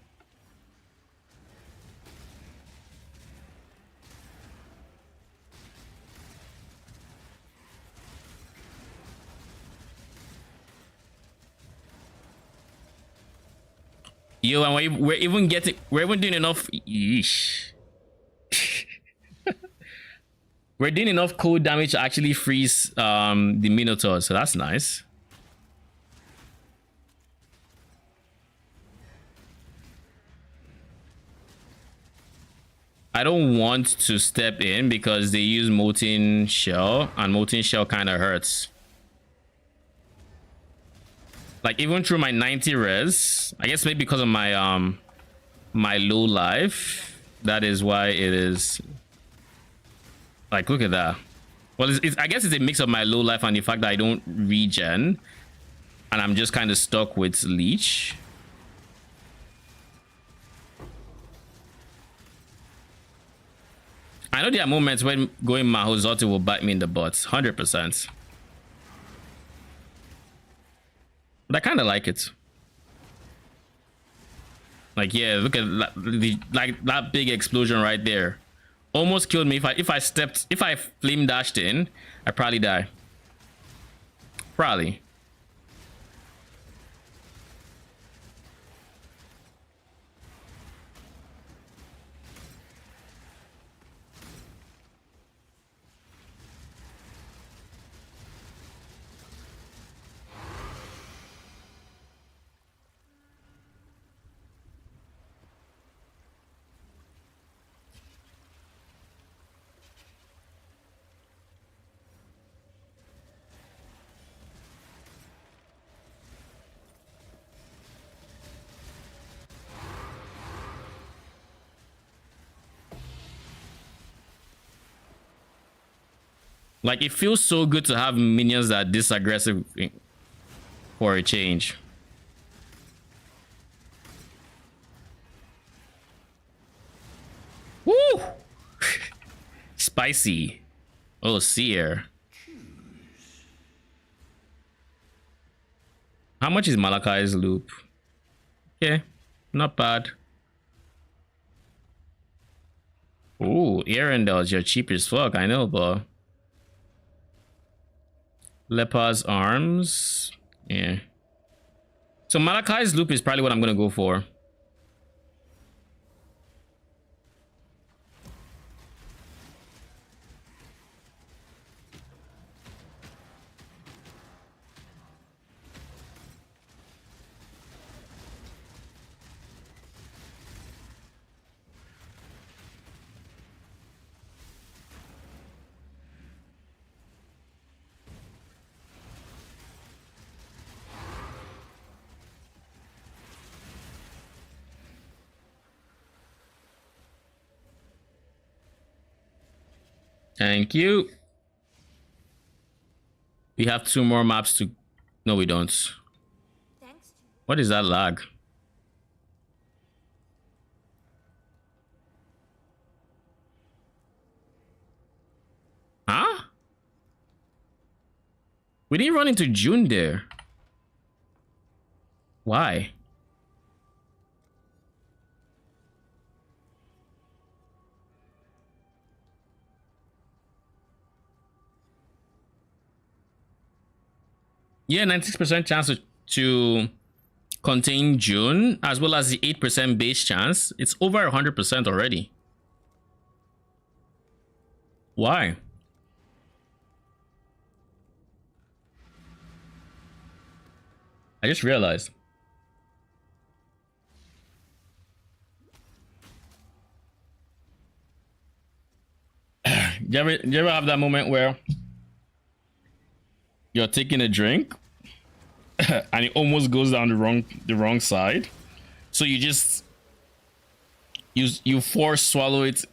Yo, and we're even doing enough. Yeesh. We're doing enough cold damage to actually freeze the Minotaur, so that's nice. I don't want to step in because they use Molten Shell, and Molten Shell kind of hurts. Like, even through my 90 res, I guess maybe because of my my low life, that is why it is. Like, look at that. Well, I guess it's a mix of my low life and the fact that I don't regen, and I'm just kind of stuck with Leech. I know there are moments when going Mahozoti will bite me in the butt. 100%. But I kind of like it. Like, yeah, look at like that big explosion right there. Almost killed me. If I flame dashed in, I'd probably die. Probably. Like, it feels so good to have minions that are this aggressive for a change. Woo! Spicy. Oh, Seer. How much is Malachi's loop? Okay, not bad. Ooh, Erendel's your cheap as fuck, I know, but Leper's arms. Yeah. So Malachi's loop is probably what I'm gonna go for. Thank you. We have 2 more maps to... No, we don't. Thanks. What is that lag? Huh? We didn't run into June there. Why? Yeah, 96% chance to contain June, as well as the 8% base chance. It's over 100% already. Why? I just realized. Do you ever have that moment where you're taking a drink and it almost goes down the wrong side, so you just you force swallow it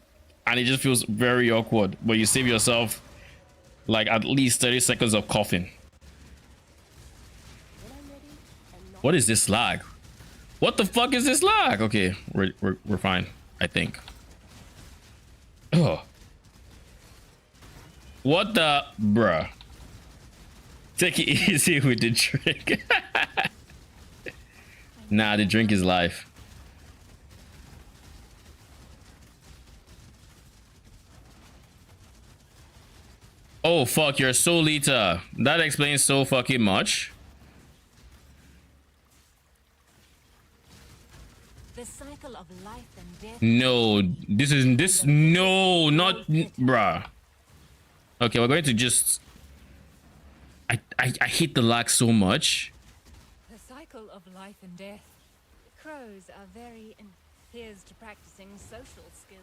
and it just feels very awkward, but you save yourself like at least 30 seconds of coughing. What is this lag? What the fuck is this lag? Okay, we're fine, I think. Oh, what the bruh? Take it easy with the drink. Nah, the drink is life. Oh fuck, you're so Lita. That explains so fucking much. The cycle of life and death. No, no, not bruh. Okay, we're going to just I hate the lag so much. The cycle of life and death. Crows are very here's to practicing social skills.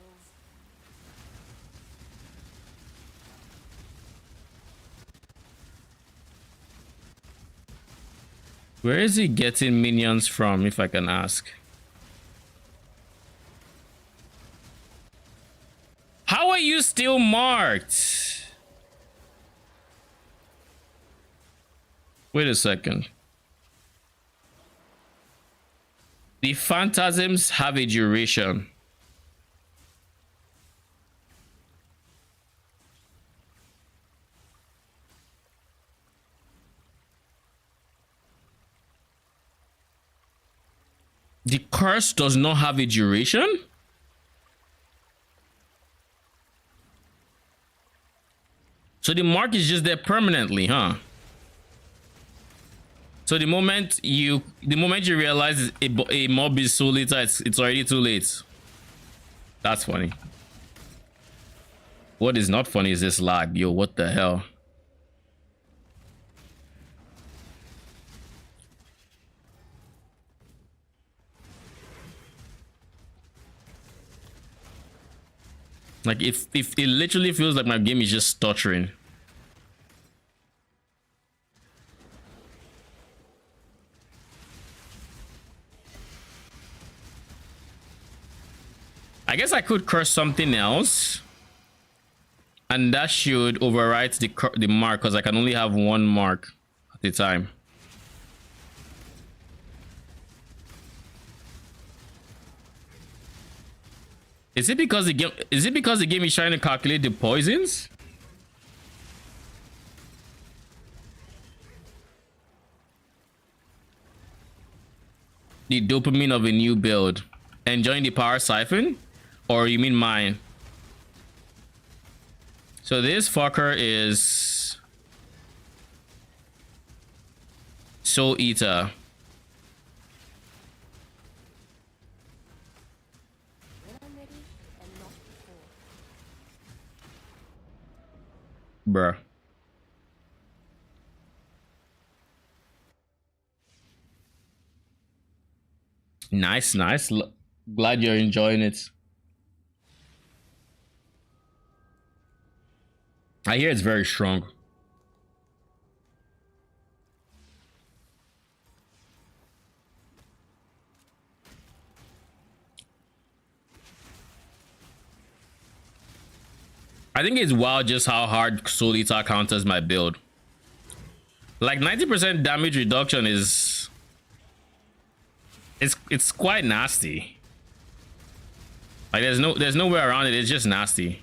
Where is he getting minions from, if I can ask? How are you still marked? Wait a second. The phantasms have a duration. The curse does not have a duration? So the mark is just there permanently, huh? So the moment you realize a mob is soul eater, it's already too late. That's funny. What is not funny is this lag. Yo, what the hell? Like if it literally feels like my game is just stuttering. I guess I could curse something else, and that should overwrite the mark, because I can only have one mark at a time. Is it because the game is trying to calculate the poisons? The dopamine of a new build. Enjoying the power siphon? Or you mean mine? So this fucker is Soul Eater. When I'm ready, and not before. Bruh. Nice, nice. Glad you're enjoying it. I hear it's very strong. I think it's wild just how hard Soul Eater counters my build. Like 90% damage reduction is... It's quite nasty. Like there's no way around it. It's just nasty.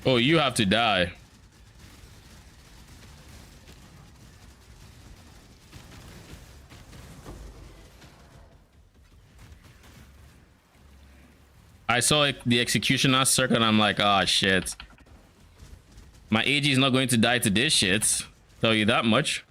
Oh, you have to die. I saw the executioner circle and I'm like, ah, shit. My AG is not going to die to this shit. Tell you that much.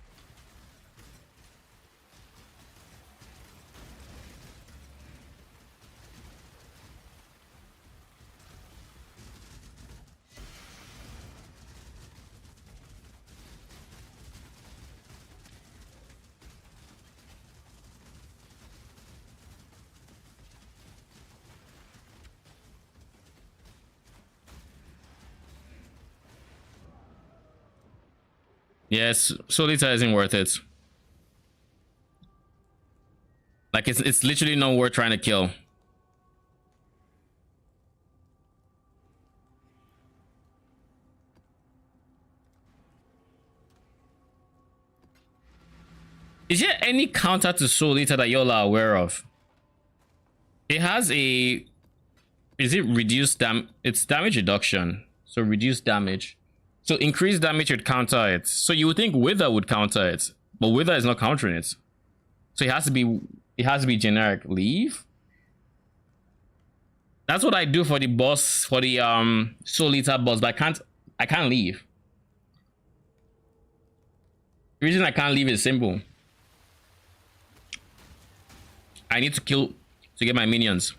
Yes, Soul Eater isn't worth it. Like it's literally not worth trying to kill. Is there any counter to Soul Eater that y'all are aware of? It has a... Is it reduced it's damage reduction. So reduced damage. So increased damage would counter it. So you would think Wither would counter it, but Wither is not countering it. So it has to be generic. Leave. That's what I do for the boss, for the Soul Eater boss, but I can't leave. The reason I can't leave is simple. I need to kill to get my minions.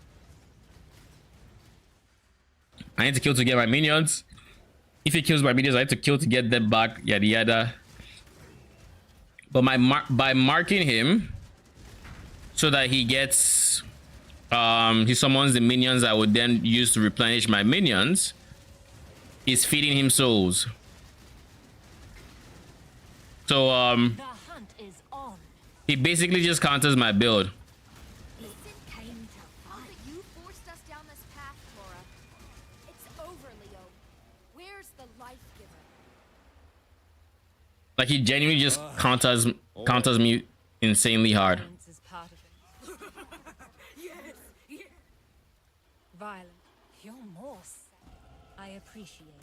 I need to kill to get my minions. If he kills my minions, I have to kill to get them back, yada yada. But by marking him so that he gets he summons the minions I would then use to replenish my minions, is feeding him souls. So The hunt is on. he basically just counters my build. Listen, came to fight. You forced us down this path. Like he genuinely just counters me insanely hard. Violence is part of it. Yes. Violent. You're more I appreciate it.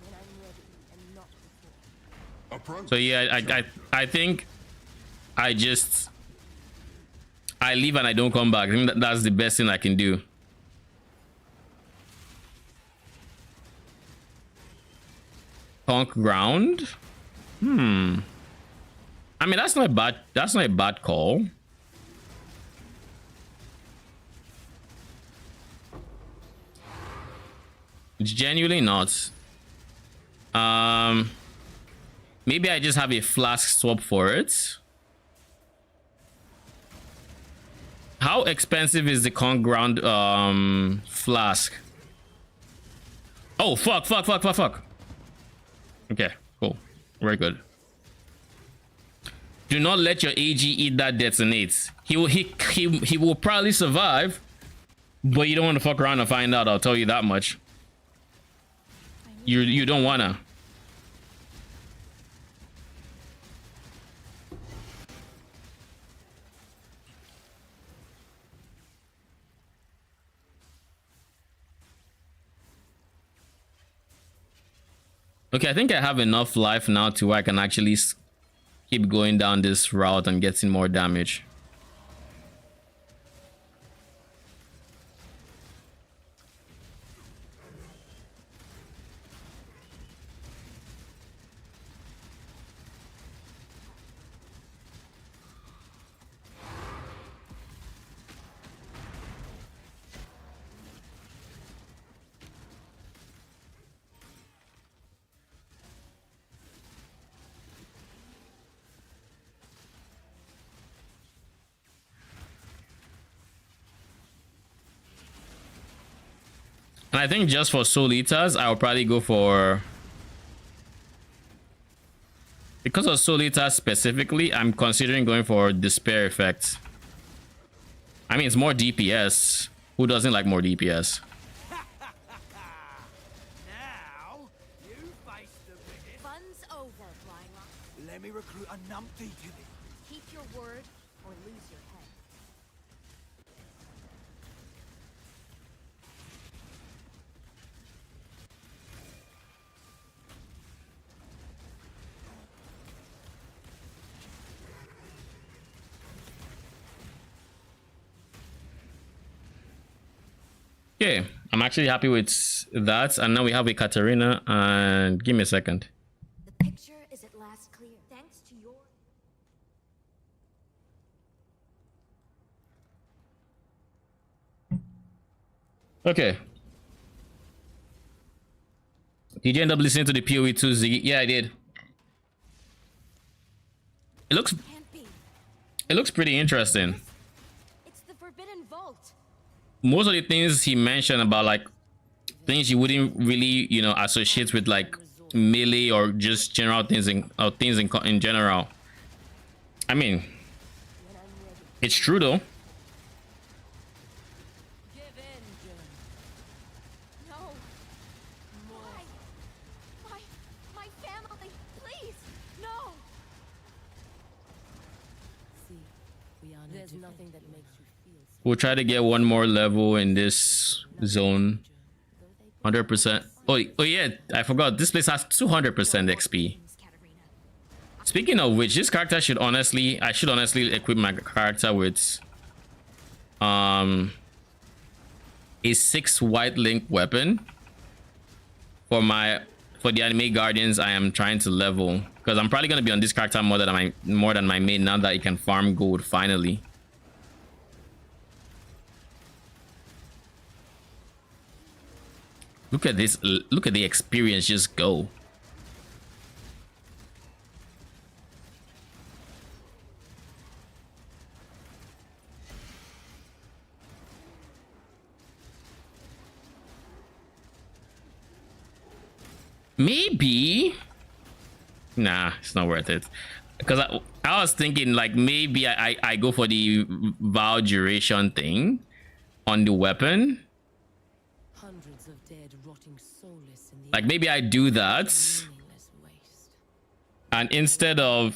When I'm ready and not before. So yeah, I think I leave and I don't come back. I think that's the best thing I can do. Punk ground. I mean, that's not a bad call. It's genuinely not. Maybe I just have a flask swap for it. How expensive is the con ground flask? Oh fuck. Okay, cool. Very good. Do not let your AG eat that detonates. He will probably survive, but you don't want to fuck around and find out. I'll tell you that much. You don't wanna. Okay, I think I have enough life now to where I can actually keep going down this route and getting more damage. And I think just for Soul Eaters, I'll probably go for... Because of Soul Eaters specifically, I'm considering going for Despair Effect. I mean, it's more DPS. Who doesn't like more DPS? Now, you face the biggest. Fun's over, Flying Rock. Let me recruit a numpty to this. Keep your word or lose your head. Okay, I'm actually happy with that. And now we have a Katarina. And give me a second. The picture is at last clear. Thanks to your... Okay. Did you end up listening to the PoE 2 Ziggy? Yeah, I did. Can't be. It looks pretty interesting. It's the Forbidden Vault. Most of the things he mentioned about like things you wouldn't really, you know, associate with like melee or just general things in general. I mean, it's true though. Give in, Jim. No. Why? My family, please, no. There's nothing that makes you feel so. We'll try to get one more level in this zone. 100%. Oh yeah, I forgot. This place has 200% XP. Katarina. Speaking of which, this character should honestly, I should honestly equip my character with a 6 white link weapon for the anime guardians I am trying to level, because I'm probably gonna be on this character more than my main now that it can farm gold finally. Look at this, look at the experience just go. Maybe, nah, it's not worth it, because I was thinking like maybe I go for the vow duration thing on the weapon. Hundreds of dead, rotting souls soulless in the Like maybe I do that, meaningless waste. and instead of,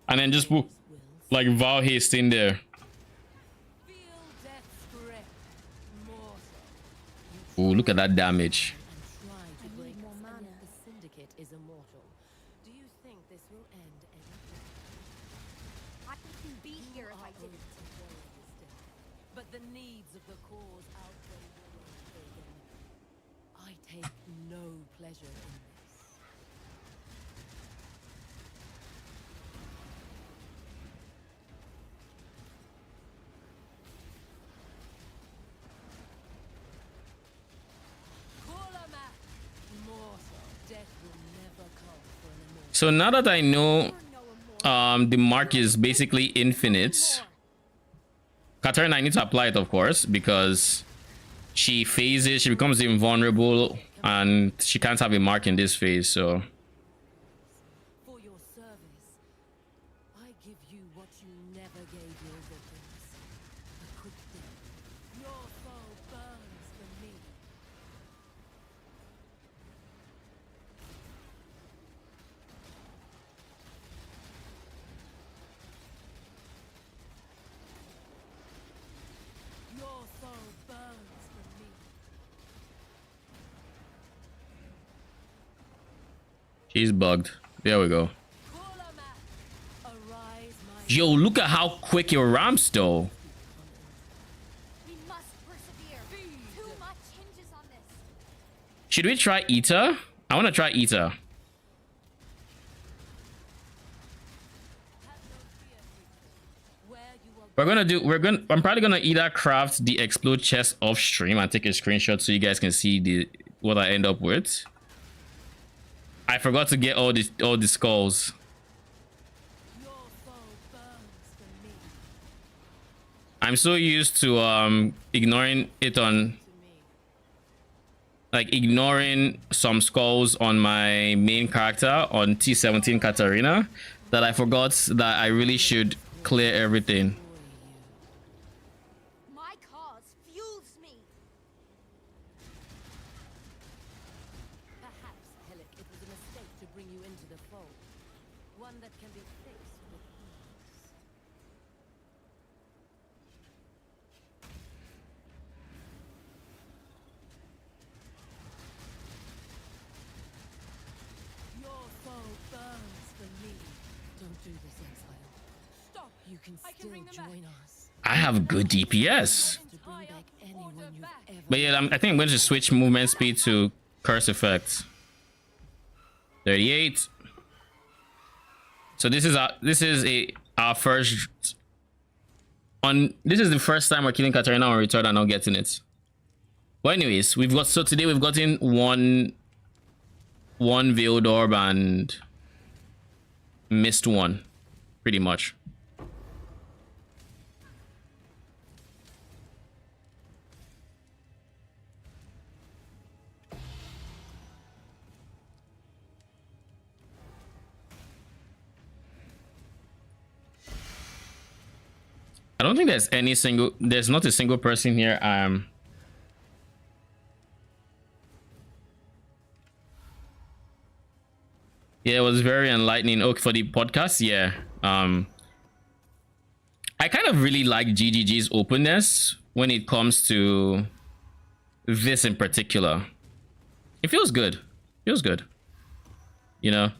and then just put like vow haste in there. Feel death's grip, mortal. Ooh, look at that damage. And try to break more us, and mana. yet the syndicate is immortal. Do you think this will end anytime? I wouldn't be here if I didn't. But the needs of the cause outweigh your own children. I take no pleasure in this. Immortal. Death will never come for an immortal. So now that I know the mark is basically infinite, Katarina, I need to apply it, of course, because she phases, she becomes invulnerable, and she can't have a mark in this phase. So For your service, I give you what you never gave your victims. A quick death. Your soul burns for me. Your soul burns for me. she's bugged. There we go. Arise, my Yo, look at how quick your ramps though. We must persevere. Too much hinges on this. Should we try Eta? I want to try Eta. I'm probably gonna either craft the explode chest off stream and take a screenshot so you guys can see what I end up with. I forgot to get all the skulls. Your soul burns for me. I'm so used to ignoring it on, like, ignoring some skulls on my main character on T17 Katarina, that I forgot that I really should clear everything. My cause fuels me. Perhaps, Helic, it was a mistake to bring you into the fold. One that can be fixed with ease. Your soul burns for me. Don't do this, Exile. Stop. You can still join us. I have good DPS. To bring back anyone you've ever But yeah, I think I'm going to switch movement speed to curse effect. 38. So this is our first this is the first time we're killing Katarina on return and not getting it. But anyways, today we've gotten one veiled orb and missed one, pretty much. I don't think there's not a single person here. Yeah, it was very enlightening. Okay, for the podcast, yeah. I kind of really like GGG's openness when it comes to this in particular. It feels good. Feels good. You know?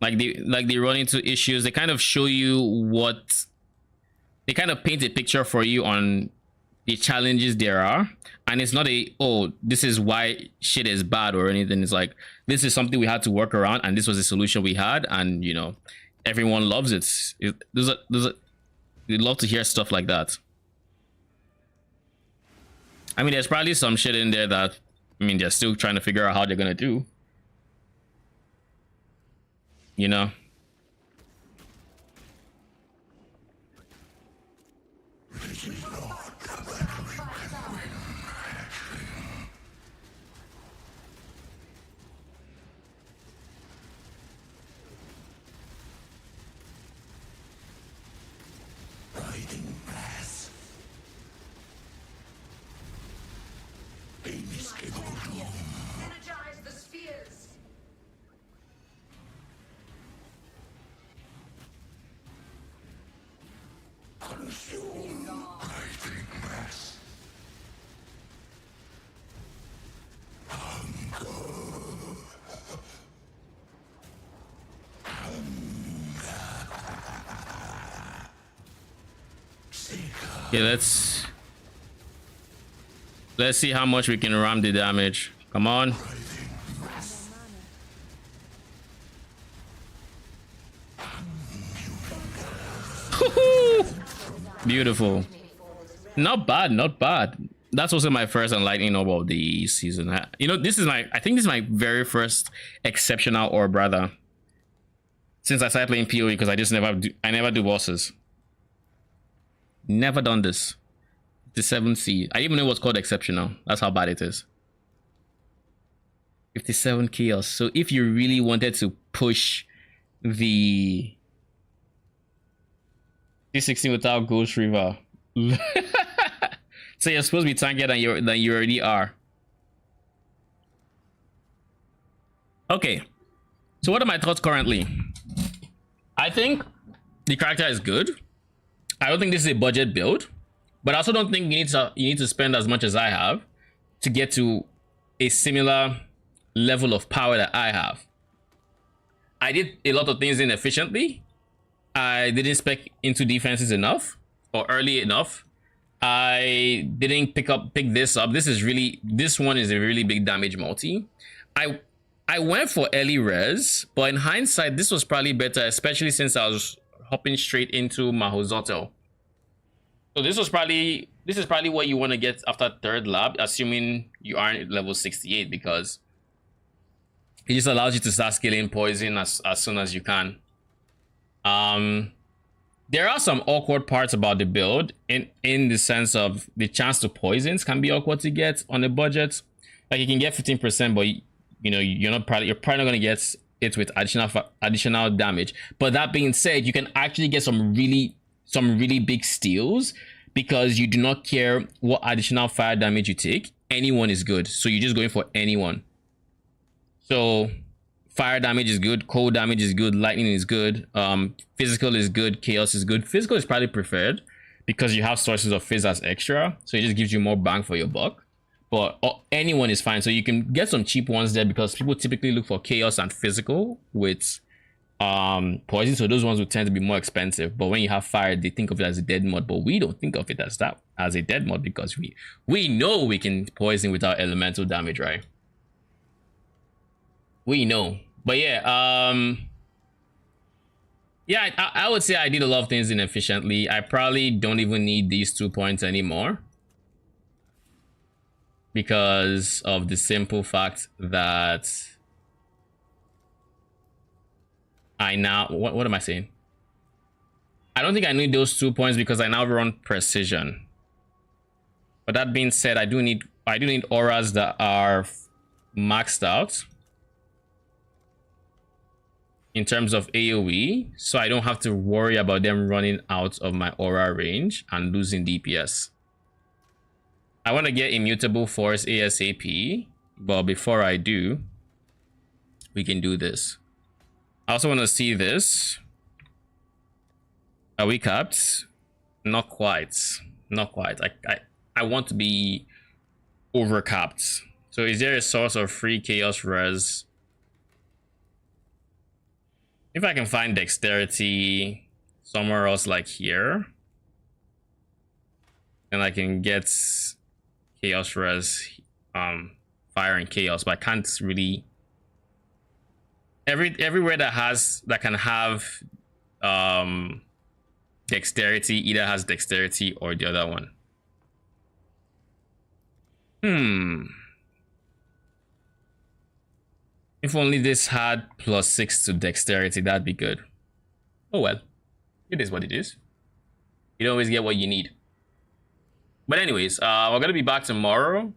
Like they run into issues. They kind of show you they kind of paint a picture for you on the challenges there are, and it's not this is why shit is bad or anything. It's like, this is something we had to work around, and this was a solution we had, and you know, everyone loves it. We'd love to hear stuff like that. I mean, there's probably some shit in there that, I mean, they're still trying to figure out how they're gonna do, you know. writhing mass. Inescapable doom. Energize the spheres. Consume writhing mass. Okay, let's see how much we can ram the damage. Come on. Beautiful. Not bad, not bad. That's also my first Enlightening Orb of the season. You know, I think this is my very first exceptional orb, brother. Since I started playing PoE, because I never do bosses. Never done this. The 7C. I didn't even know what's called exceptional. That's how bad it is. 57 chaos. So if you really wanted to push the 16 without Ghost River. So you're supposed to be tankier than you already are. Okay. So what are my thoughts currently? I think the character is good. I don't think this is a budget build, but I also don't think you need to spend as much as I have to get to a similar level of power that I have. I did a lot of things inefficiently. I didn't spec into defenses enough or early enough. I didn't pick this up. This one is a really big damage multi. I went for early res, but in hindsight, this was probably better, especially since I was hopping straight into Mahozoto. So this is probably what you want to get after third lab, assuming you aren't at level 68, because it just allows you to start scaling poison as soon as you can. There are some awkward parts about the build in the sense of the chance to poisons can be awkward to get on a budget. Like you can get 15%, but you know you're probably not going to get it with additional damage. But that being said, you can actually get some really big steals because you do not care what additional fire damage you take. Anyone is good, so you're just going for anyone. So fire damage is good, cold damage is good, lightning is good, physical is good, chaos is good. Physical is probably preferred because you have sources of fizz as extra, so it just gives you more bang for your buck. But anyone is fine, so you can get some cheap ones there because people typically look for chaos and physical with poison, so those ones would tend to be more expensive. But when you have fire, they think of it as a dead mod, but we don't think of it as that, as a dead mod, because we know we can poison without elemental damage, right? We know. But yeah, yeah, I would say I did a lot of things inefficiently. I probably don't even need these 2 points anymore because of the simple fact that I now, what am I saying? I don't think I need those 2 points because I now run precision. But that being said, I do need auras that are maxed out in terms of AoE, so I don't have to worry about them running out of my aura range and losing DPS. I want to get Immutable Force ASAP, but before I do, we can do this. I also want to see this. Are we capped? Not quite. Not quite. I want to be over capped. So is there a source of free chaos res? If I can find dexterity somewhere else like here, and I can get chaos res, fire and chaos, but I can't really. Everywhere that can have dexterity either has dexterity or the other one. If only this had +6 to dexterity, that'd be good. Oh well, it is what it is. You don't always get what you need. But anyways, we're gonna be back tomorrow.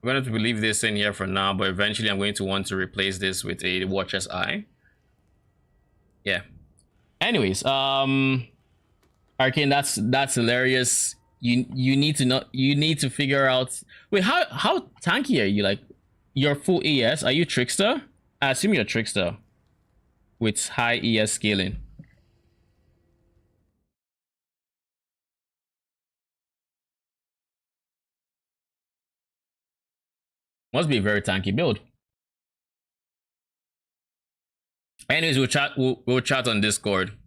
We're going to leave this in here for now, but eventually I'm going to want to replace this with a Watcher's Eye. Yeah. Anyways, Arcane, that's hilarious. You need to know, you need to figure out. Wait, how tanky are you? Like, you're full ES. Are you Trickster? I assume you're Trickster with high ES scaling. Must be a very tanky build. Anyways, we'll chat on Discord.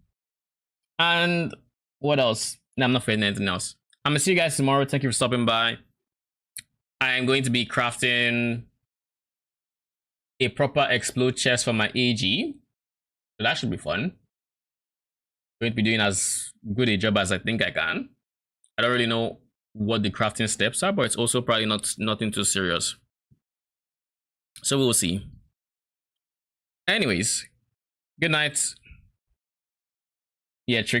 And what else? No, I'm not forgetting anything else. I'm gonna see you guys tomorrow. Thank you for stopping by. I am going to be crafting a proper explode chest for my AG. So that should be fun. I'm going to be doing as good a job as I think I can. I don't really know what the crafting steps are, but it's also probably nothing too serious. So we'll see. Anyways, good night. Yeah, trick.